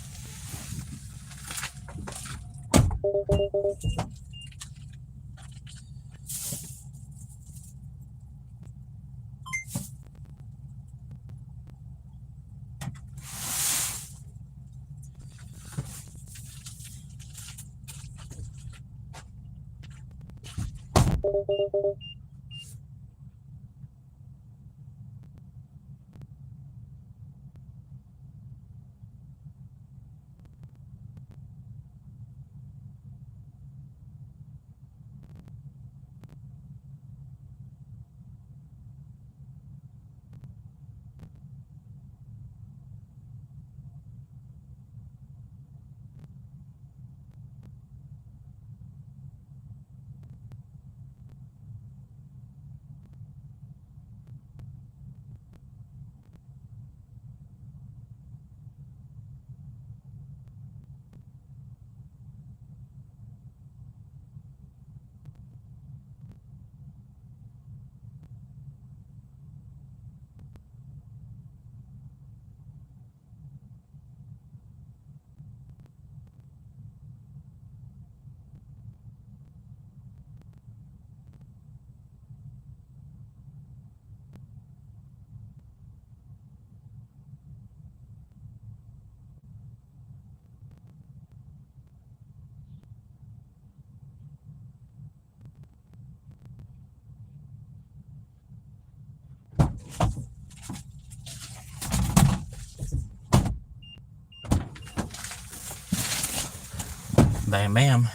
Bam, bam.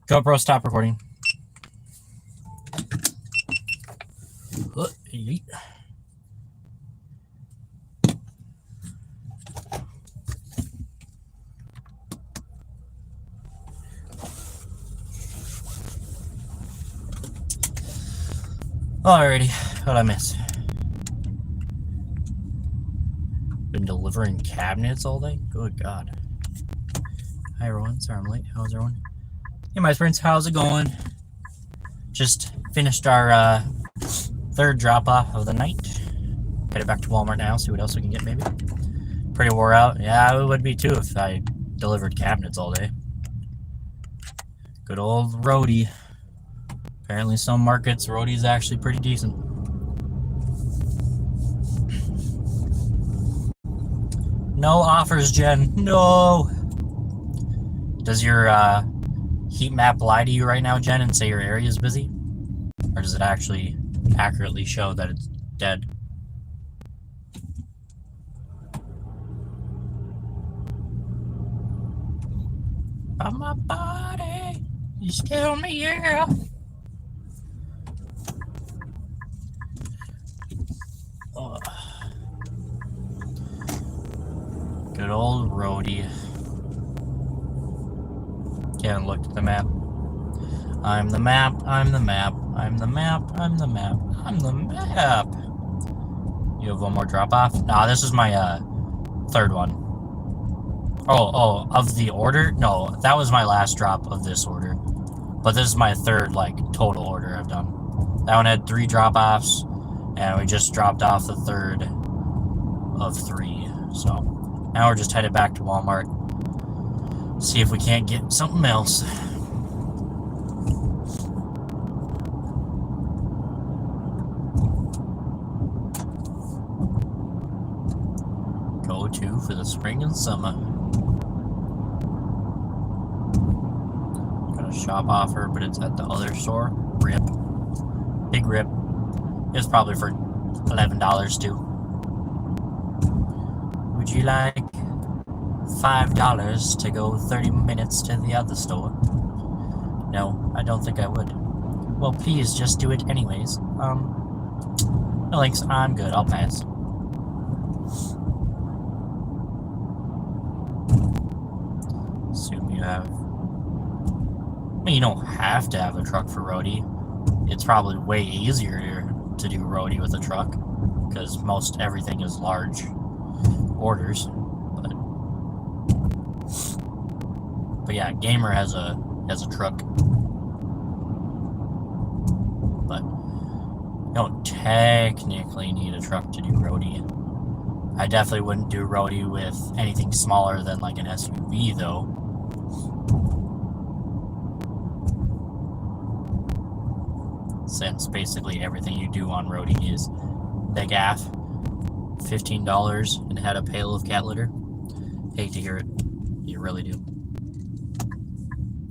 GoPro, stop recording. Yeet. Alrighty, what'd I miss? Been delivering cabinets all day? Good God. Hi everyone, sorry I'm late. How's everyone? Hey my friends, how's it going? Just finished our third drop off of the night. Headed back to Walmart now, see what else we can get maybe. Pretty wore out. Yeah, it would be too if I delivered cabinets all day. Good old roadie. Apparently some markets, roadie's actually pretty decent. No offers, Jen. No! Does your heat map lie to you right now, Jen, and say your area is busy? Or does it actually accurately show that it's dead? But my body is telling me yeah. Oh. Good old roadie. Haven't looked at the map. I'm the map, I'm the map, I'm the map, I'm the map, I'm the map. You have one more drop off? Nah, this is my third one. Oh, of the order? No, that was my last drop of this order. But this is my third, like, total order I've done. That one had 3 drop offs, and we just dropped off the third of 3. So now we're just headed back to Walmart. See if we can't get something else. Go to for the spring and summer. Got a shop offer, but it's at the other store. Rip. Big rip. It's probably for $11 too. Would you like $5 to go 30 minutes to the other store? No, I don't think I would. Well, please just do it anyways. No thanks, I'm good, I'll pass. Assume you have... I mean, you don't have to have a truck for roadie. It's probably way easier to do roadie with a truck, because most everything is large orders. But yeah, Gamer has a truck. But you don't technically need a truck to do roadie. I definitely wouldn't do roadie with anything smaller than like an SUV though. Since basically everything you do on roadie is Big AF, $15 and had a pail of cat litter. Hate to hear it. You really do.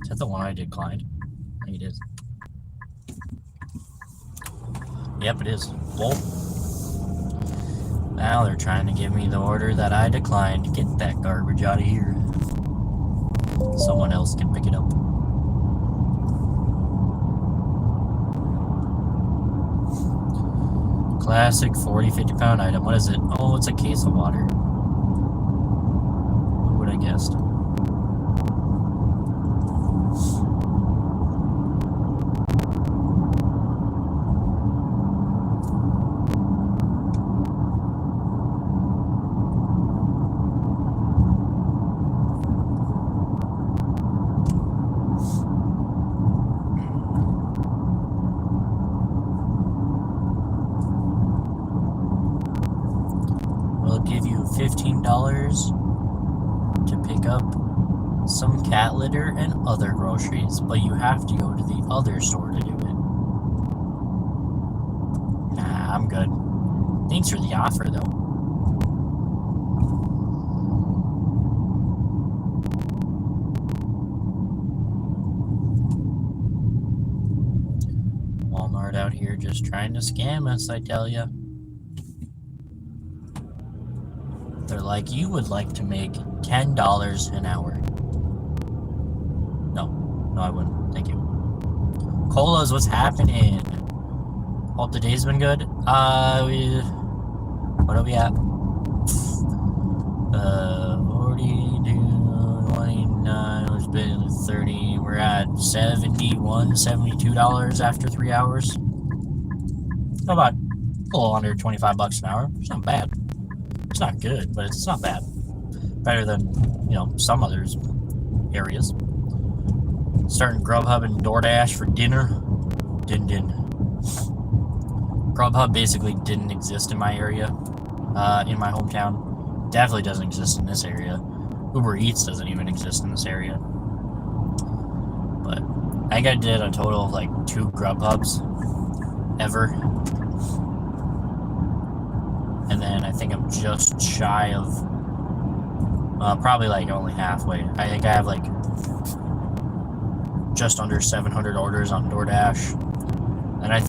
Is that the one I declined? I think it is. Yep, it is. Well, now they're trying to give me the order that I declined. Get that garbage out of here. Someone else can pick it up. Classic 40, 50-pound item. What is it? Oh, it's a case of water. Who would I guessed? We'll give you $15 to pick up some cat litter and other groceries, but you have to go to the other store to do it. Nah, I'm good. Thanks for the offer, though. Walmart out here just trying to scam us, I tell ya. They're like, you would like to make $10 an hour. No, I wouldn't. Thank you. Colas, what's happening? Hope the day's been good. What are we at? 42, 29, it's been 30. We're at $71, $72 after 3 hours. About a little under $25 an hour. It's not bad. It's not good, but it's not bad. Better than, some others areas. Starting Grubhub and DoorDash for dinner. Din. Grubhub basically didn't exist in my area, in my hometown. Definitely doesn't exist in this area. Uber Eats doesn't even exist in this area. But I think I did a total of like 2 Grubhubs ever. And then I think I'm just shy of, probably like only halfway. I think I have like just under 700 orders on DoorDash. And I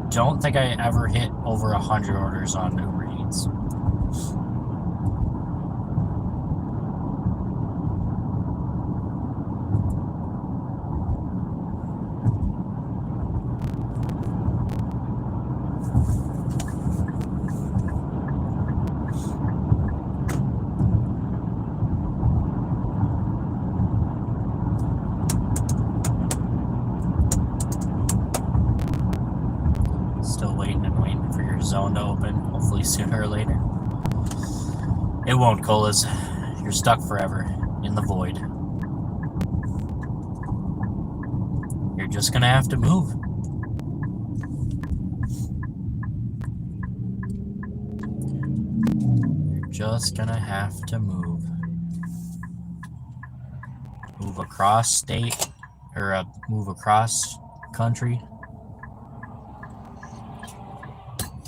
don't think I ever hit over 100 orders on Uber Eats. Zone to open, hopefully sooner or later. It won't, Colas. You're stuck forever in the void. You're just gonna have to move. You're just gonna have to move. Move across state, or move across country.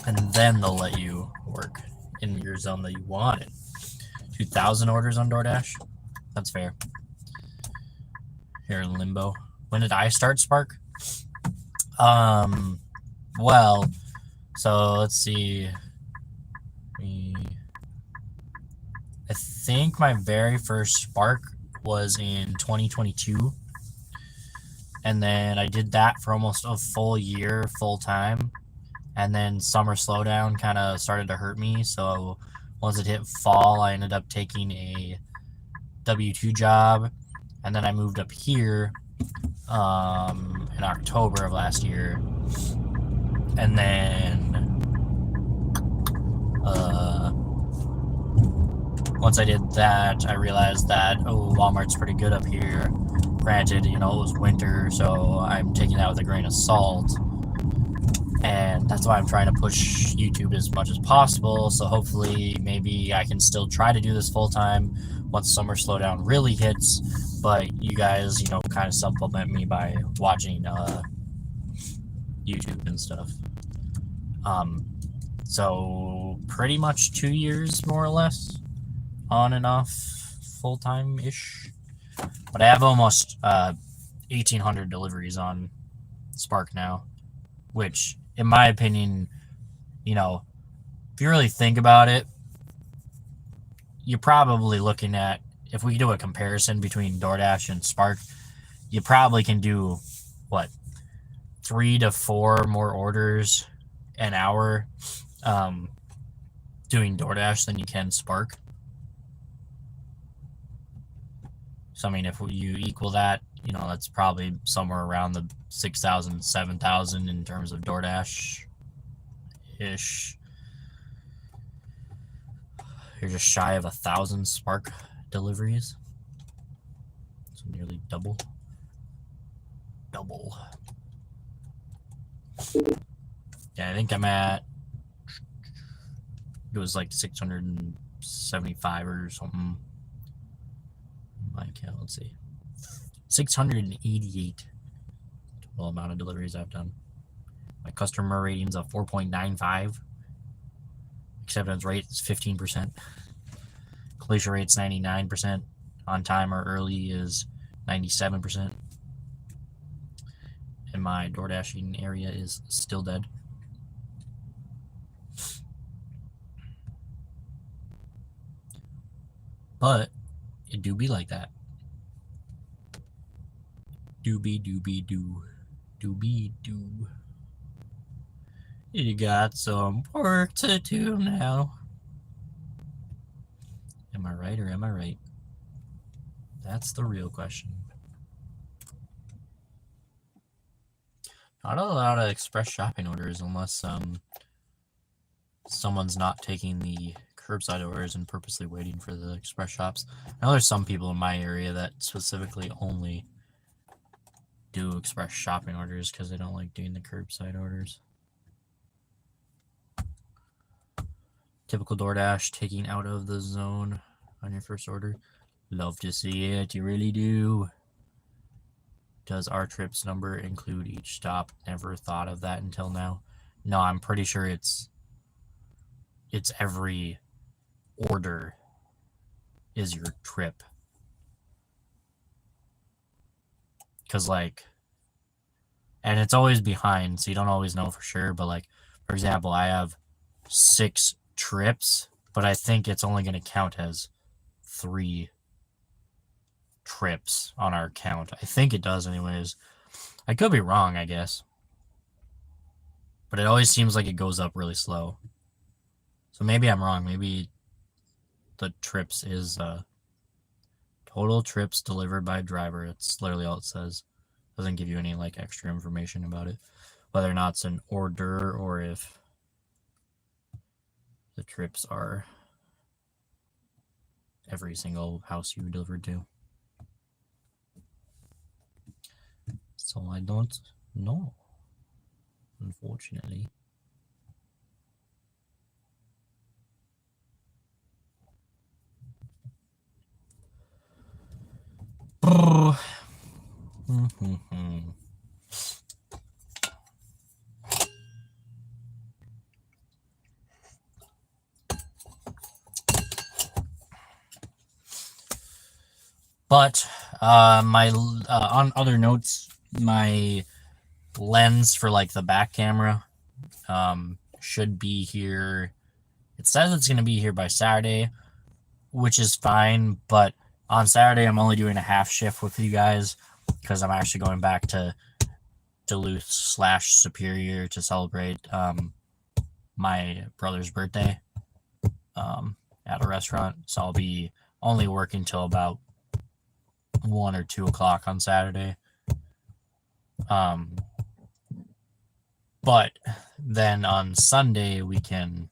And then they'll let you work in your zone that you wanted. 2,000 orders on DoorDash? That's fair. Here in limbo. When did I start Spark? Well, so let's see. I think my very first Spark was in 2022. And then I did that for almost a full year, full time. And then summer slowdown kind of started to hurt me. So once it hit fall, I ended up taking a W-2 job. And then I moved up here in October of last year. And then once I did that, I realized that, Walmart's pretty good up here. Granted, it was winter, so I'm taking that with a grain of salt. And that's why I'm trying to push YouTube as much as possible. So hopefully maybe I can still try to do this full time once summer slowdown really hits. But you guys, kind of supplement me by watching YouTube and stuff. So pretty much 2 years more or less on and off full time ish. But I have almost 1,800 deliveries on Spark now, which in my opinion, you know, if you really think about it, you're probably looking at, if we do a comparison between DoorDash and Spark, you probably can do, what, 3 to 4 more orders an hour doing DoorDash than you can Spark. So, I mean, if you equal that, you know, that's probably somewhere around the 6,000, 7,000 in terms of DoorDash-ish. You're just shy of 1,000 Spark deliveries. So nearly double. Yeah, I think I'm at, it was like 675 or something. My account, let's see. 688 total amount of deliveries I've done. My customer rating's a 4.95. Acceptance rate is 15%. Completion rate's 99%. On time or early is 97%. And my DoorDashing area is still dead. But it do be like that. Doobie doo. You got some work to do now. Am I right or am I right? That's the real question. Not a lot of express shopping orders unless someone's not taking the curbside orders and purposely waiting for the express shops. I know there's some people in my area that specifically only do express shopping orders because they don't like doing the curbside orders. Typical DoorDash taking out of the zone on your first order. Love to see it, you really do. Does our trips number include each stop? Never thought of that until now. No, I'm pretty sure it's every order is your trip. Because, like, and it's always behind, so you don't always know for sure. But, like, for example, I have 6 trips, but I think it's only going to count as 3 trips on our count. I think it does anyways. I could be wrong, I guess. But it always seems like it goes up really slow. So maybe I'm wrong. Maybe the trips is total trips delivered by driver. It's literally all it says. Doesn't give you any like extra information about it. Whether or not it's an order or if the trips are every single house you delivered to. So I don't know, unfortunately. But on other notes, my lens for like the back camera should be here. It says it's going to be here by Saturday, which is fine, but on Saturday I'm only doing a half shift with you guys because I'm actually going back to Duluth/Superior to celebrate my brother's birthday at a restaurant. So I'll be only working till about 1 or 2 o'clock on Saturday. But then on Sunday we can,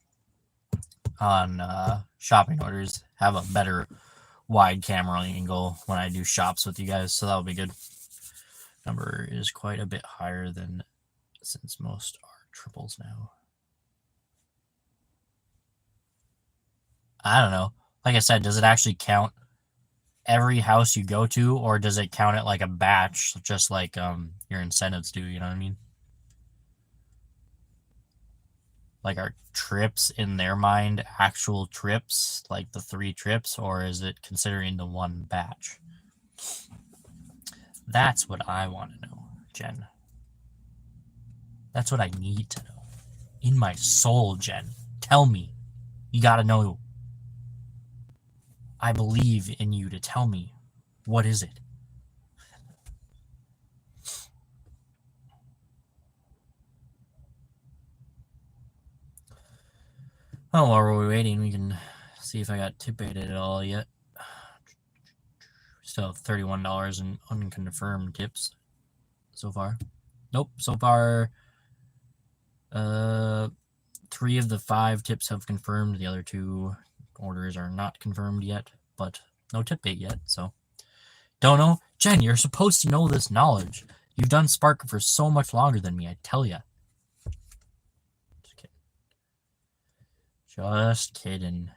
on shopping orders, have a better wide camera angle when I do shops with you guys, so that'll be good. Number is quite a bit higher than since most are triples now. I don't know. Like I said, does it actually count every house you go to, or does it count it like a batch, just like your incentives do? You know what I mean? Like, are trips in their mind actual trips, like the 3 trips, or is it considering the 1 batch? That's what I want to know, Jen. That's what I need to know. In my soul, Jen. Tell me. You gotta know. I believe in you to tell me. What is it? Oh, while we're waiting, we can see if I got tip baited at all yet. Still have $31 in unconfirmed tips so far. Nope, so far, 3 of the 5 tips have confirmed. The other 2 orders are not confirmed yet, but no tip bait yet, so. Don't know? Jen, you're supposed to know this knowledge. You've done Spark for so much longer than me, I tell ya. Just kidding. Just kidding.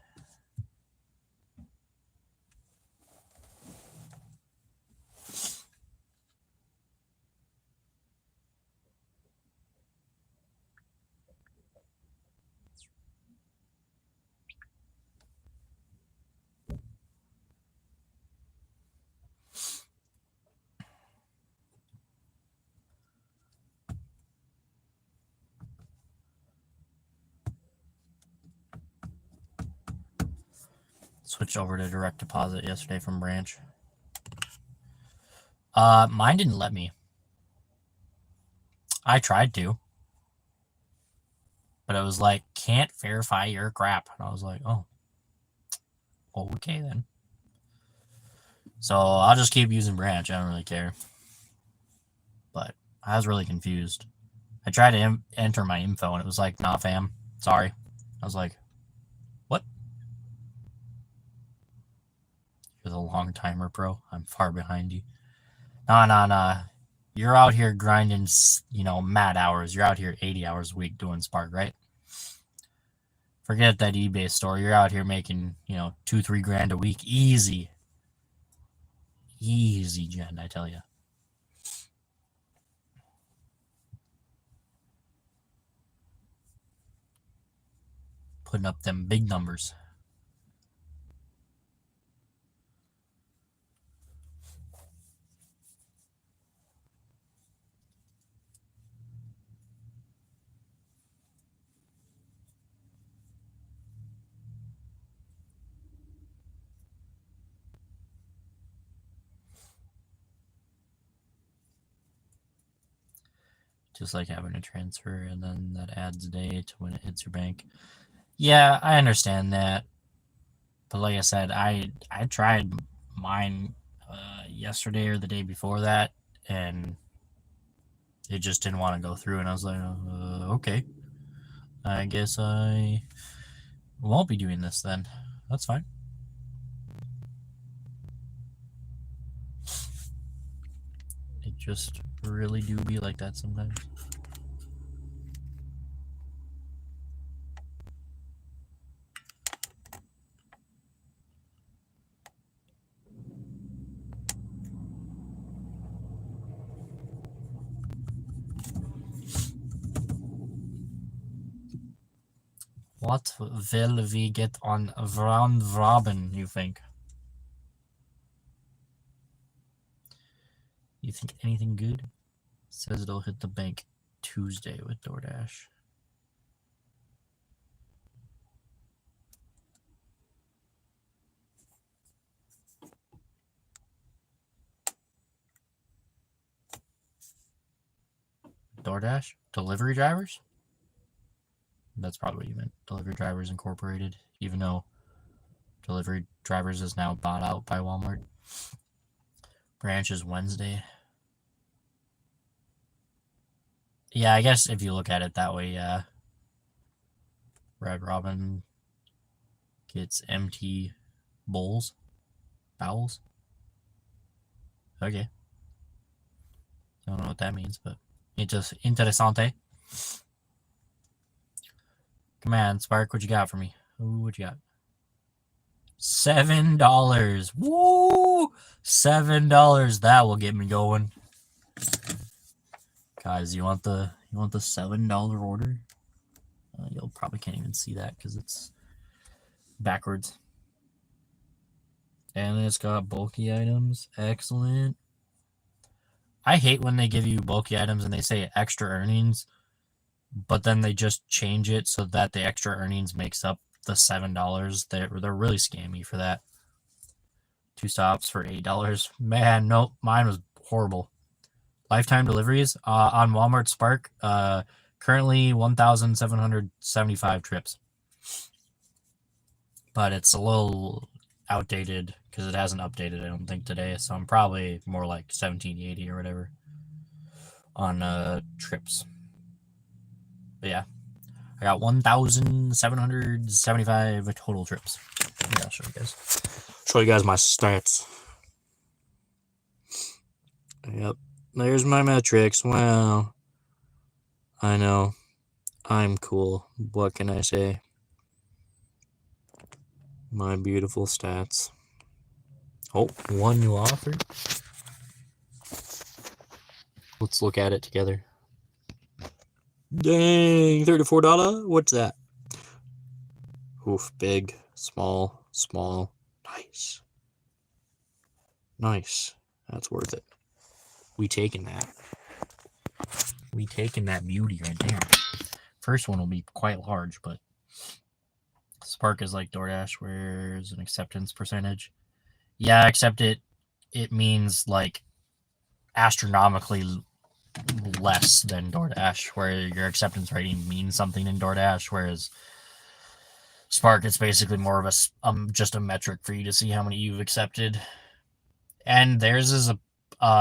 Switched over to direct deposit yesterday from Branch. Mine didn't let me. I tried to. But it was like, can't verify your crap. And I was like, oh. Okay then. So I'll just keep using Branch. I don't really care. But I was really confused. I tried to enter my info and it was like, nah, fam. Sorry. I was like, what? You're the long timer, bro. I'm far behind you. Nah. You're out here grinding, mad hours. You're out here 80 hours a week doing Spark, right? Forget that eBay store. You're out here making, $2-3 grand a week. Easy. Easy, Jen, I tell you. Putting up them big numbers. Just like having a transfer and then that adds a day to when it hits your bank. Yeah, I understand that. But like I said, I tried mine yesterday or the day before that, and it just didn't want to go through. And I was like, okay. I guess I won't be doing this then. That's fine. It just really do be like that sometimes. What will we get on round robin, you think? You think anything good? Says it'll hit the bank Tuesday with DoorDash. DoorDash? Delivery drivers? That's probably what you meant. Delivery Drivers Incorporated, even though Delivery Drivers is now bought out by Walmart. Branch is Wednesday. Yeah, I guess if you look at it that way, yeah. Red Robin gets empty bowls. Bowels? Okay. I don't know what that means, but it's just interesante. Come on, Spark, what you got for me? Ooh, what you got? $7. Woo! $7. That will get me going. Guys, you want the $7 order? You'll probably can't even see that because it's backwards. And it's got bulky items. Excellent. I hate when they give you bulky items and they say extra earnings. but then they just change it so that the extra earnings makes up the $7. They're really scammy for that. 2 stops for $8. Man, nope, mine was horrible. Lifetime deliveries on Walmart Spark, currently 1,775 trips. But it's a little outdated because it hasn't updated, I don't think, today. So I'm probably more like 1780 or whatever on trips. But yeah, I got 1,775 total trips. Yeah, I'll show you guys my stats. Yep, there's my metrics. Well, I know I'm cool. What can I say? My beautiful stats. Oh, one new offer. Let's look at it together. Dang, $34. What's that? Oof, big, small, small. Nice. Nice. That's worth it. We taking that. We taking that beauty right there. First one will be quite large, but Spark is like DoorDash. Where's an acceptance percentage? Yeah, except it means like astronomically less than DoorDash, where your acceptance rating means something in DoorDash, whereas Spark, it's basically more of a just a metric for you to see how many you've accepted. And theirs is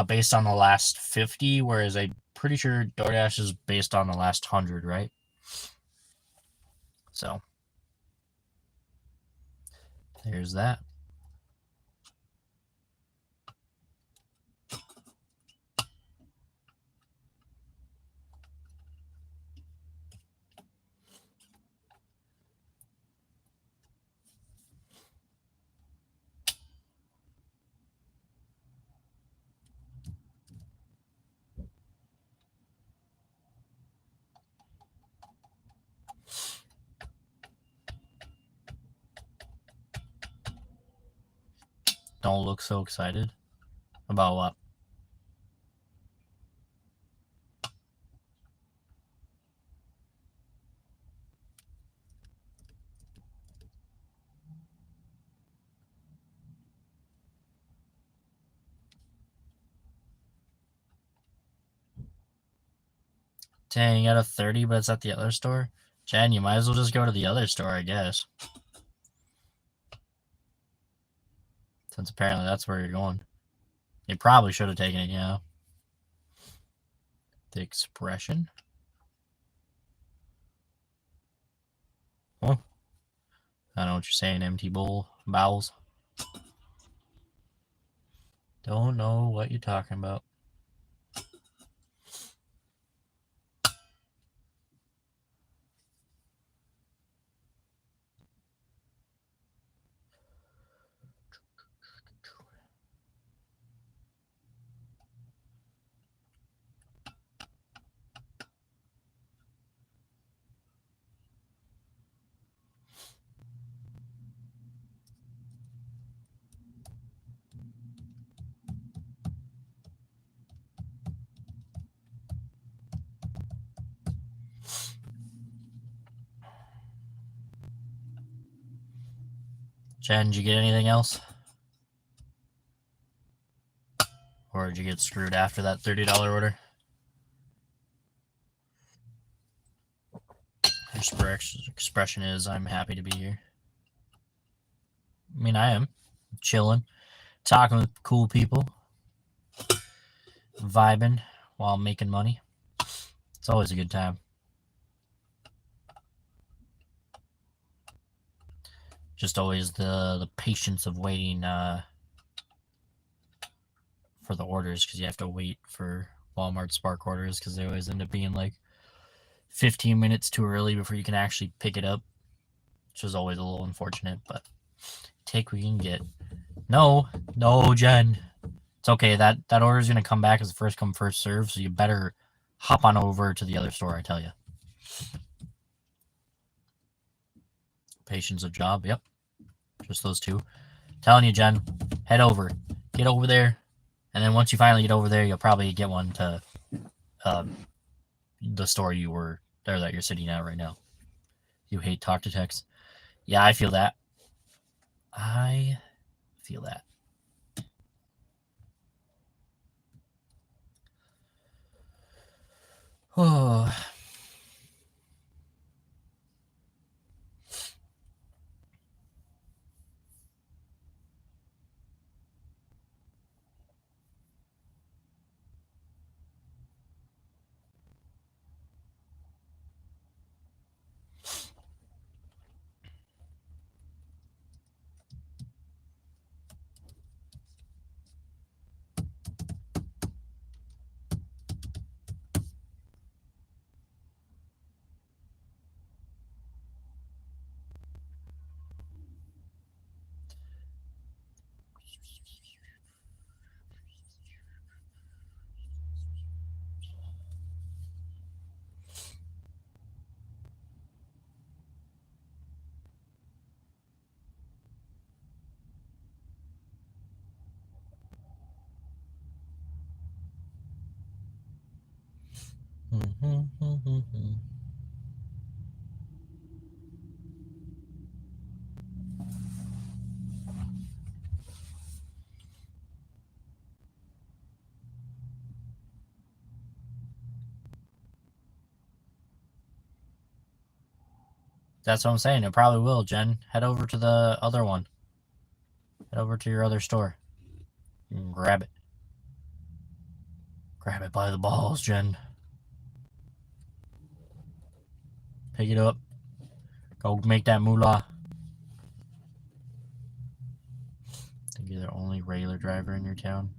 based on the last 50, whereas I'm pretty sure DoorDash is based on the last 100, right? So there's that. Don't look so excited. About what? Dang, you got a 30, but it's at the other store? Jen, you might as well just go to the other store, I guess. Since apparently that's where you're going. You probably should have taken it, yeah. The expression? Oh. I don't know what you're saying, empty bowl, bowels. Don't know what you're talking about. Jen, did you get anything else? Or did you get screwed after that $30 order? Your expression is, I'm happy to be here. I mean, I am. Chilling. Talking with cool people. Vibing while making money. It's always a good time. Just always the patience of waiting for the orders, because you have to wait for Walmart Spark orders because they always end up being like 15 minutes too early before you can actually pick it up, which is always a little unfortunate, but take what you can get. No, Jen. It's okay. That order is going to come back as first come, first serve, so you better hop on over to the other store, I tell you. Patience of job, yep. Just those two. Telling you, Jen, head over. Get over there. And then once you finally get over there, you'll probably get one to the store you were Or that you're sitting at right now. You hate talk to text. Yeah, I feel that. I feel that. Oh. That's what I'm saying. It probably will, Jen. Head over to the other one. Head over to your other store. And grab it. Grab it by the balls, Jen. Pick it up. Go make that moolah. I think you're the only regular driver in your town.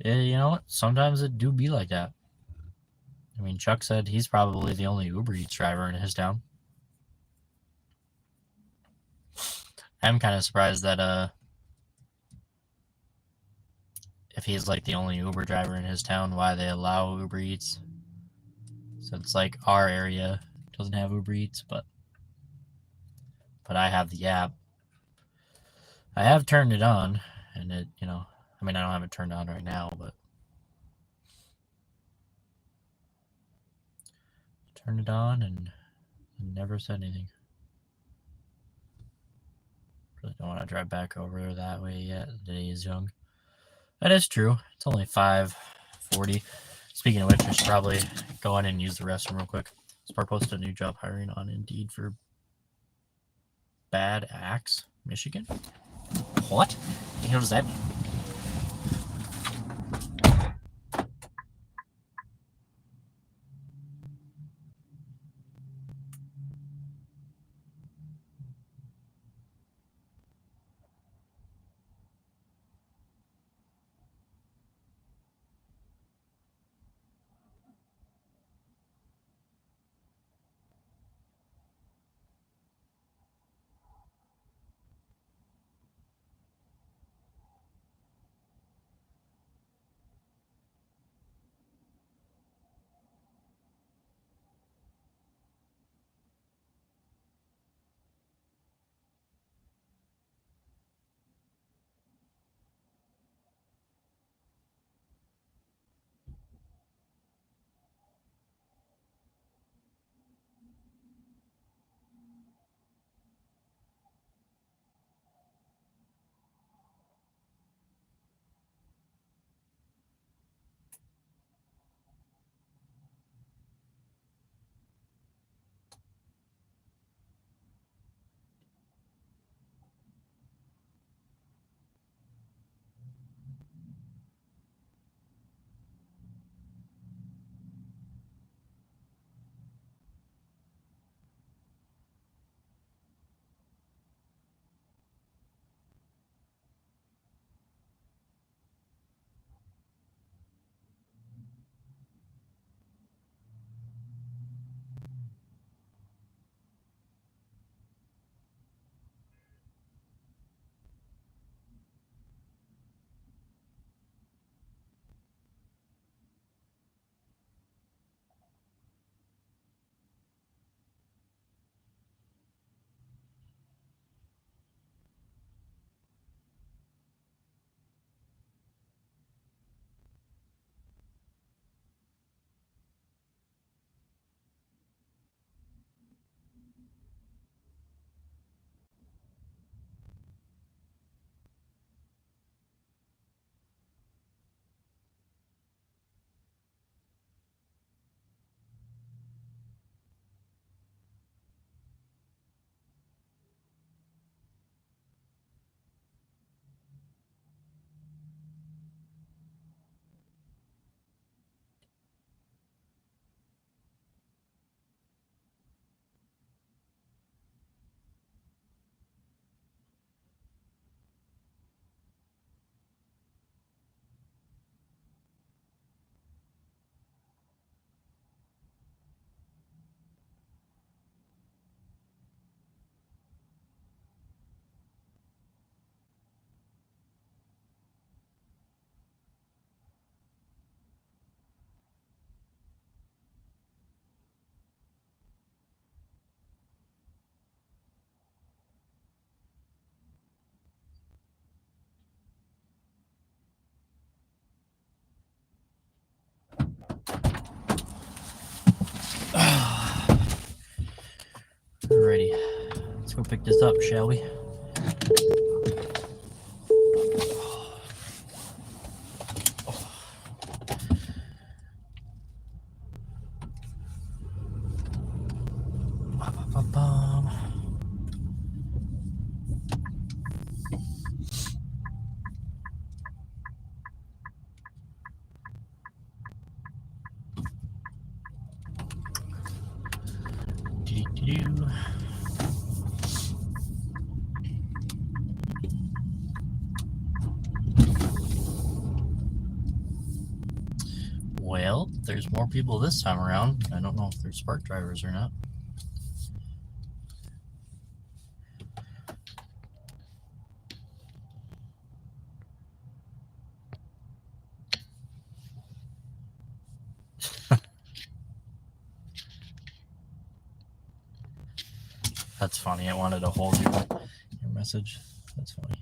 Yeah, you know what? Sometimes it do be like that. I mean, Chuck said he's probably the only Uber Eats driver in his town. I'm kind of surprised that if he's like the only Uber driver in his town, why they allow Uber Eats. So it's like our area doesn't have Uber Eats, but I have the app. I have turned it on, and it, I mean, I don't have it turned on right now, but turned it on and never said anything. Really don't want to drive back over that way yet. The day is young. That is true. It's only 5:40. Speaking of which, I should probably go in and use the restroom real quick. Spark posted a new job hiring on Indeed for Bad Axe, Michigan. What? What does that mean? go pick this up, shall we? Ba-ba-ba-bum. Do-do-do. Well, there's more people this time around. I don't know if they're Spark drivers or not. That's funny. I wanted to hold your message. That's funny.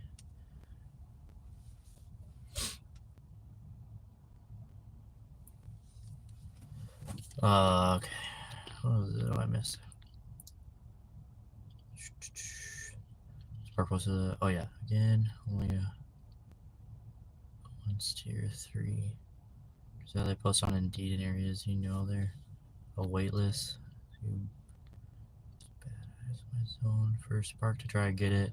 Okay. What was it? I missed? Spark was oh yeah. Again, only once tier 3. So they post on Indeed in areas you know they're a wait list. My zone for Spark to try to get it.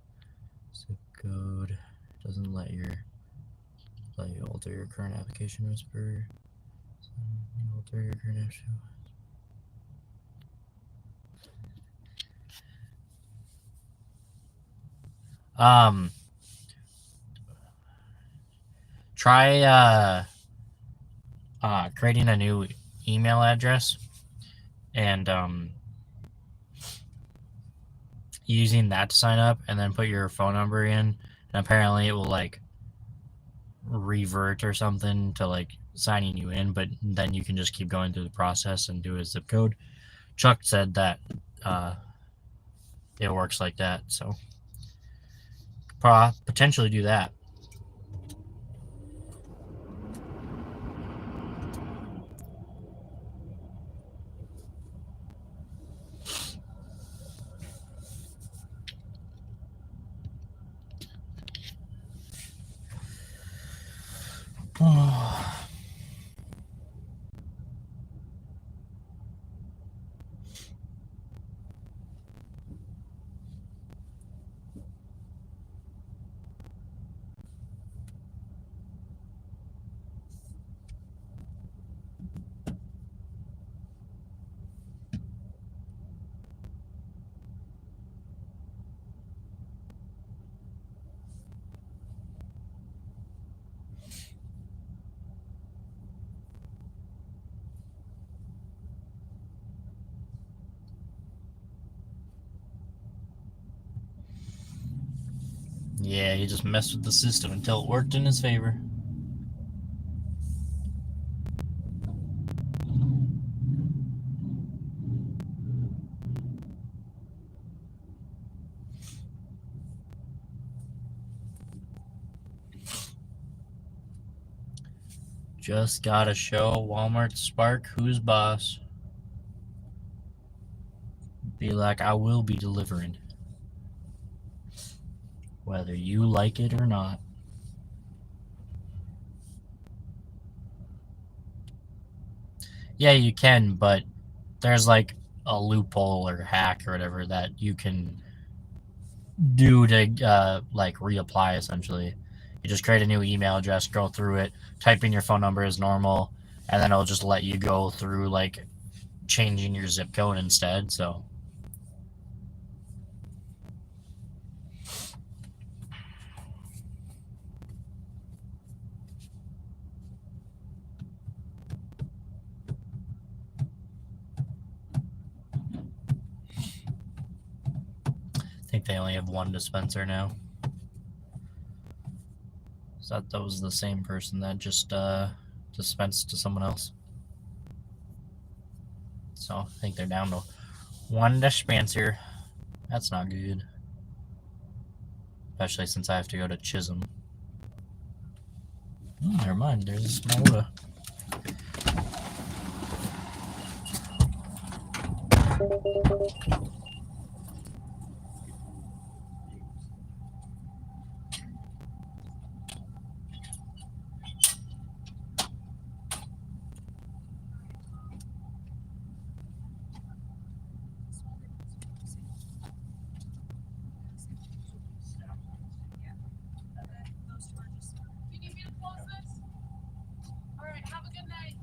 Zip code doesn't let you alter your current application whisper. So you alter your current application. Try creating a new email address and using that to sign up, and then put your phone number in, and apparently it will like revert or something to like signing you in, but then you can just keep going through the process and do a zip code. Chuck said that it works like that, so potentially do that. Yeah, he just messed with the system until it worked in his favor. Just gotta show Walmart Spark who's boss. Be like, I will be delivering. Whether you like it or not. Yeah, you can, but there's like a loophole or hack or whatever that you can do to like reapply essentially. You just create a new email address, go through it, type in your phone number as normal, and then it'll just let you go through like changing your zip code instead. So I think they only have one dispenser now. So that was the same person that just dispensed to someone else. So I think they're down to one dispenser. That's not good. Especially since I have to go to Chisholm. Oh, never mind, there's a small close this? All right, have a good night.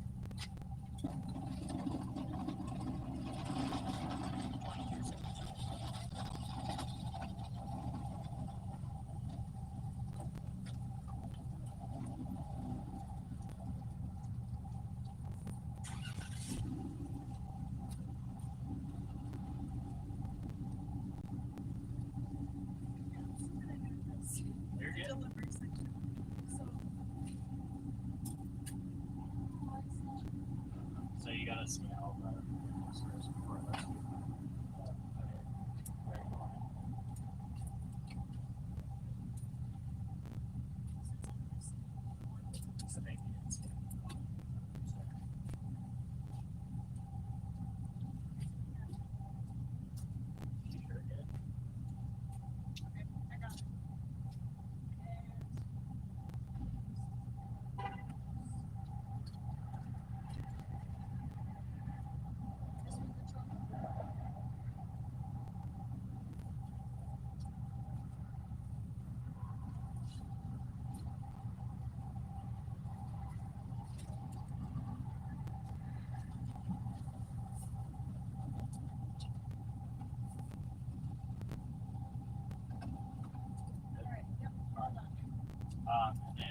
You're good. Delivery section. So you gotta smell the stairs before it lets you.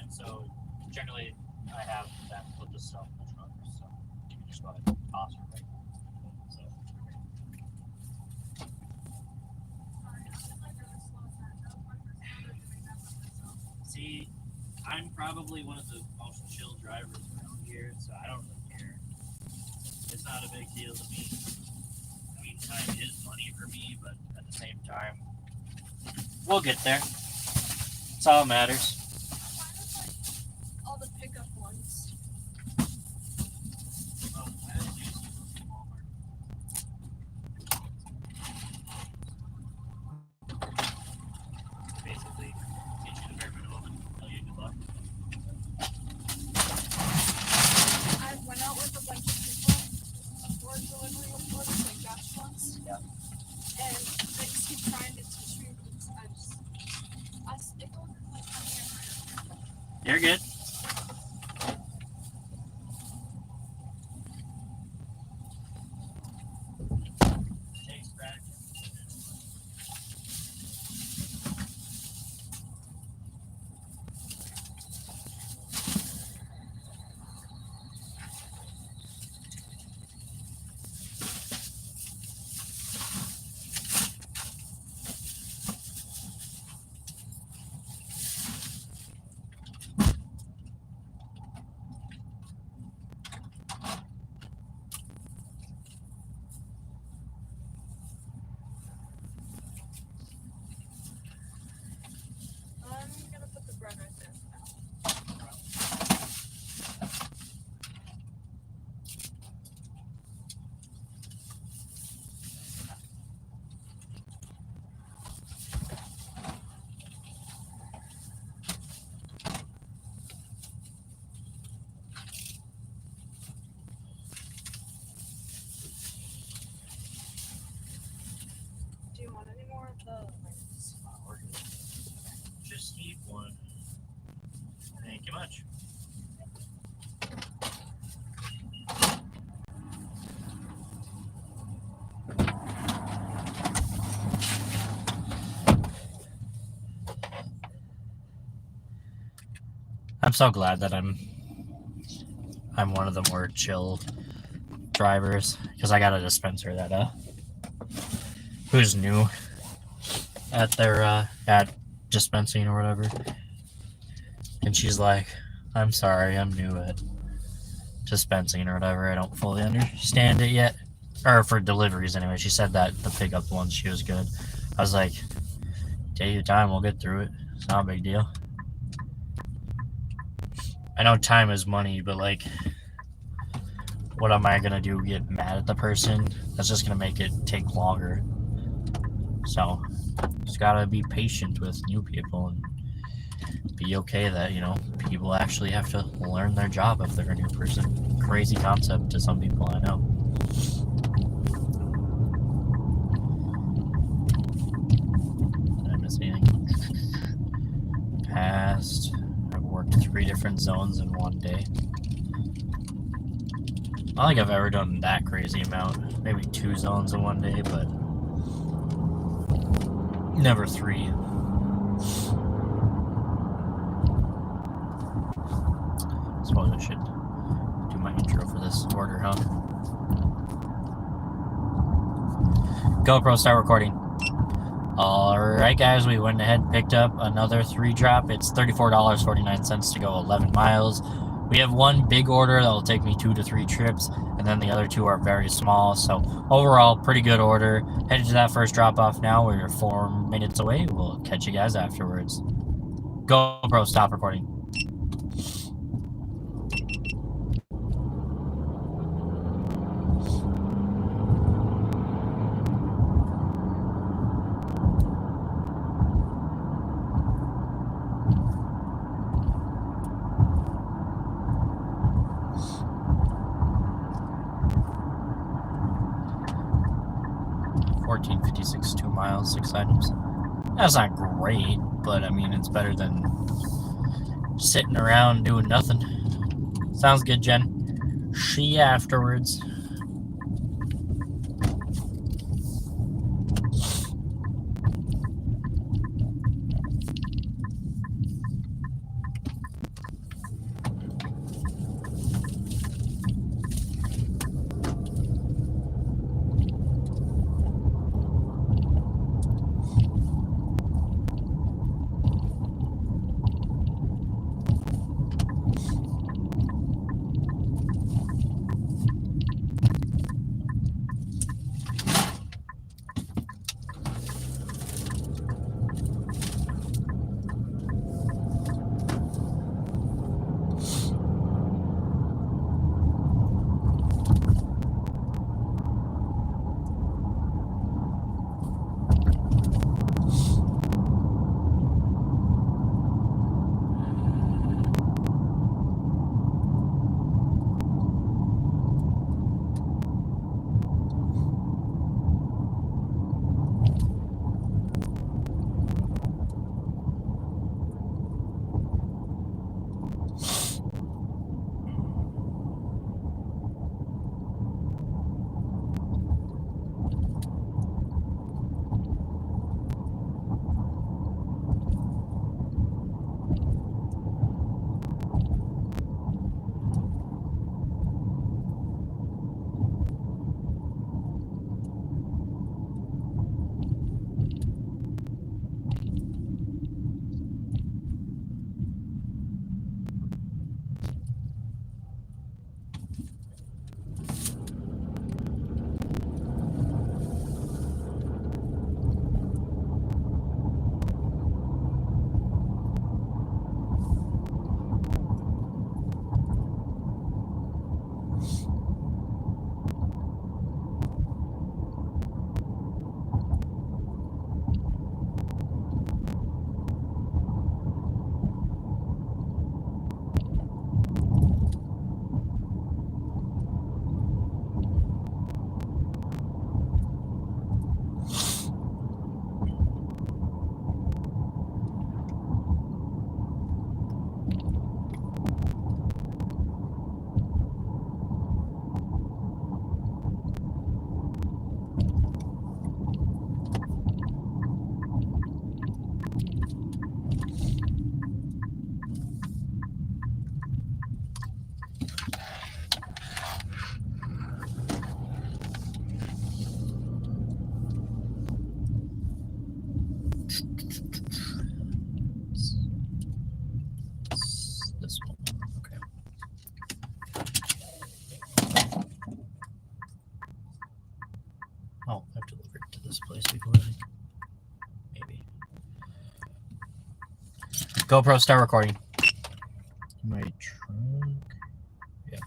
And so generally I have that put the stuff in the truck, so you can just go ahead and toss it right. So see, I'm probably one of the most chill drivers around here, so I don't really care. It's not a big deal to me. I mean, time is money for me, but at the same time, we'll get there. That's all that matters. All the pickup ones. Basically, get you the bare minimum and tell you good luck. I went out with a bunch of people for delivery orders, like Josh ones. Yeah. And they just keep trying to teach me, but it goes like You're good. Takes back. I'm gonna put the bread right there. Do you want any more of the layers? We're good. Just eat one. Thank you much. I'm so glad that I'm one of the more chill drivers, because I got a dispenser that who's new at their at dispensing or whatever, and she's like, I'm sorry, I'm new at dispensing or whatever, I don't fully understand it yet, or for deliveries anyway. She said that the pickup ones, she was good. I was like, take your time, we'll get through it, it's not a big deal. I know time is money, but like, what am I gonna do? Get mad at the person? That's just gonna make it take longer. So, just gotta be patient with new people and be okay that, you know, people actually have to learn their job if they're a new person. Crazy concept to some people, I know. Did I miss anything? Past. I've worked through 3 different zones in one day. I don't think I've ever done that crazy amount. Maybe 2 zones in one day, but never 3. Suppose I should do my intro for this order, huh? GoPro, start recording. Alright guys, we went ahead and picked up another 3 drop. It's $34.49 to go 11 miles. We have one big order that will take me 2 to 3 trips, and then the other 2 are very small. So overall, pretty good order. Headed to that first drop off now. We're 4 minutes away. We'll catch you guys afterwards. GoPro, stop recording. $14.56, 2 miles, 6 items. That's not great, but I mean, it's better than sitting around doing nothing. Sounds good, Jen. See you afterwards. This one, okay. Oh, I've delivered to this place before, I think. Maybe. GoPro, start recording. My trunk. Yeah.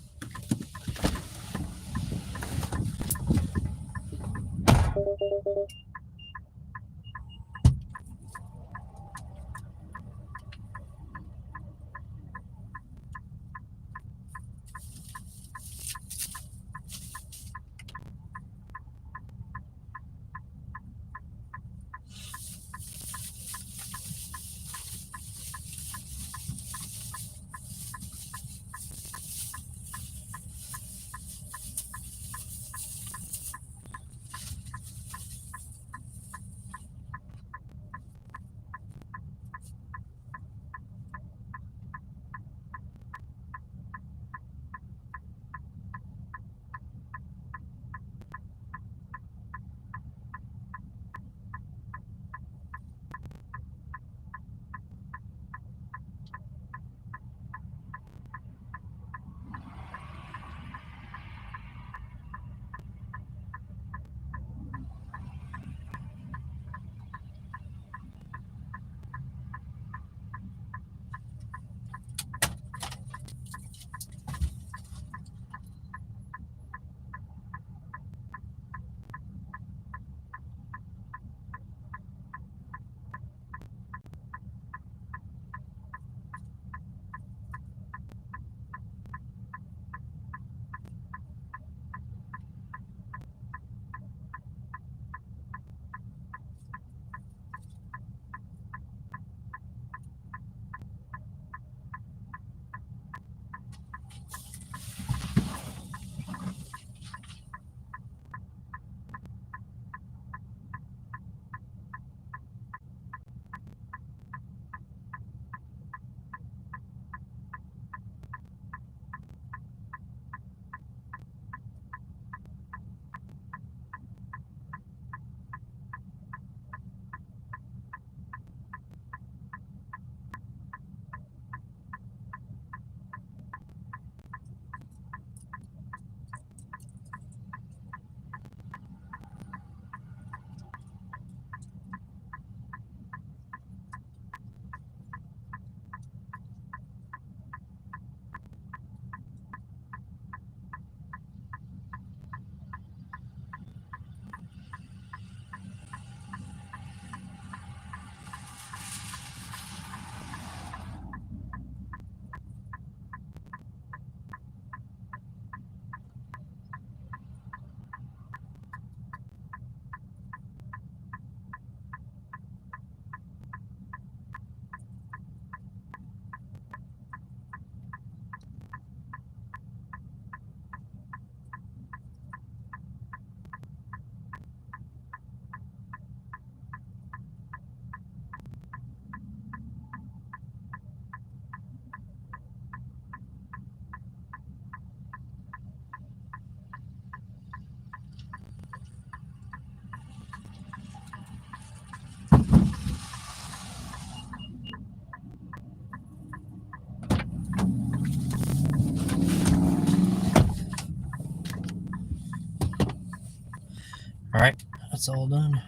Alright, that's all done.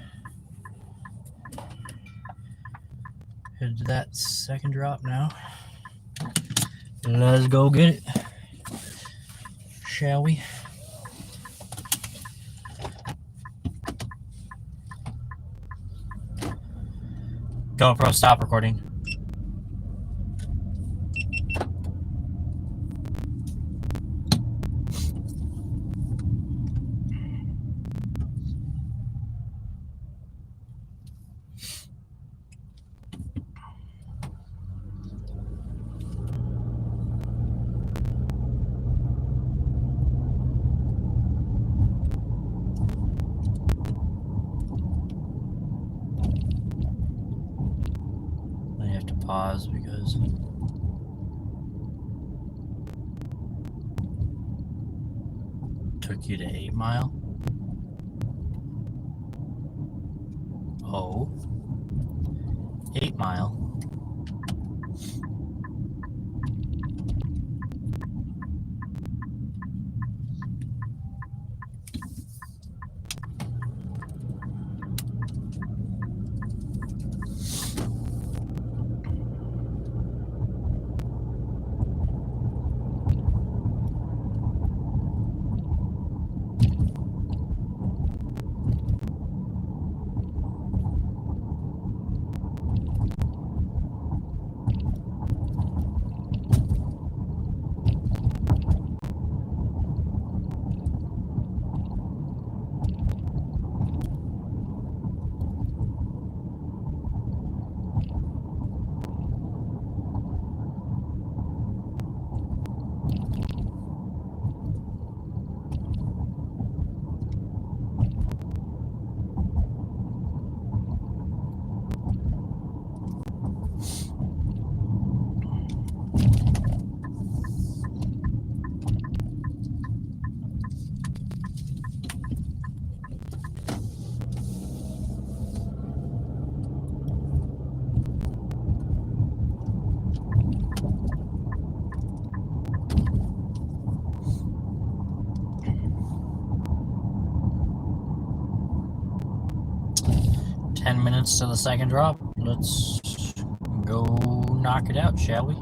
Head to that second drop now. Let's go get it. Shall we? GoPro, stop recording. I have to pause because took you to 8 Mile. Oh, 8 Mile. Minutes to the second drop. Let's go knock it out, shall we?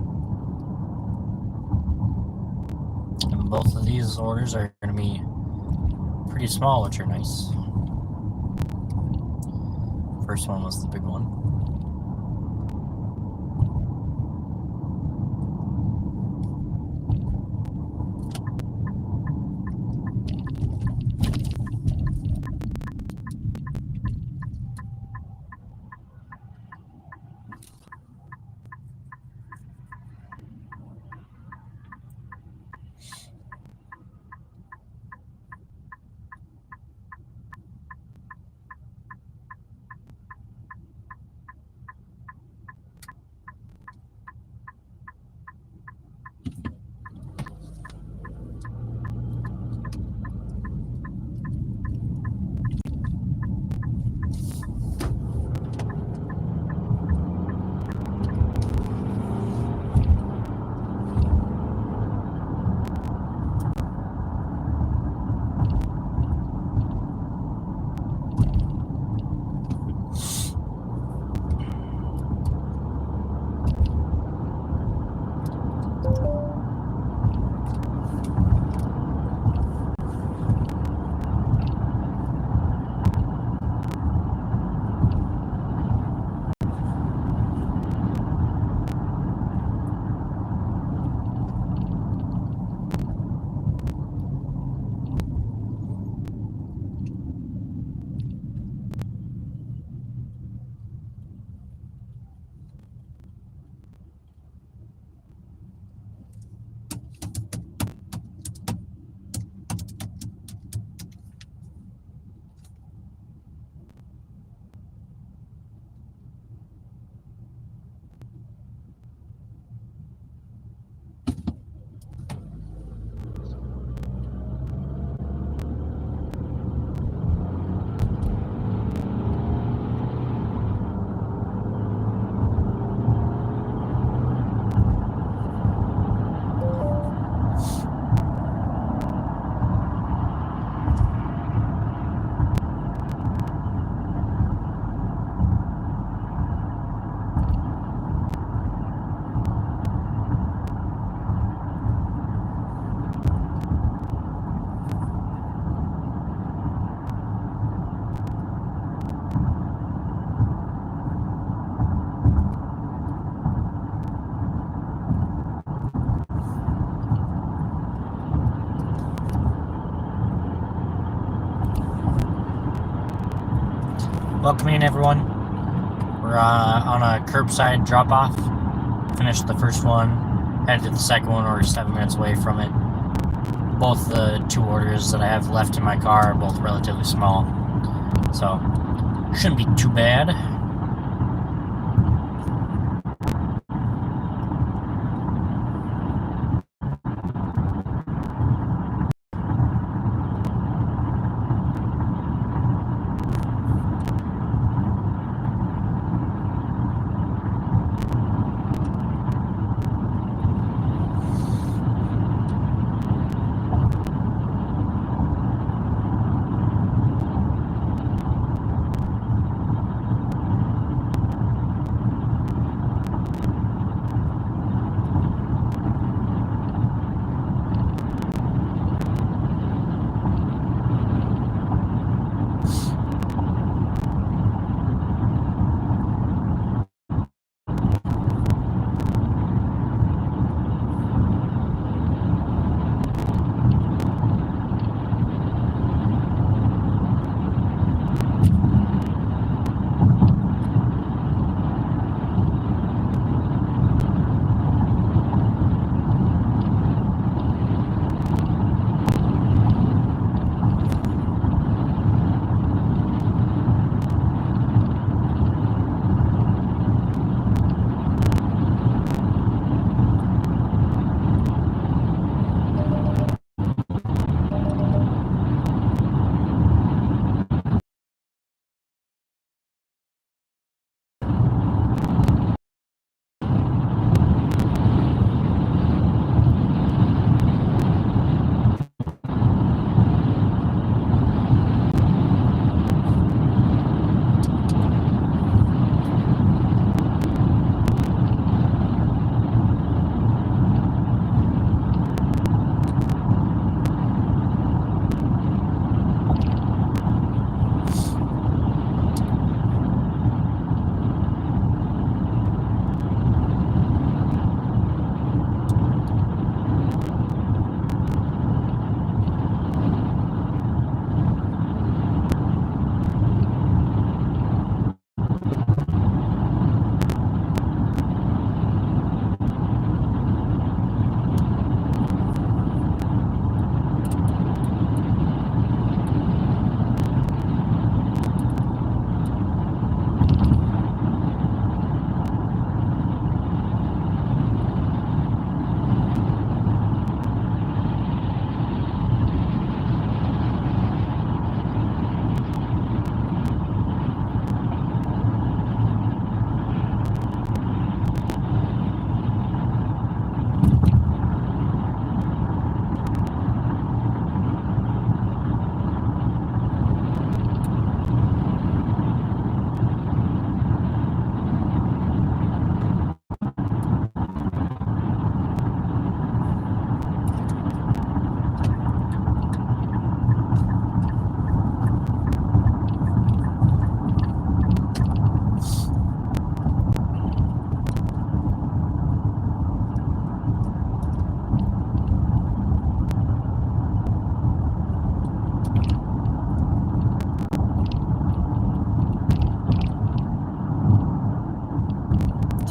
And both of these orders are going to be pretty small, which are nice. First one was the big one. Welcome in, everyone. We're on a curbside drop-off. Finished the first one, headed to the second one. We're 7 minutes away from it. Both the 2 orders that I have left in my car are both relatively small, so shouldn't be too bad.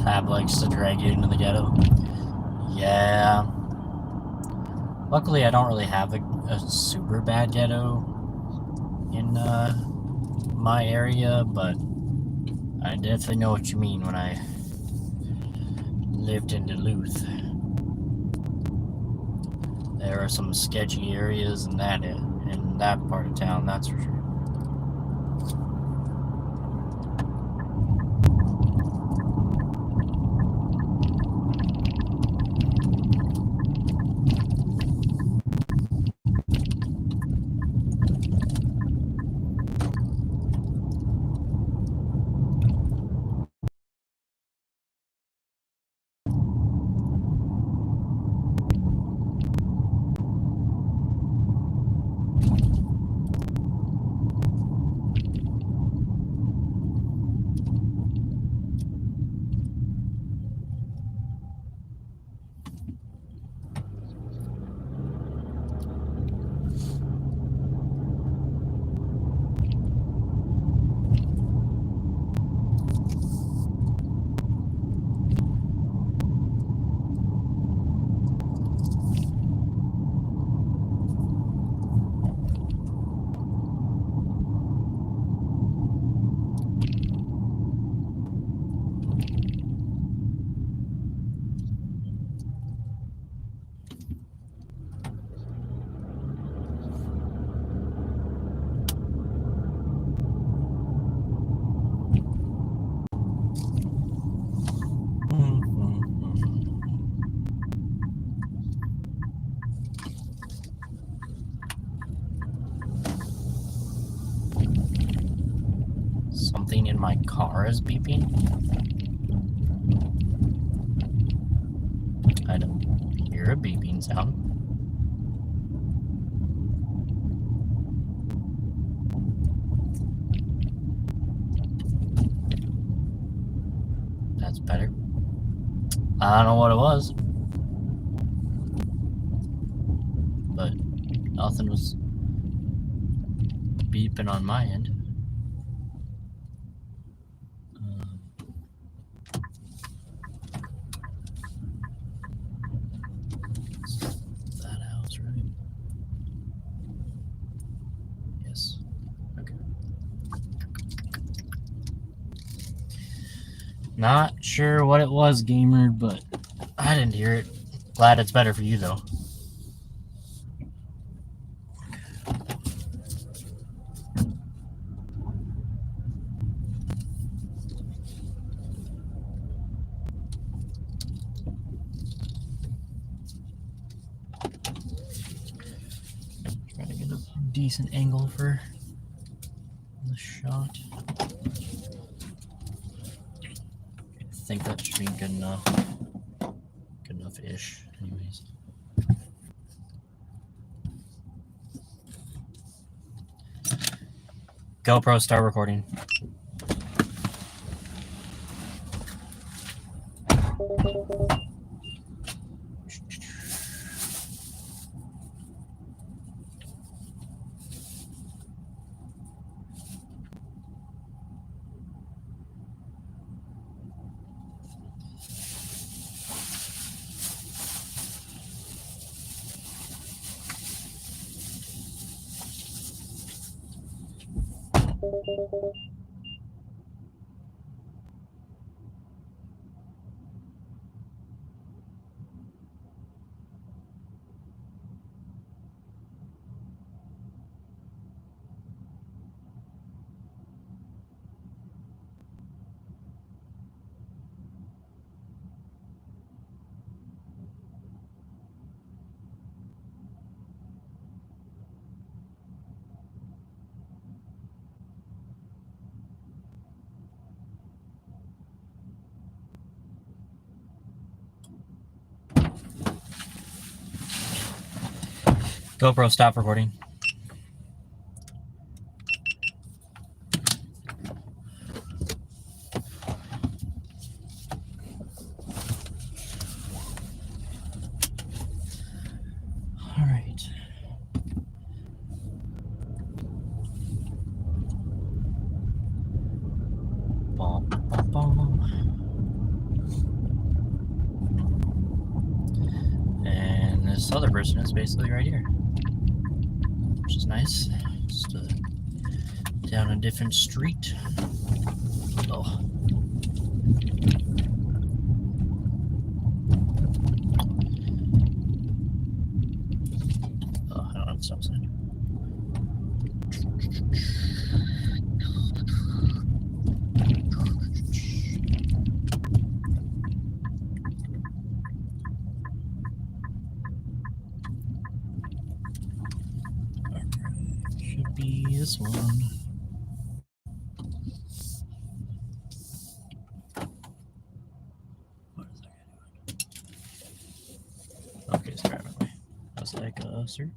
Tab likes to drag you into the ghetto. Yeah. Luckily, I don't really have a super bad ghetto in my area, but I definitely know what you mean when I lived in Duluth. There are some sketchy areas in that part of town, that's for sure. my car is beeping. I don't hear a beeping sound. That's better. I don't know what it was, but nothing was beeping on my end. That house, right? Yes. Okay. Not sure what it was, gamer, but I didn't hear it. Glad it's better for you, though. Trying to get a decent angle for the shot. I think that should be good enough. Good enough-ish, anyways. GoPro, start recording. GoPro, stop recording. All right. Bom, bom, bom. And this other person is basically right here, which is nice. Just down a different street. Oh. Oh, I don't have the stop sign. Should be this one. What is that guy doing? Okay, it's driving away. I was like, sir.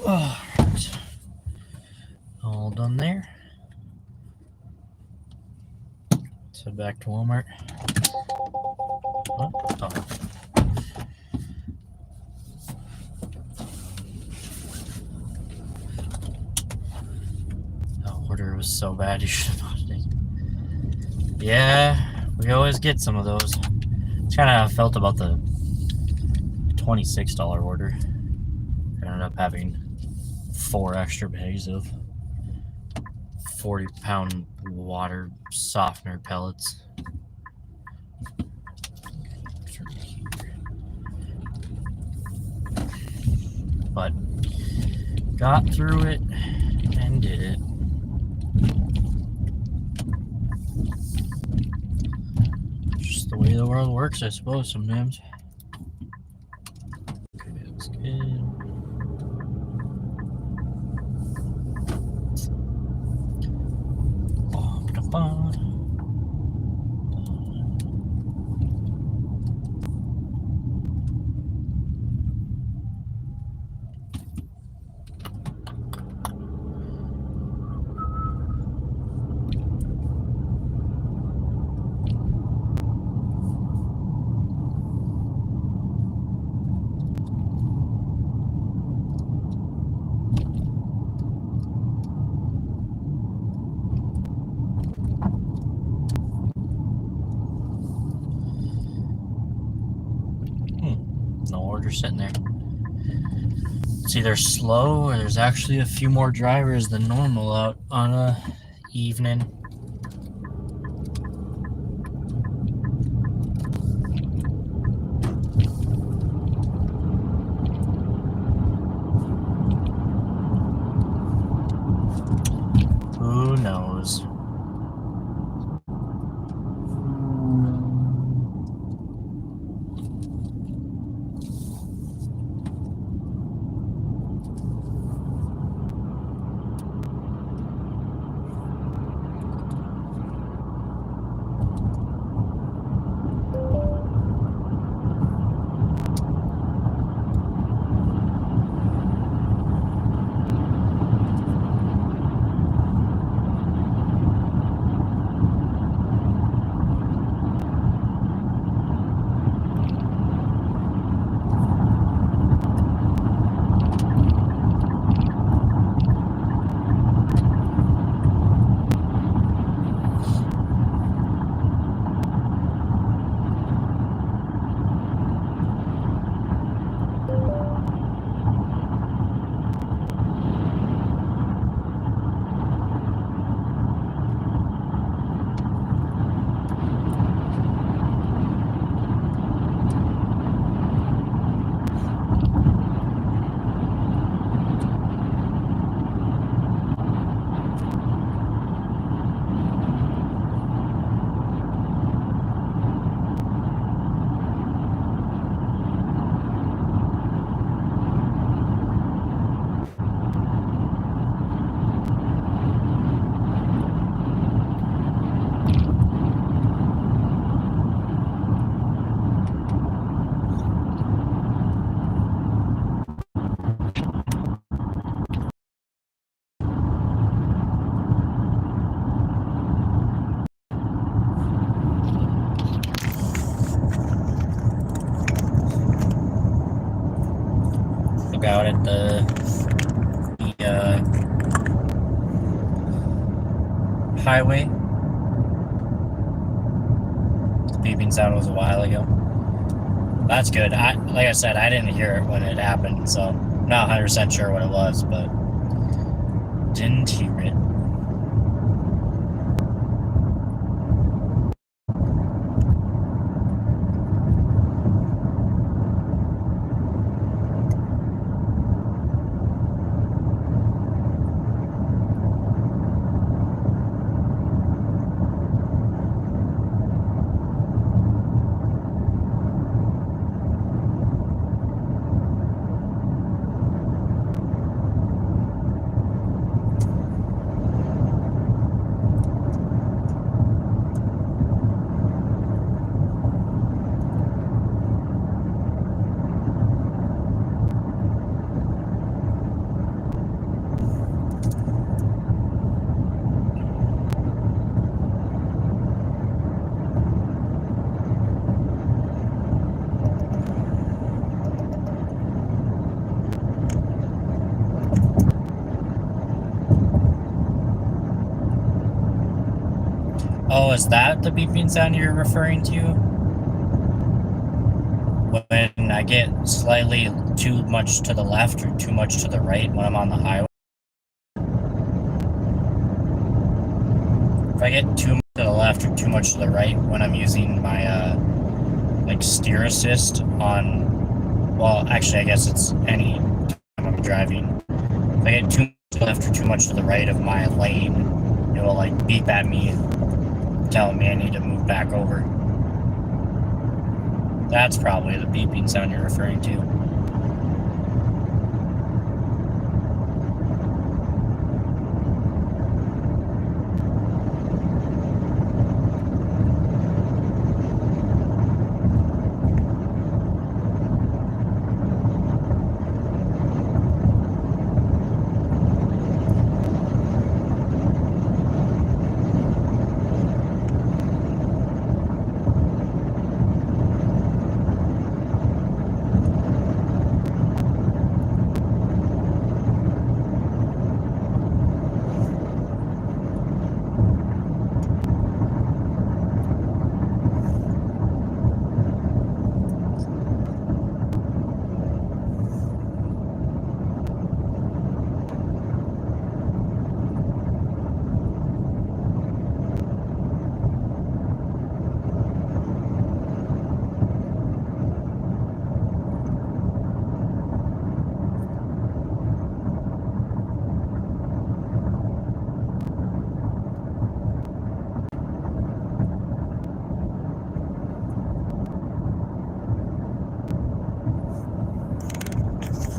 All right. All done there. Let's head back to Walmart. What? Oh. The order was so bad you should have bought it. Yeah, we always get some of those. It's kind of how I felt about the $26 order. I ended up having 4 extra bags of 40-pound water softener pellets. But got through it and did it. Just the way the world works, I suppose, sometimes. Okay, that's good. No order sitting there. It's either slow or there's actually a few more drivers than normal out on a evening. Who knows? Out at the highway. The beeping sound was a while ago. That's good. Like I said, I didn't hear it when it happened, so I'm not 100% sure what it was, but didn't hear it. Oh, is that the beeping sound you're referring to? When I get slightly too much to the left or too much to the right when I'm on the highway. If I get too much to the left or too much to the right when I'm using my like steer assist on, well, actually I guess it's any time I'm driving. If I get too much to the left or too much to the right of my lane, it will like beep at me, telling me I need to move back over. That's probably the beeping sound you're referring to.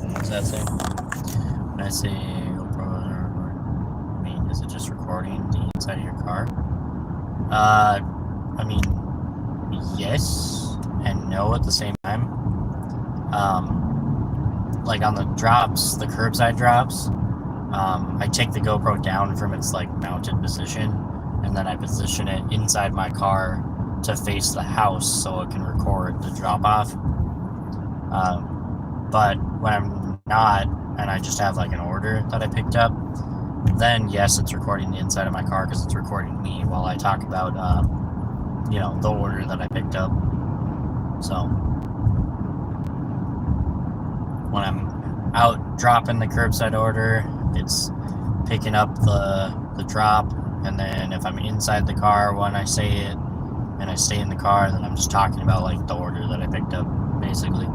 What does that say? When I say GoPro, I mean, is it just recording the inside of your car? I mean, yes and no at the same time. Like on the drops, the curbside drops, I take the GoPro down from its like mounted position, and then I position it inside my car to face the house so it can record the drop off. But when I'm not, and I just have like an order that I picked up, then yes, it's recording the inside of my car because it's recording me while I talk about, you know, the order that I picked up. So when I'm out dropping the curbside order, it's picking up the drop, and then if I'm inside the car when I say it and I stay in the car, then I'm just talking about like the order that I picked up, basically.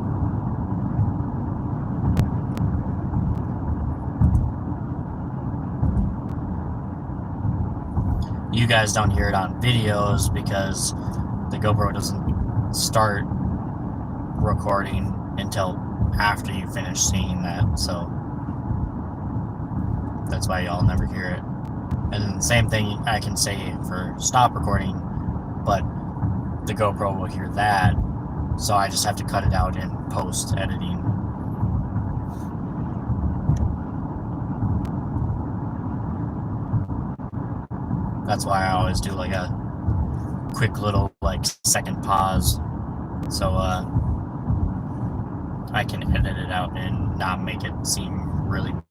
You guys don't hear it on videos because the GoPro doesn't start recording until after you finish seeing that, so that's why y'all never hear it. And then the same thing I can say for stop recording, but the GoPro will hear that, so I just have to cut it out in post editing. That's why I always do like a quick little like second pause, so I can edit it out and not make it seem really weird.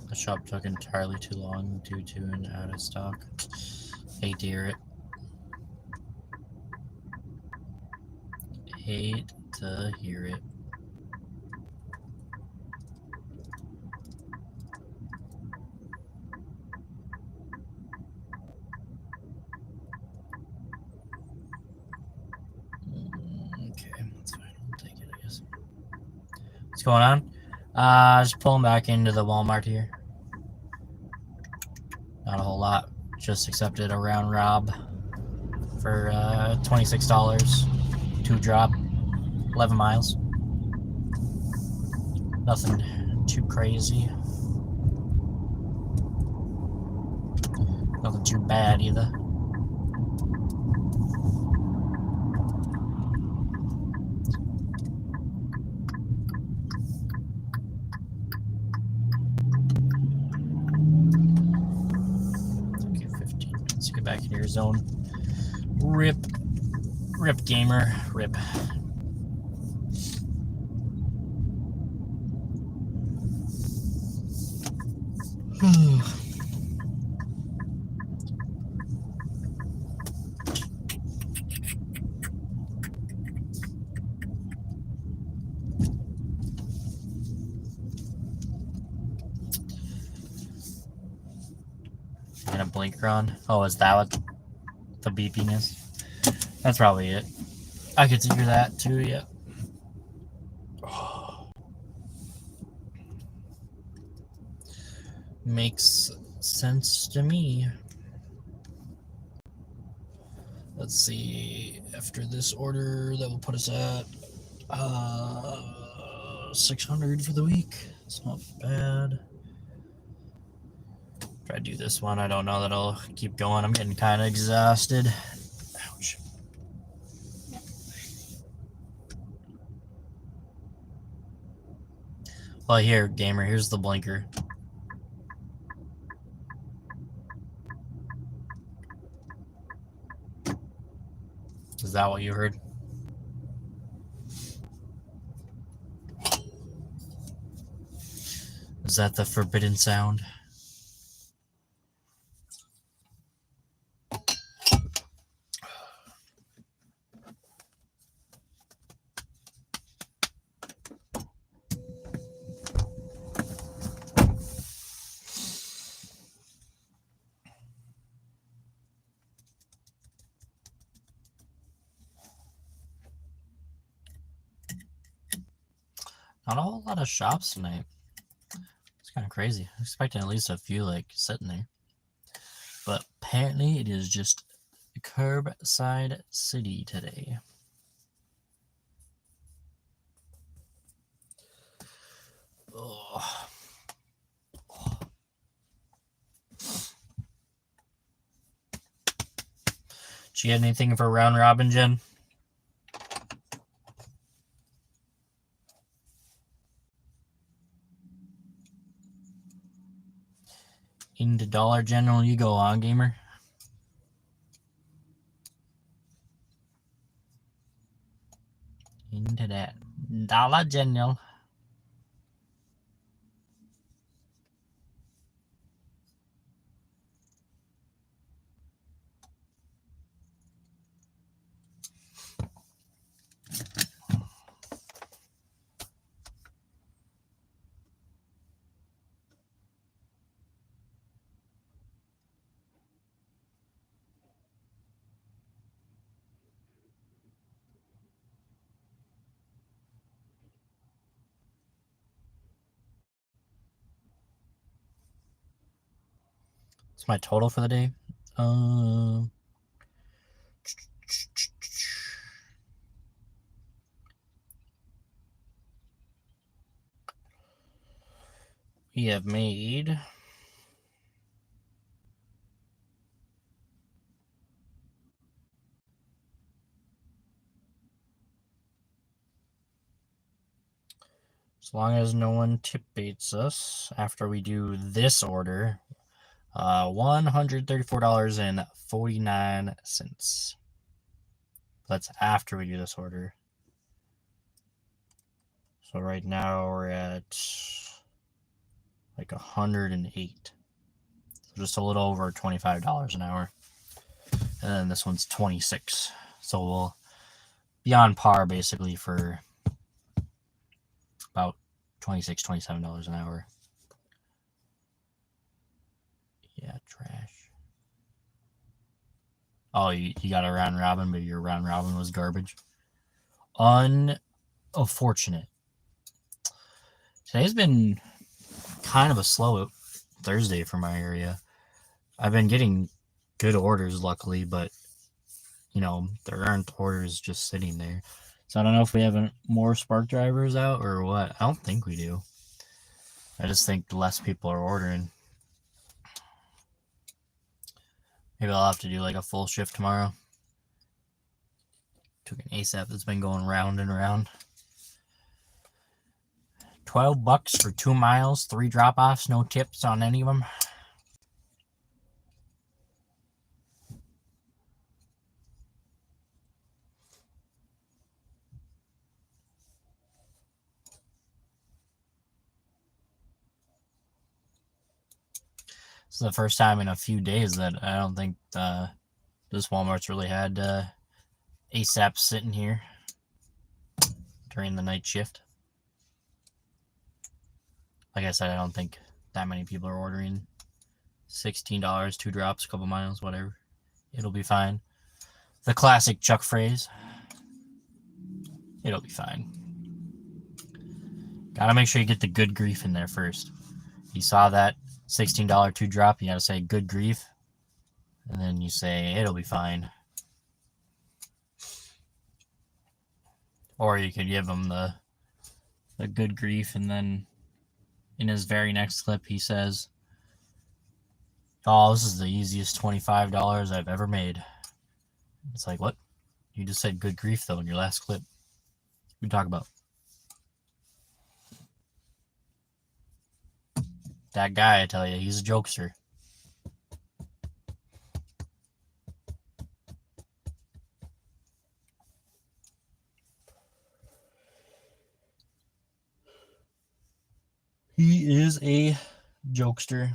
The shop took entirely too long due to an out of stock. Hate to hear it. Hate to hear it. Okay, that's fine. I'll take it, I guess. What's going on? Just pulling back into the Walmart here. Not a whole lot. Just accepted a round rob for $26. 2 drop, 11 miles. Nothing too crazy. Nothing too bad either. Okay, 15 minutes to get back into your zone. Rip gamer, rip. And a blinker on. Oh, is that what the beeping is? That's probably it. I could hear that too, yeah. Makes sense to me. Let's see. After this order, that will put us at 600 for the week. It's not bad. Try to do this one. I don't know that I'll keep going. I'm getting kind of exhausted. Ouch. Well, here, gamer, here's the blinker. Is that what you heard? Is that the forbidden sound? Not a whole lot of shops tonight. It's kind of crazy. I was expecting at least a few like sitting there. But apparently it is just curbside city today. Oh. Did you get anything for round robin, Jen? Into Dollar General you go on, gamer. Into that Dollar General. It's my total for the day. we have made as long as no one tip baits us after we do this order, $134.49. That's after we do this order. So right now we're at like 108. So just a little over $25 an hour. And then this one's 26. So we'll be on par basically for about $26, $27 an hour. Yeah, trash. Oh, you got a round robin, but your round robin was garbage. Unfortunate. Today's been kind of a slow Thursday for my area. I've been getting good orders, luckily, but, you know, there aren't orders just sitting there. So I don't know if we have more spark drivers out or what. I don't think we do. I just think less people are ordering. Maybe I'll have to do like a full shift tomorrow. Took an ASAP that's been going round and round. $12 for 2 miles, 3 drop-offs, no tips on any of them. This is the first time in a few days that I don't think this Walmart's really had ASAP sitting here during the night shift. Like I said, I don't think that many people are ordering. $16, 2 drops, a couple miles, whatever. It'll be fine. The classic Chuck phrase. It'll be fine. Gotta make sure you get the good grief in there first. You saw that $16 2 drop, you gotta say good grief. And then you say it'll be fine. Or you could give him the good grief, and then in his very next clip he says, "Oh, this is the easiest $25 I've ever made." It's like, what? You just said good grief though in your last clip. What are you talking about? That guy, I tell you, he's a jokester. He is a jokester.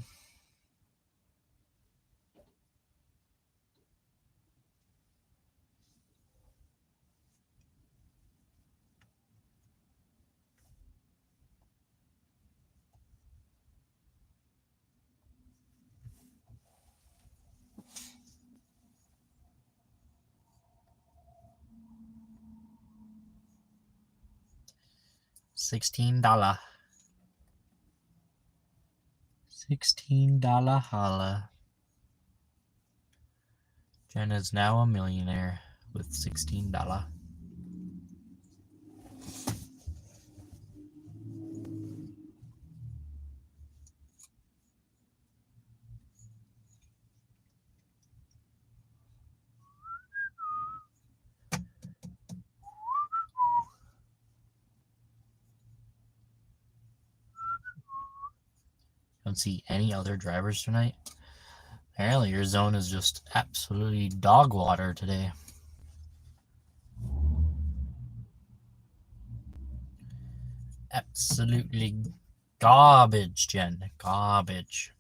$16. $16 holla. Jen is now a millionaire with $16. Don't see any other drivers tonight. Apparently your zone is just absolutely dog water today. Absolutely garbage, Jen. Garbage.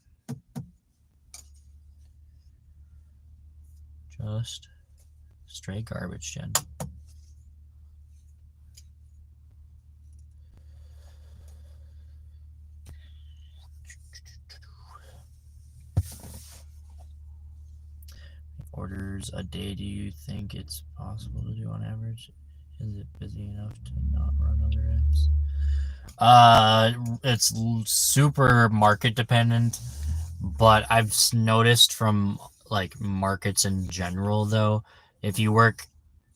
Just straight garbage, Jen. Orders a day, do you think it's possible to do on average? Is it busy enough to not run other apps? It's super market dependent, but I've noticed from like markets in general though, if you work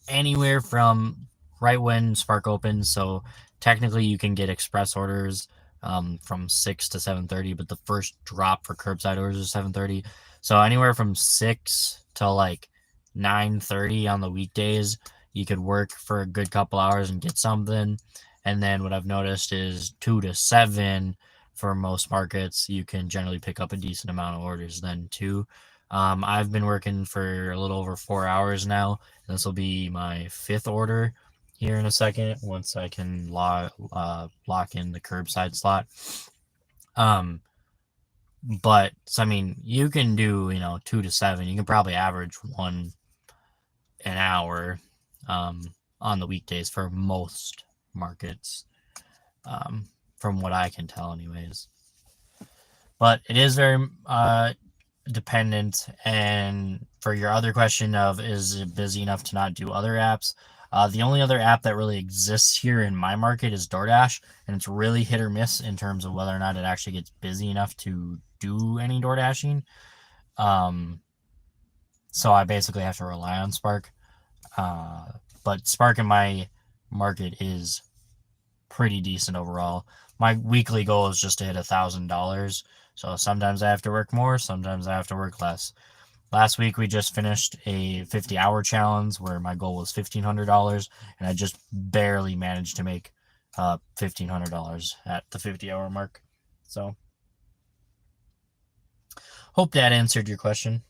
anywhere from right when Spark opens, so technically you can get express orders from 6 to 7:30, but the first drop for curbside orders is 7:30. So anywhere from 6 to like 9:30 on the weekdays, you could work for a good couple hours and get something. And then what I've noticed is 2 to 7 for most markets, you can generally pick up a decent amount of orders then too. I've been working for a little over 4 hours now. And this will be my 5th order here in a second once I can lock in the curbside slot. But so, I mean, you can do 2 to 7. You can probably average one an hour on the weekdays for most markets, from what I can tell, anyways. But it is very dependent. And for your other question of is it busy enough to not do other apps, the only other app that really exists here in my market is DoorDash, and it's really hit or miss in terms of whether or not it actually gets busy enough to do any door dashing. So I basically have to rely on Spark. But Spark in my market is pretty decent overall. My weekly goal is just to hit $1,000. So sometimes I have to work more, sometimes I have to work less. Last week we just finished a 50-hour challenge where my goal was $1,500, and I just barely managed to make $1,500 at the 50-hour mark. So hope that answered your question.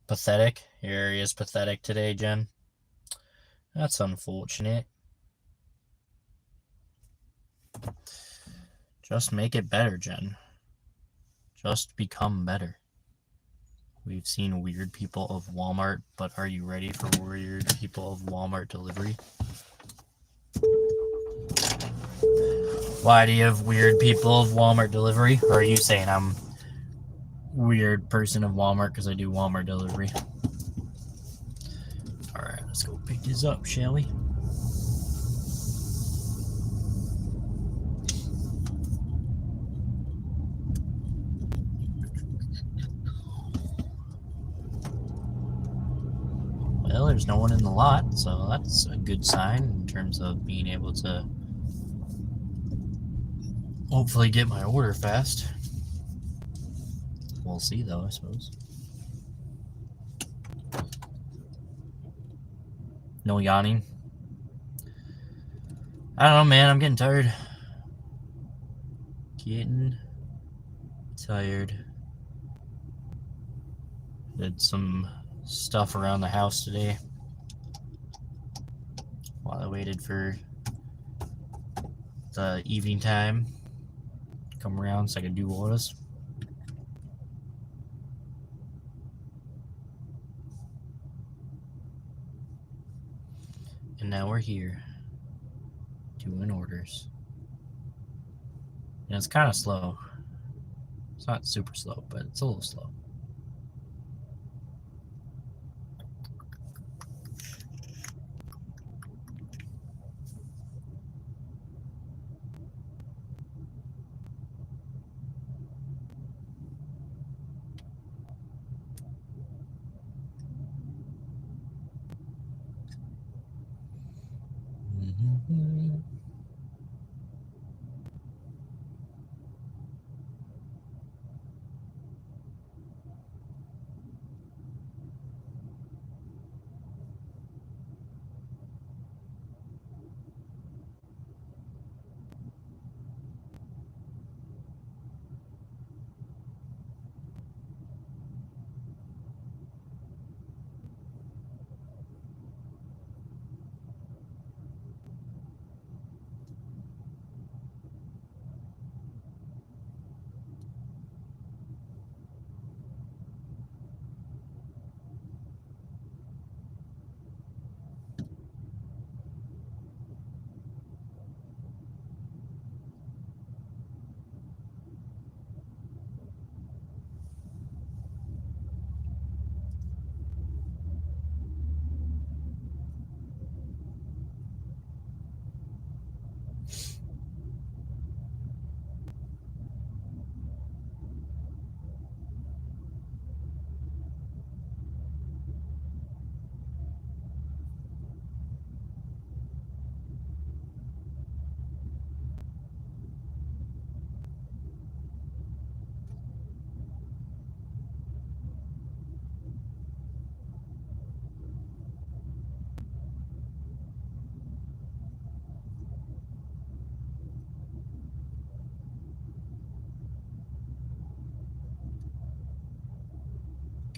Pathetic. Your area is pathetic today, Jen. That's unfortunate. Just make it better, Jen. Just become better. We've seen weird people of Walmart, but are you ready for weird people of Walmart delivery? Why do you have weird people of Walmart delivery? Or are you saying I'm weird person of Walmart because I do Walmart delivery? Alright, let's go pick this up, shall we? Well, there's no one in the lot, so that's a good sign in terms of being able to hopefully get my order fast. We'll see, though, I suppose. No yawning. I don't know, man. I'm getting tired. Getting tired. Did some stuff around the house today while I waited for the evening time to come around so I could do orders. And now we're here doing orders. And it's kind of slow. It's not super slow, but it's a little slow.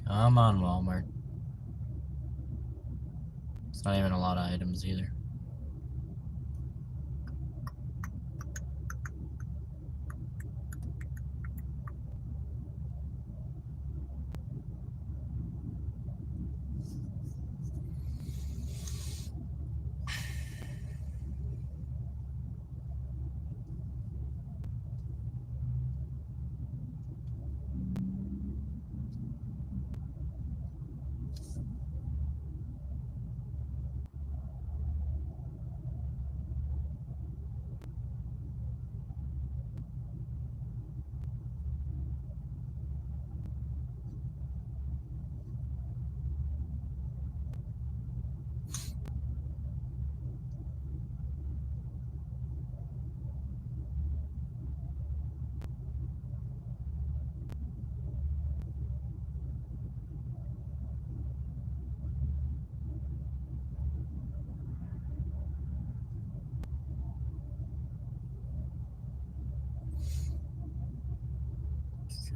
Come on, Walmart. It's not even a lot of items either.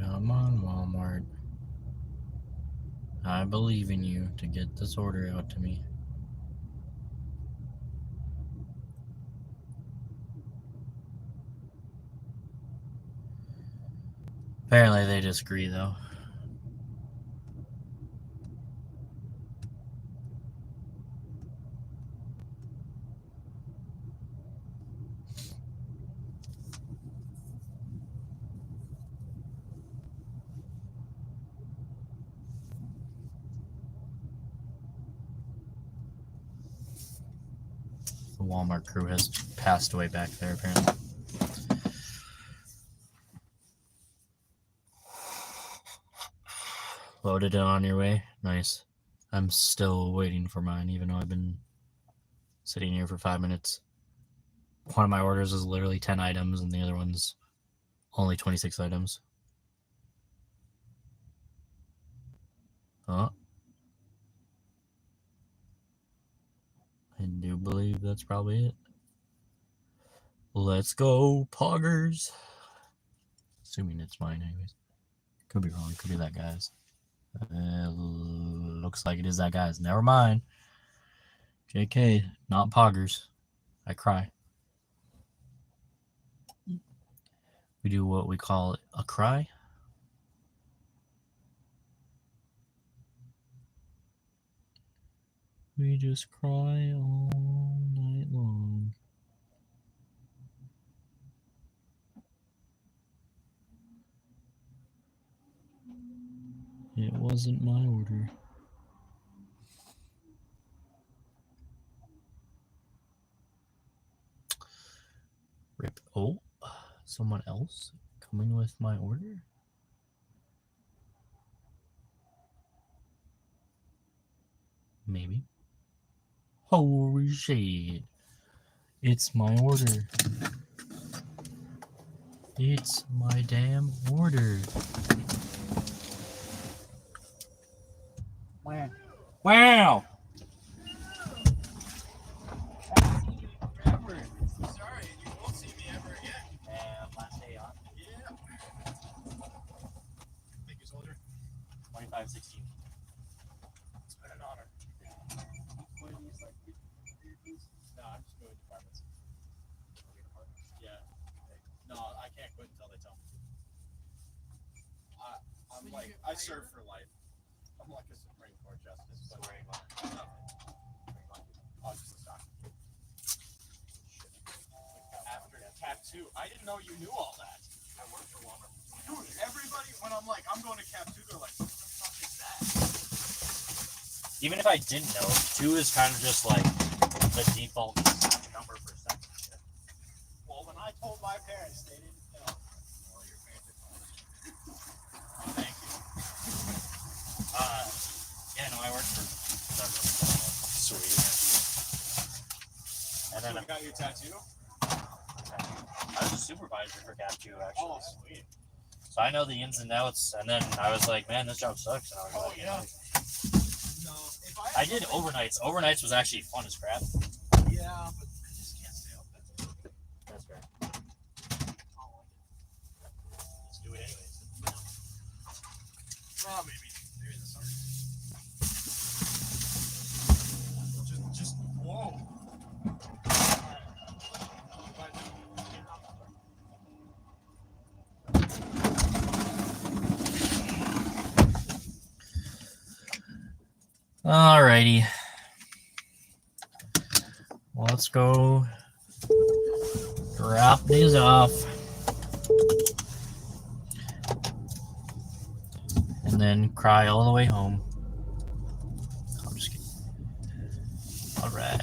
Come on, Walmart. I believe in you to get this order out to me. Apparently they disagree, though. The Walmart crew has passed away back there, apparently. Loaded it on your way? Nice. I'm still waiting for mine, even though I've been sitting here for 5 minutes. One of my orders is literally 10 items, and the other one's only 26 items. Oh. I do believe that's probably it. Let's go, Poggers. Assuming it's mine, anyways. Could be wrong. Could be that guy's. Looks like it is that guy's. Never mind. JK, not Poggers. I cry. We do what we call a cry. We just cry all night long. It wasn't my order. Rip. Oh, someone else coming with my order? Maybe. Holy shit. It's my order. It's my damn order. Wow. Wow. Sorry, you won't see me ever again. Last day on. Yeah. Thank you, soldier. 2516. It's been an honor. No, I'm just moving departments. Yeah. No, I can't quit until they tell me. I'm So like, you I get serve fired? for life. I'm like a Supreme Court justice. But Swearing on. I'll just stop. After Cap 2, I didn't know you knew all that. I work for Walmart. Dude, everybody, when I'm like, I'm going to Cap 2, they're like, what the fuck is that? Even if I didn't know, 2 is kind of just like the default number for sex. Well, when I told my parents, they didn't know. Well, your parents are fine. Thank you. Yeah, no, I work for several. Sweet. And then So you got your tattoo? I was a supervisor for Cap 2, actually. Oh, sweet. So I know the ins and outs, and then I was like, man, this job sucks. And I was Oh, like, yeah. No, if I did overnights. Overnights was actually fun as crap. Yeah, but I just can't stay up. That's fair. Let's do it anyways. Well, maybe in the summer. Alrighty. Let's go drop these off. And then cry all the way home. I'm just kidding. Alright.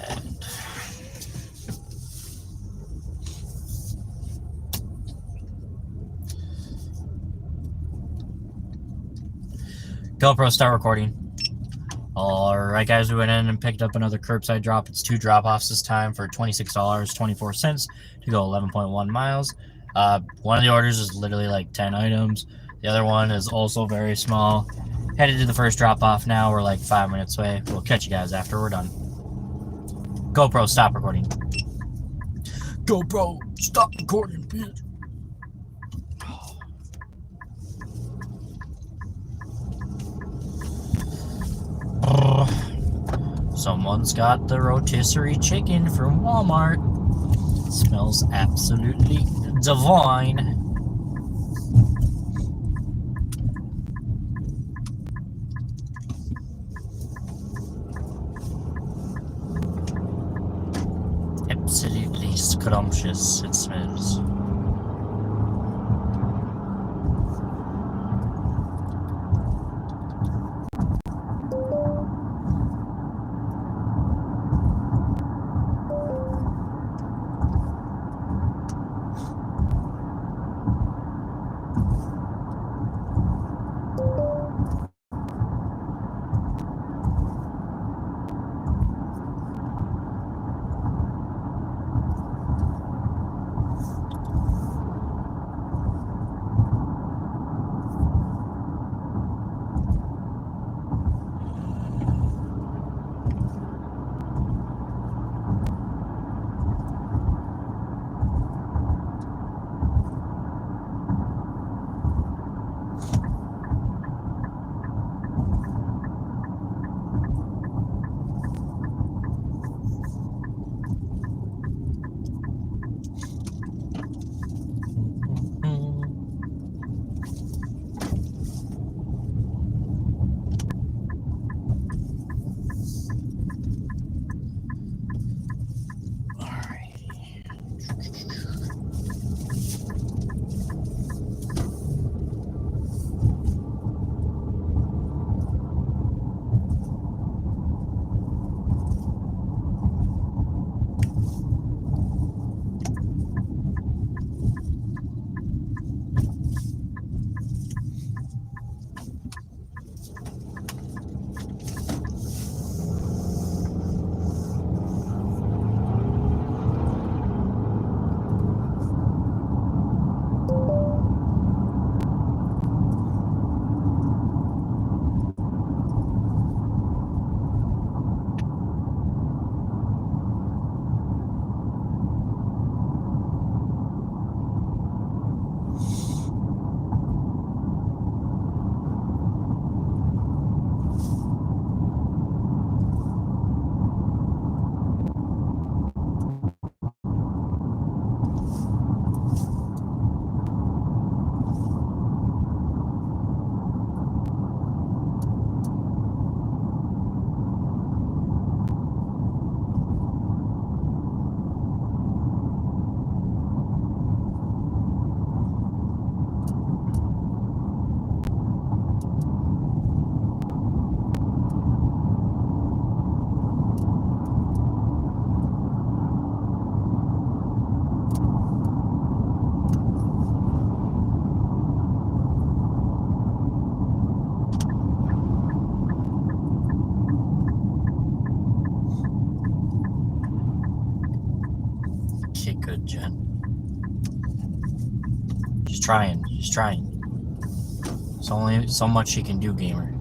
GoPro, start recording. Alright guys, we went in and picked up another curbside drop. It's 2 drop-offs this time for $26.24 to go 11.1 miles. One of the orders is literally like 10 items. The other one is also very small. Headed to the first drop-off now. We're like 5 minutes away. We'll catch you guys after we're done. GoPro, stop recording. GoPro, stop recording, bitch. Someone's got the rotisserie chicken from Walmart. Smells absolutely divine. Absolutely scrumptious it smells. She's trying. There's only so much she can do, gamer.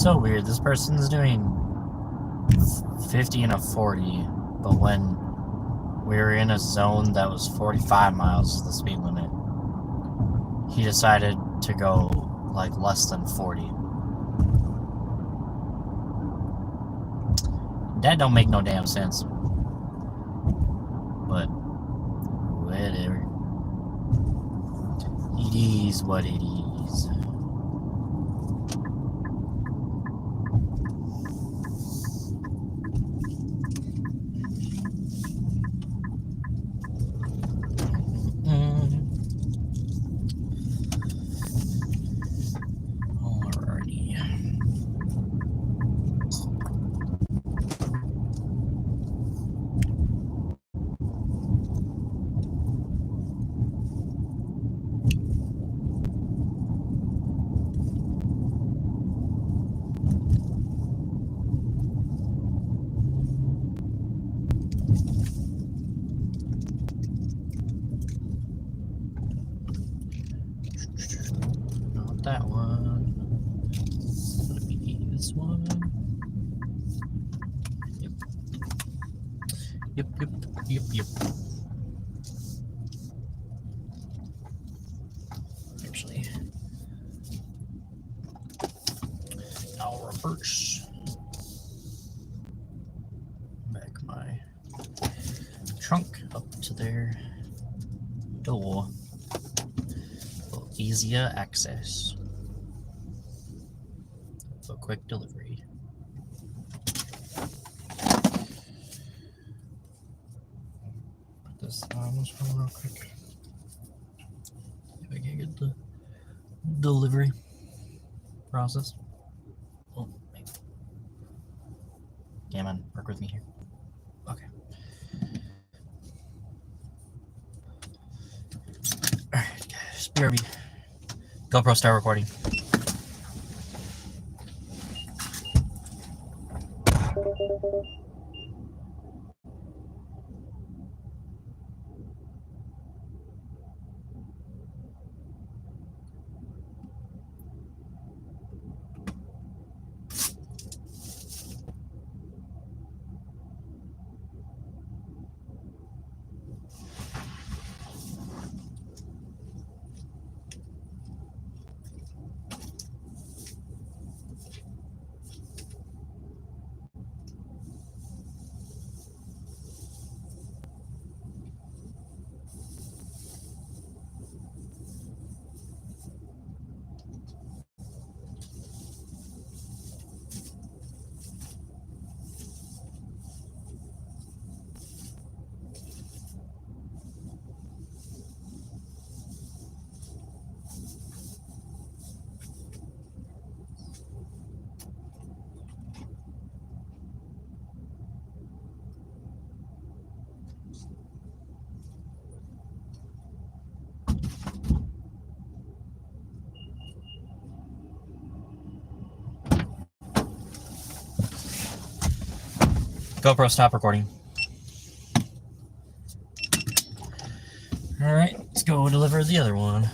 So weird. This person's doing 50 and a 40, but when we were in a zone that was 45 miles the speed limit, he decided to go like less than 40. That don't make no damn sense. But whatever. It is what it is. Alrighty. Not that one. Would it be this one? Yep. Yep. Actually, I'll reverse back my trunk up to their door for easier access for quick delivery. Put this on this one real quick. If I can get the delivery process. Oh, wait. Come on, work with me here. Okay. Alright, guys. BRB. GoPro, start recording. GoPro, stop recording. Alright, let's go deliver the other one.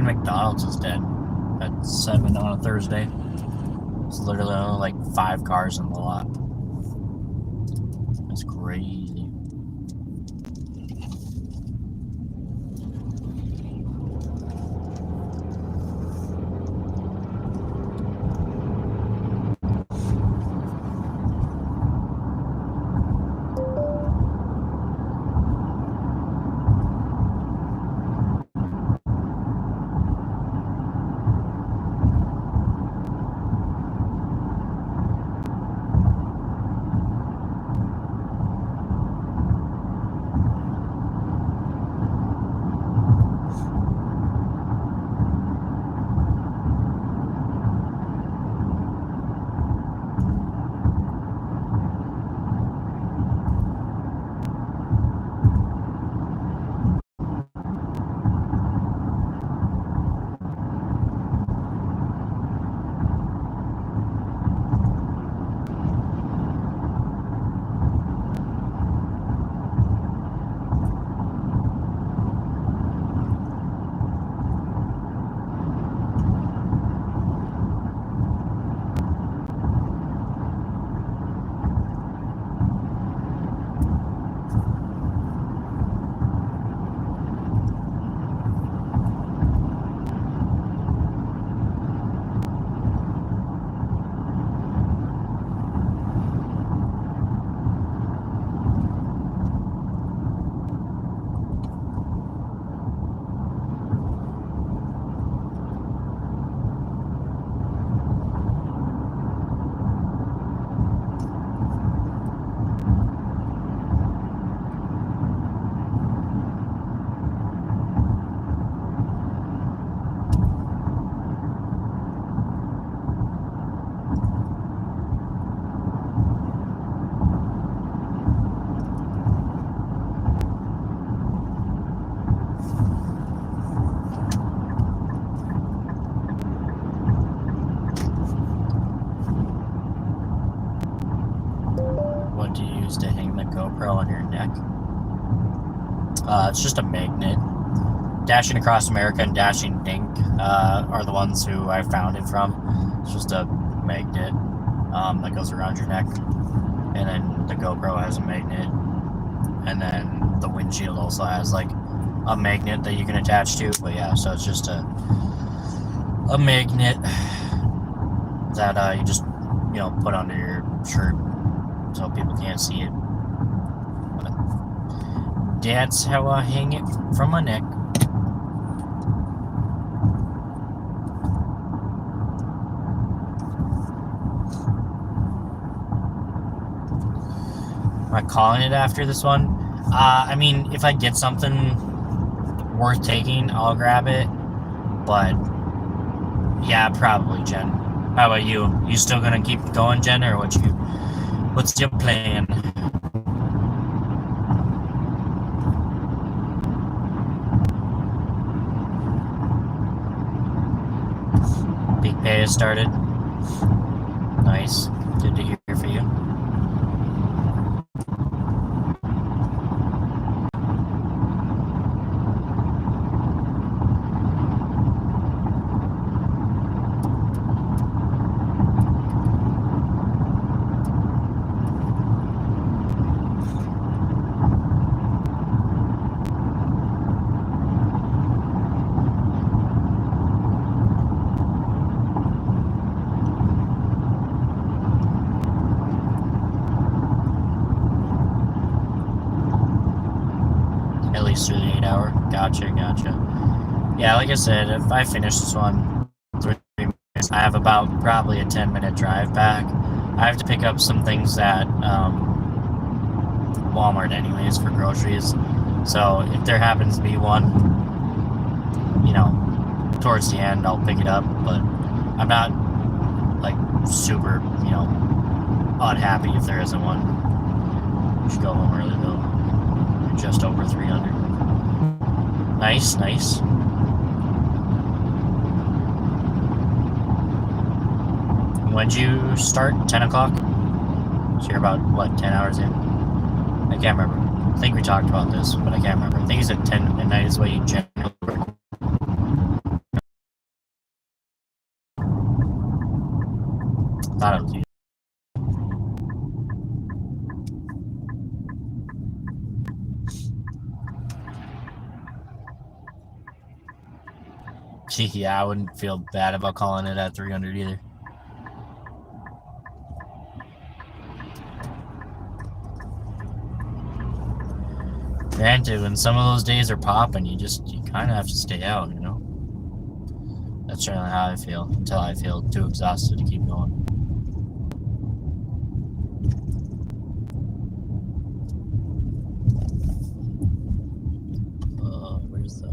McDonald's is dead at 7 on a Thursday. It's literally only like 5 cars in the lot. That's crazy. What do you use to hang the GoPro on your neck? It's just a magnet. Dashing Across America and Dashing Dink are the ones who I found it from. It's just a magnet that goes around your neck. And then the GoPro has a magnet. And then the windshield also has like a magnet that you can attach to. But yeah, so it's just a magnet that you just, put under your shirt so people can't see it. But that's how I hang it from my neck. Am I calling it after this one? I mean, if I get something worth taking, I'll grab it. But yeah, probably, Jen. How about you? You still gonna keep going, Jen, or what's your plan? Big pay has started. Nice. Good to hear for you. Through the 8 hour. Gotcha. Yeah, like I said, if I finish this one 3 minutes, I have about probably a 10-minute drive back. I have to pick up some things at Walmart anyways for groceries. So if there happens to be one, towards the end, I'll pick it up. But I'm not like super, unhappy if there isn't one. We should go home early though. We're just over 300. Nice. When'd you start? 10 o'clock? So you're about, 10 hours in? I can't remember. I think we talked about this, but I can't remember. I think you said 10 midnight is what you generally work. Thought it was you. Gee, yeah, I wouldn't feel bad about calling it at 300 either. Granted, when some of those days are popping, you kind of have to stay out, you know? That's generally how I feel, until I feel too exhausted to keep going. Where's the...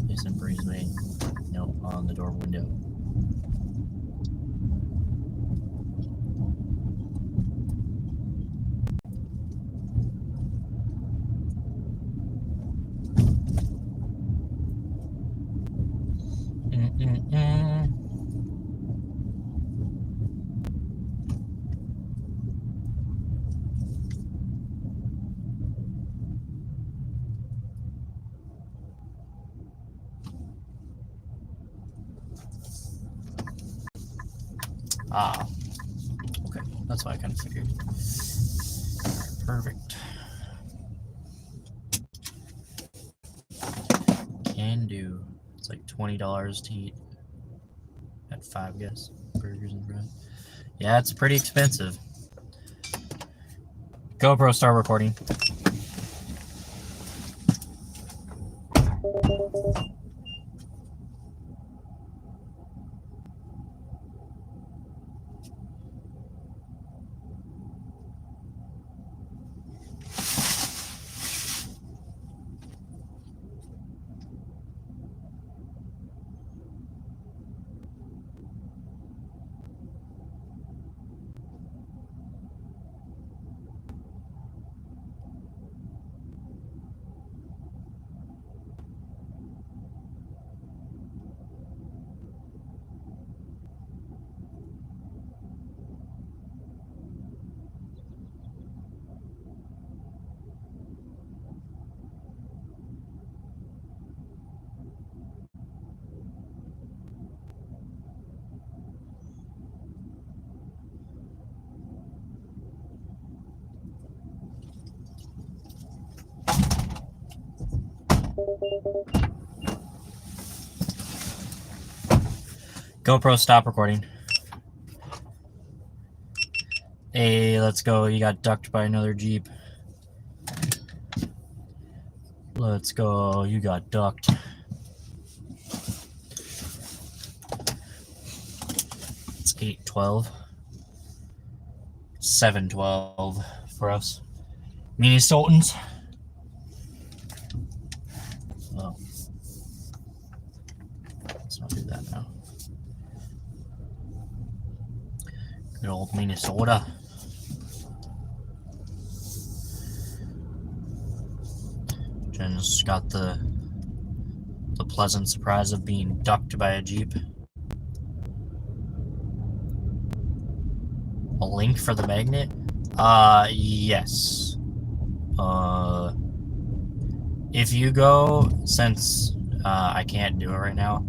Jason Breezeway. Nope, on the door window. Ah, okay, that's what I kind of figured. Perfect. Can do. It's like $20 to eat at Five Guys burgers and bread. Yeah, it's pretty expensive. GoPro, start recording. GoPro, stop recording. Hey, let's go. You got ducked by another Jeep. Let's go. You got ducked. It's 8:12. 7:12 for us. Minnesotans. Oh. Let's not do that now. Good old Minnesota. Jen's got the pleasant surprise of being ducked by a Jeep. A link for the magnet? Yes. If you go, since I can't do it right now,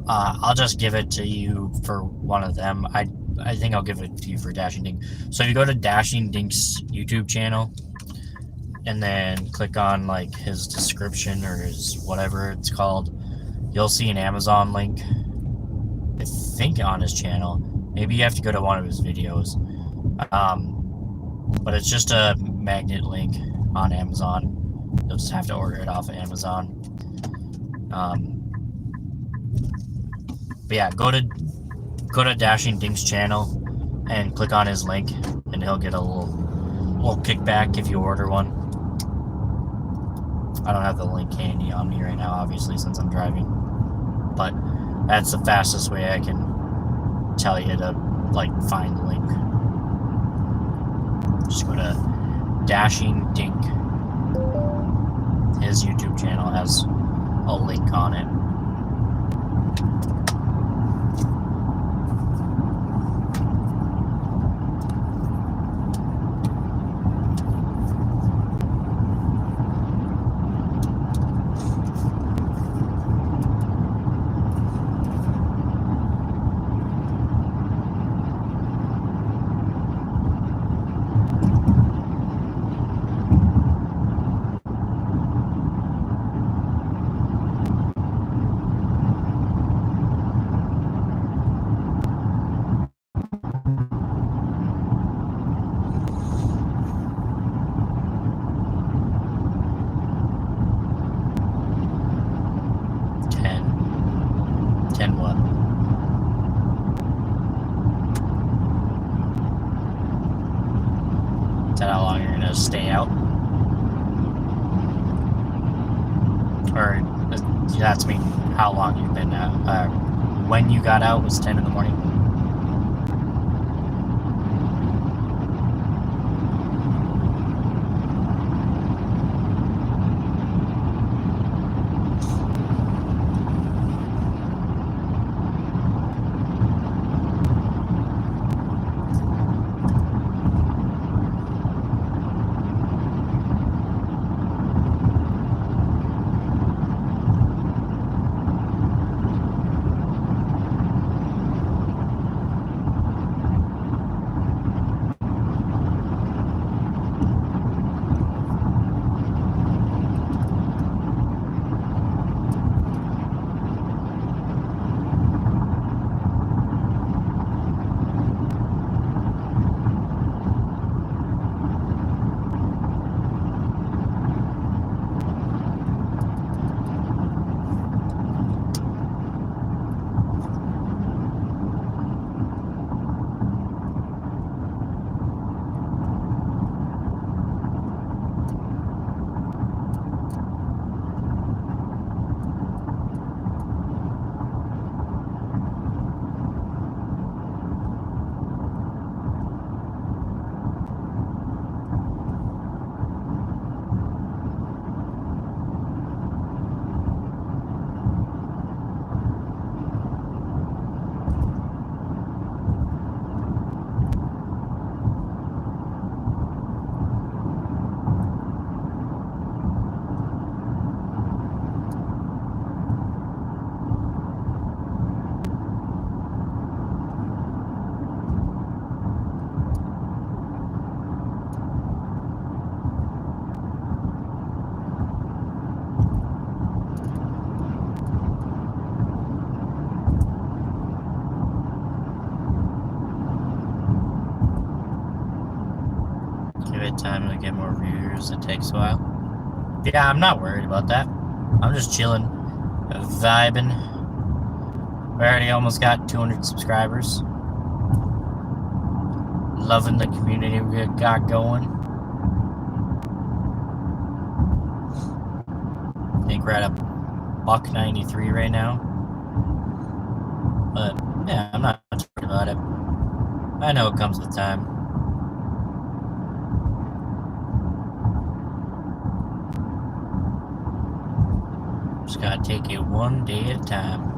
I'll just give it to you for one of them. I think I'll give it to you for Dashing Dink. So if you go to Dashing Dink's YouTube channel, and then click on like his description or his whatever it's called, you'll see an Amazon link, I think, on his channel. Maybe you have to go to one of his videos. But it's just a magnet link on Amazon. You'll just have to order it off of Amazon. But yeah, go to Dashing Dink's channel and click on his link, and he'll get a little kickback if you order one. I don't have the link handy on me right now, obviously, since I'm driving. But that's the fastest way I can tell you to, like, find the link. Just go to Dashing Dink. His YouTube channel has a link on it. just stay out? Or you asked me how long you've been out. When you got out was 10 in the morning. Give it time to get more viewers. It takes a while. Yeah, I'm not worried about that. I'm just chilling, vibing. We already almost got 200 subscribers. Loving the community we got going. I think we're at $1.93 right now. But yeah, I'm not worried about it. I know it comes with time. Just gotta take it one day at a time.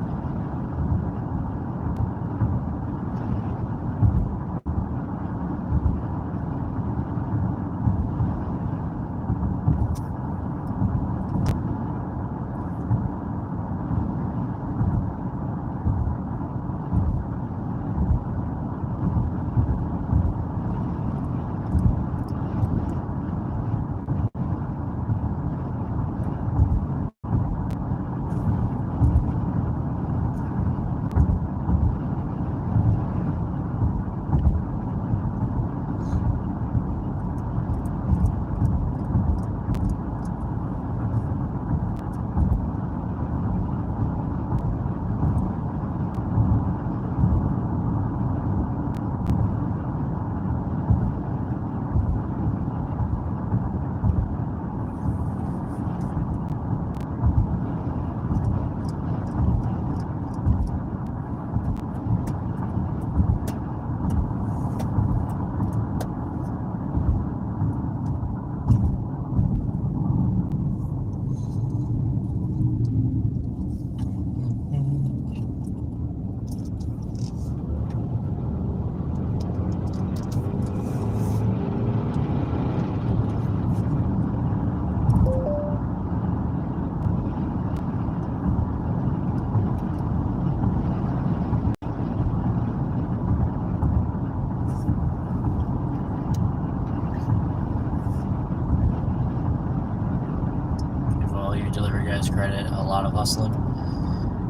Credit, a lot of hustling.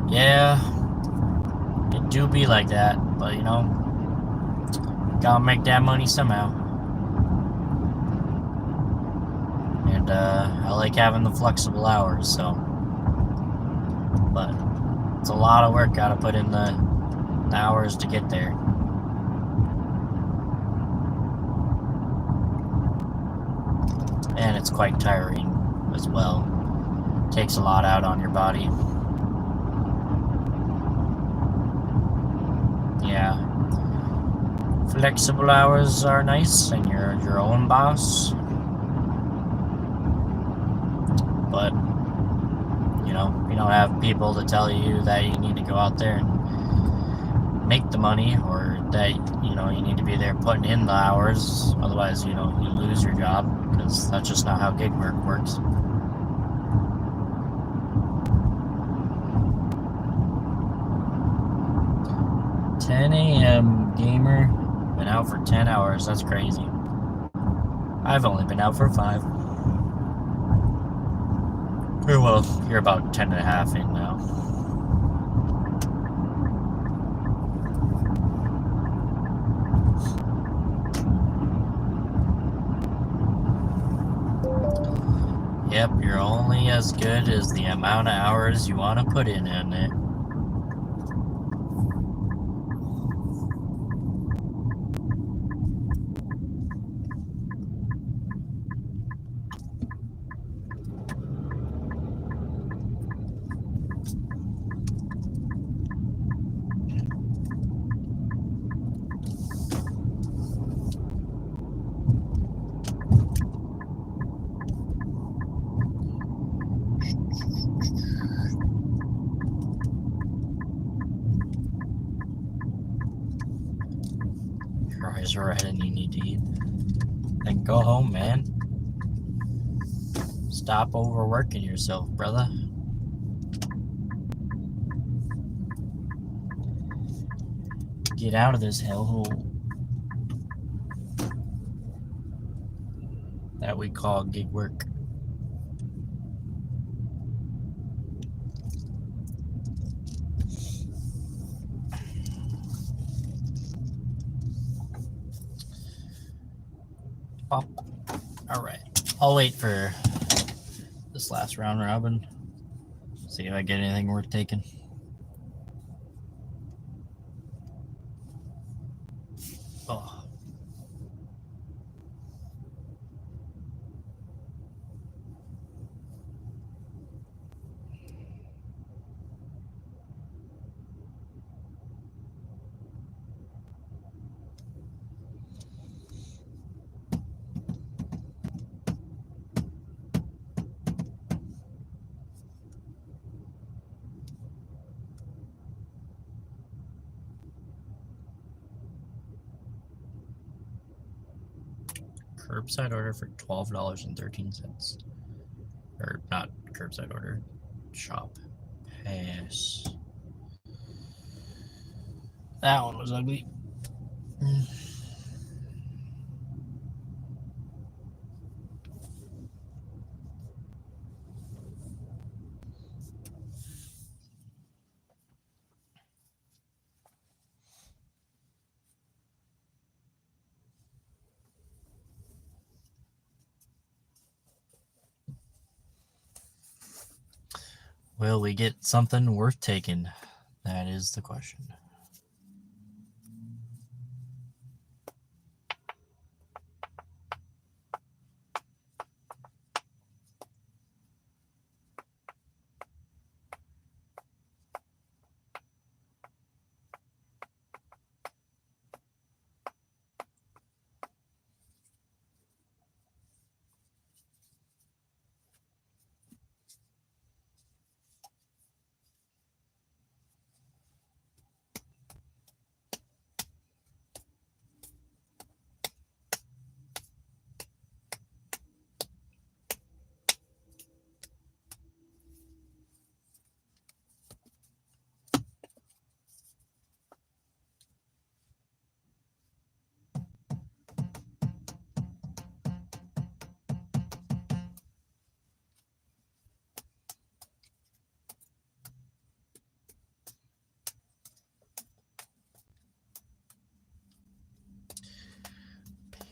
Yeah, it do be like that, but you know, gotta make that money somehow. And I like having the flexible hours, so. But it's a lot of work, gotta put in the hours to get there. and it's quite tiring as well. Takes a lot out on your body. Yeah. Flexible hours are nice, and you're your own boss. But, you know, you don't have people to tell you that you need to go out there and make the money, or that, you know, you need to be there putting in the hours. Otherwise, you know, you lose your job, because that's just not how gig work works. "10 a.m. gamer, been out for 10 hours. That's crazy. I've only been out for 5. Or, well, you're about 10 and a half in now. Yep, you're only as good as the amount of hours you want to put in it. Your eyes are red and you need to eat. Then go home, man. Stop overworking yourself, brother. Get out of this hellhole that we call gig work. Oh, alright. I'll wait for this last round robin. See if I get anything worth taking. Oh. Curbside order for $12.13. Or not curbside order. Shop. Pass. That one was ugly. Will we get something worth taking? That is the question.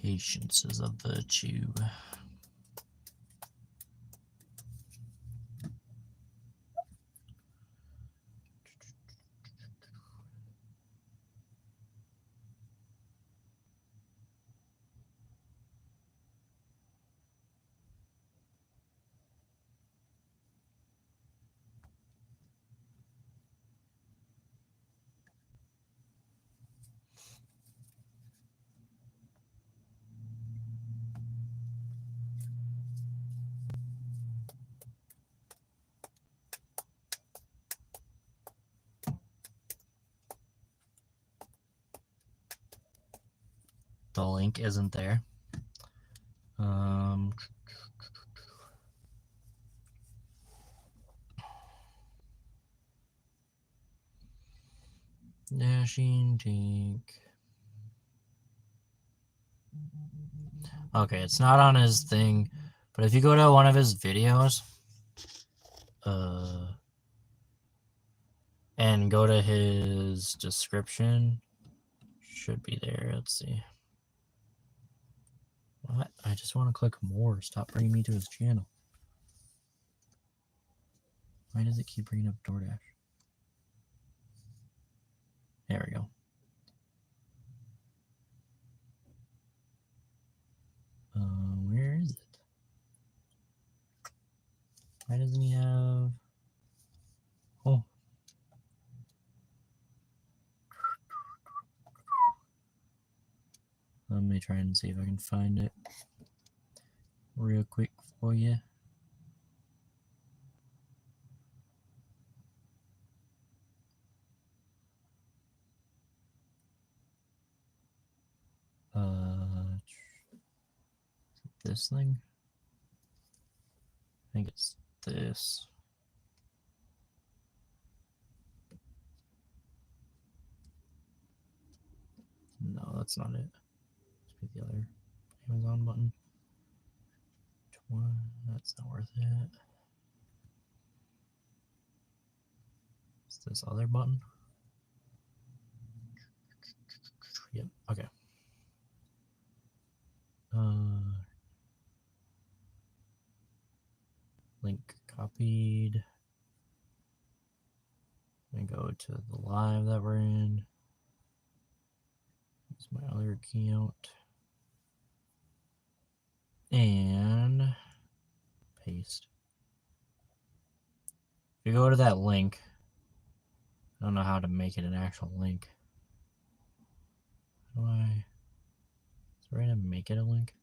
Patience is a virtue. the link isn't there. Dashing tank. Okay, it's not on his thing, but if you go to one of his videos, and go to his description, should be there. Let's see. What? I just want to click more. Stop bringing me to his channel. Why does it keep bringing up DoorDash? There we go. Where is it? Why doesn't he have... Oh. Let me try and see if I can find it real quick for you. This thing? I think it's this. No, that's not it. Must be the other Amazon button. That's not worth it. It's this other button. Yep. Okay. Link copied. And go to the live that we're in. Use my other account. And paste. If you go to that link, I don't know how to make it an actual link. How do I? Is there a way to make it a link?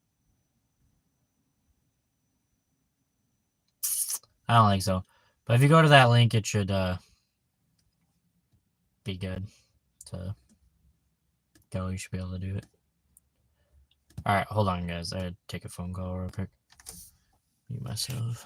I don't think so. But if you go to that link, it should be good to go. You should be able to do it. Alright, hold on, guys. I had to take a phone call real quick. Mute myself.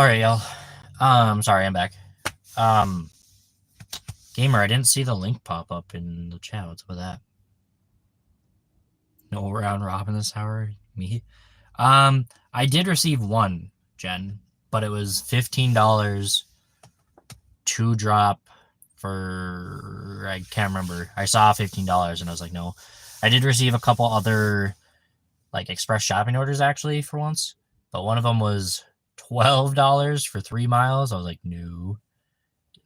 All right, y'all. Sorry, I'm back. Gamer, I didn't see the link pop up in the chat. What's up with that? No round robin this hour? Me? I did receive one, Jen, but it was $15 to drop for, I can't remember. I saw $15 and I was like, no. I did receive a couple other like express shopping orders actually for once, but one of them was $12 for 3 miles. I was like, no.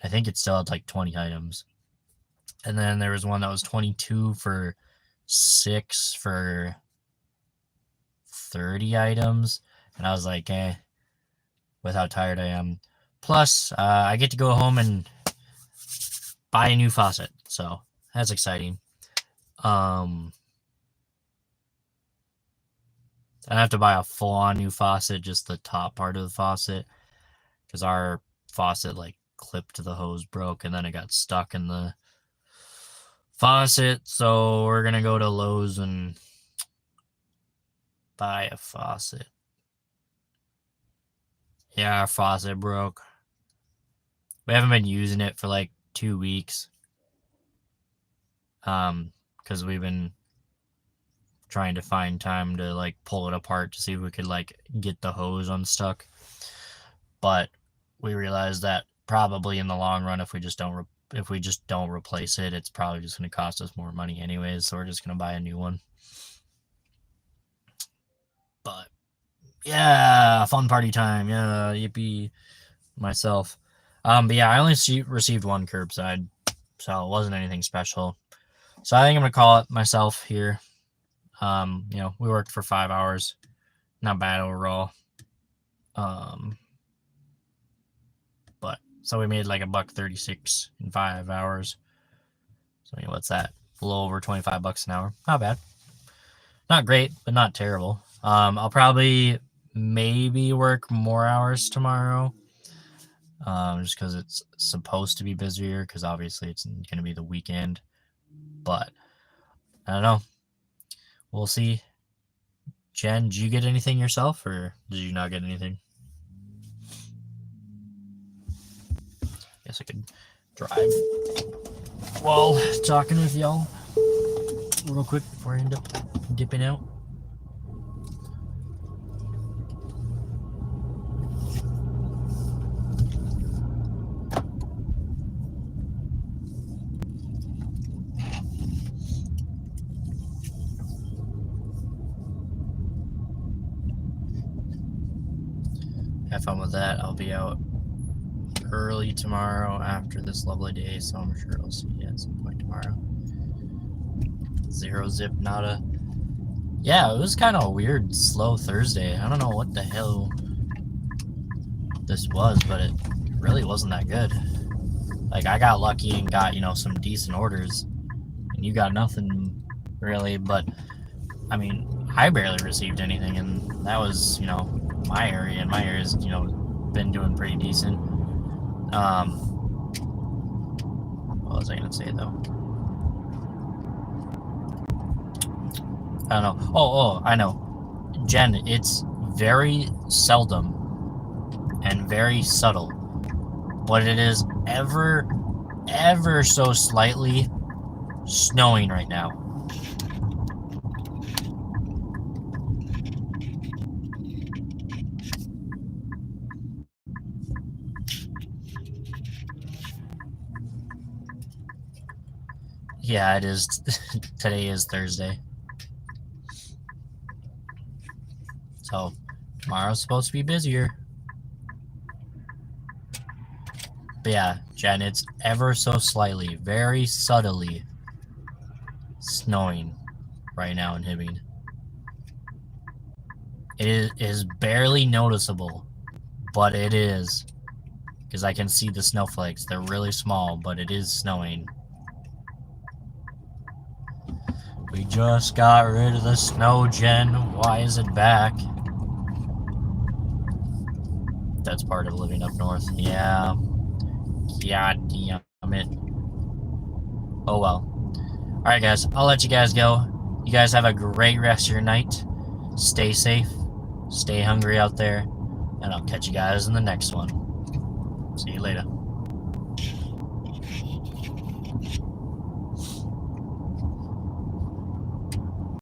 I think it still had like 20 items. And then there was one that was 22 for 6 for 30 items. And I was like, with how tired I am. Plus, I get to go home and buy a new faucet. So that's exciting. I have to buy a full-on new faucet, just the top part of the faucet, because our faucet like clipped to the hose broke and then it got stuck in the faucet. So we're gonna go to Lowe's and buy a faucet. Yeah, our faucet broke. We haven't been using it for like 2 weeks. Because we've been trying to find time to like pull it apart to see if we could like get the hose unstuck. But we realized that probably in the long run, if we just don't replace it, it's probably just going to cost us more money anyways. So we're just going to buy a new one. But yeah, fun party time. Yeah, yippee myself. But yeah, I only received one curbside, so it wasn't anything special. So I think I'm gonna call it myself here. We worked for 5 hours, not bad overall. But so we made like $1.36 in 5 hours. So what's that? A little over $25 an hour. Not bad. Not great, but not terrible. I'll probably maybe work more hours tomorrow. Just because it's supposed to be busier, because obviously it's going to be the weekend. But I don't know. We'll see. Jen, did you get anything yourself, or did you not get anything? Guess I could drive while talking with y'all real quick before I end up dipping out. Have fun with that. I'll be out early tomorrow after this lovely day, so I'm sure I'll see you at some point tomorrow. Zero zip nada. Yeah, it was kind of a weird, slow Thursday. I don't know what the hell this was, but it really wasn't that good. Like, I got lucky and got, some decent orders, and you got nothing really, but I mean, I barely received anything, and that was, my area, and my area's, been doing pretty decent. What was I gonna say though? I don't know. Oh, I know. Jen, it's very seldom and very subtle, but it is ever so slightly snowing right now. Yeah, it is. Today is Thursday. So, tomorrow's supposed to be busier. But yeah, Jen, it's ever so slightly, very subtly snowing right now in Hibbing. It is barely noticeable, but it is. Because I can see the snowflakes. They're really small, but it is snowing. We just got rid of the snow, Jen. Why is it back? That's part of living up north. Yeah. God damn it. Oh well. Alright guys, I'll let you guys go. You guys have a great rest of your night. Stay safe. Stay hungry out there. and I'll catch you guys in the next one. See you later.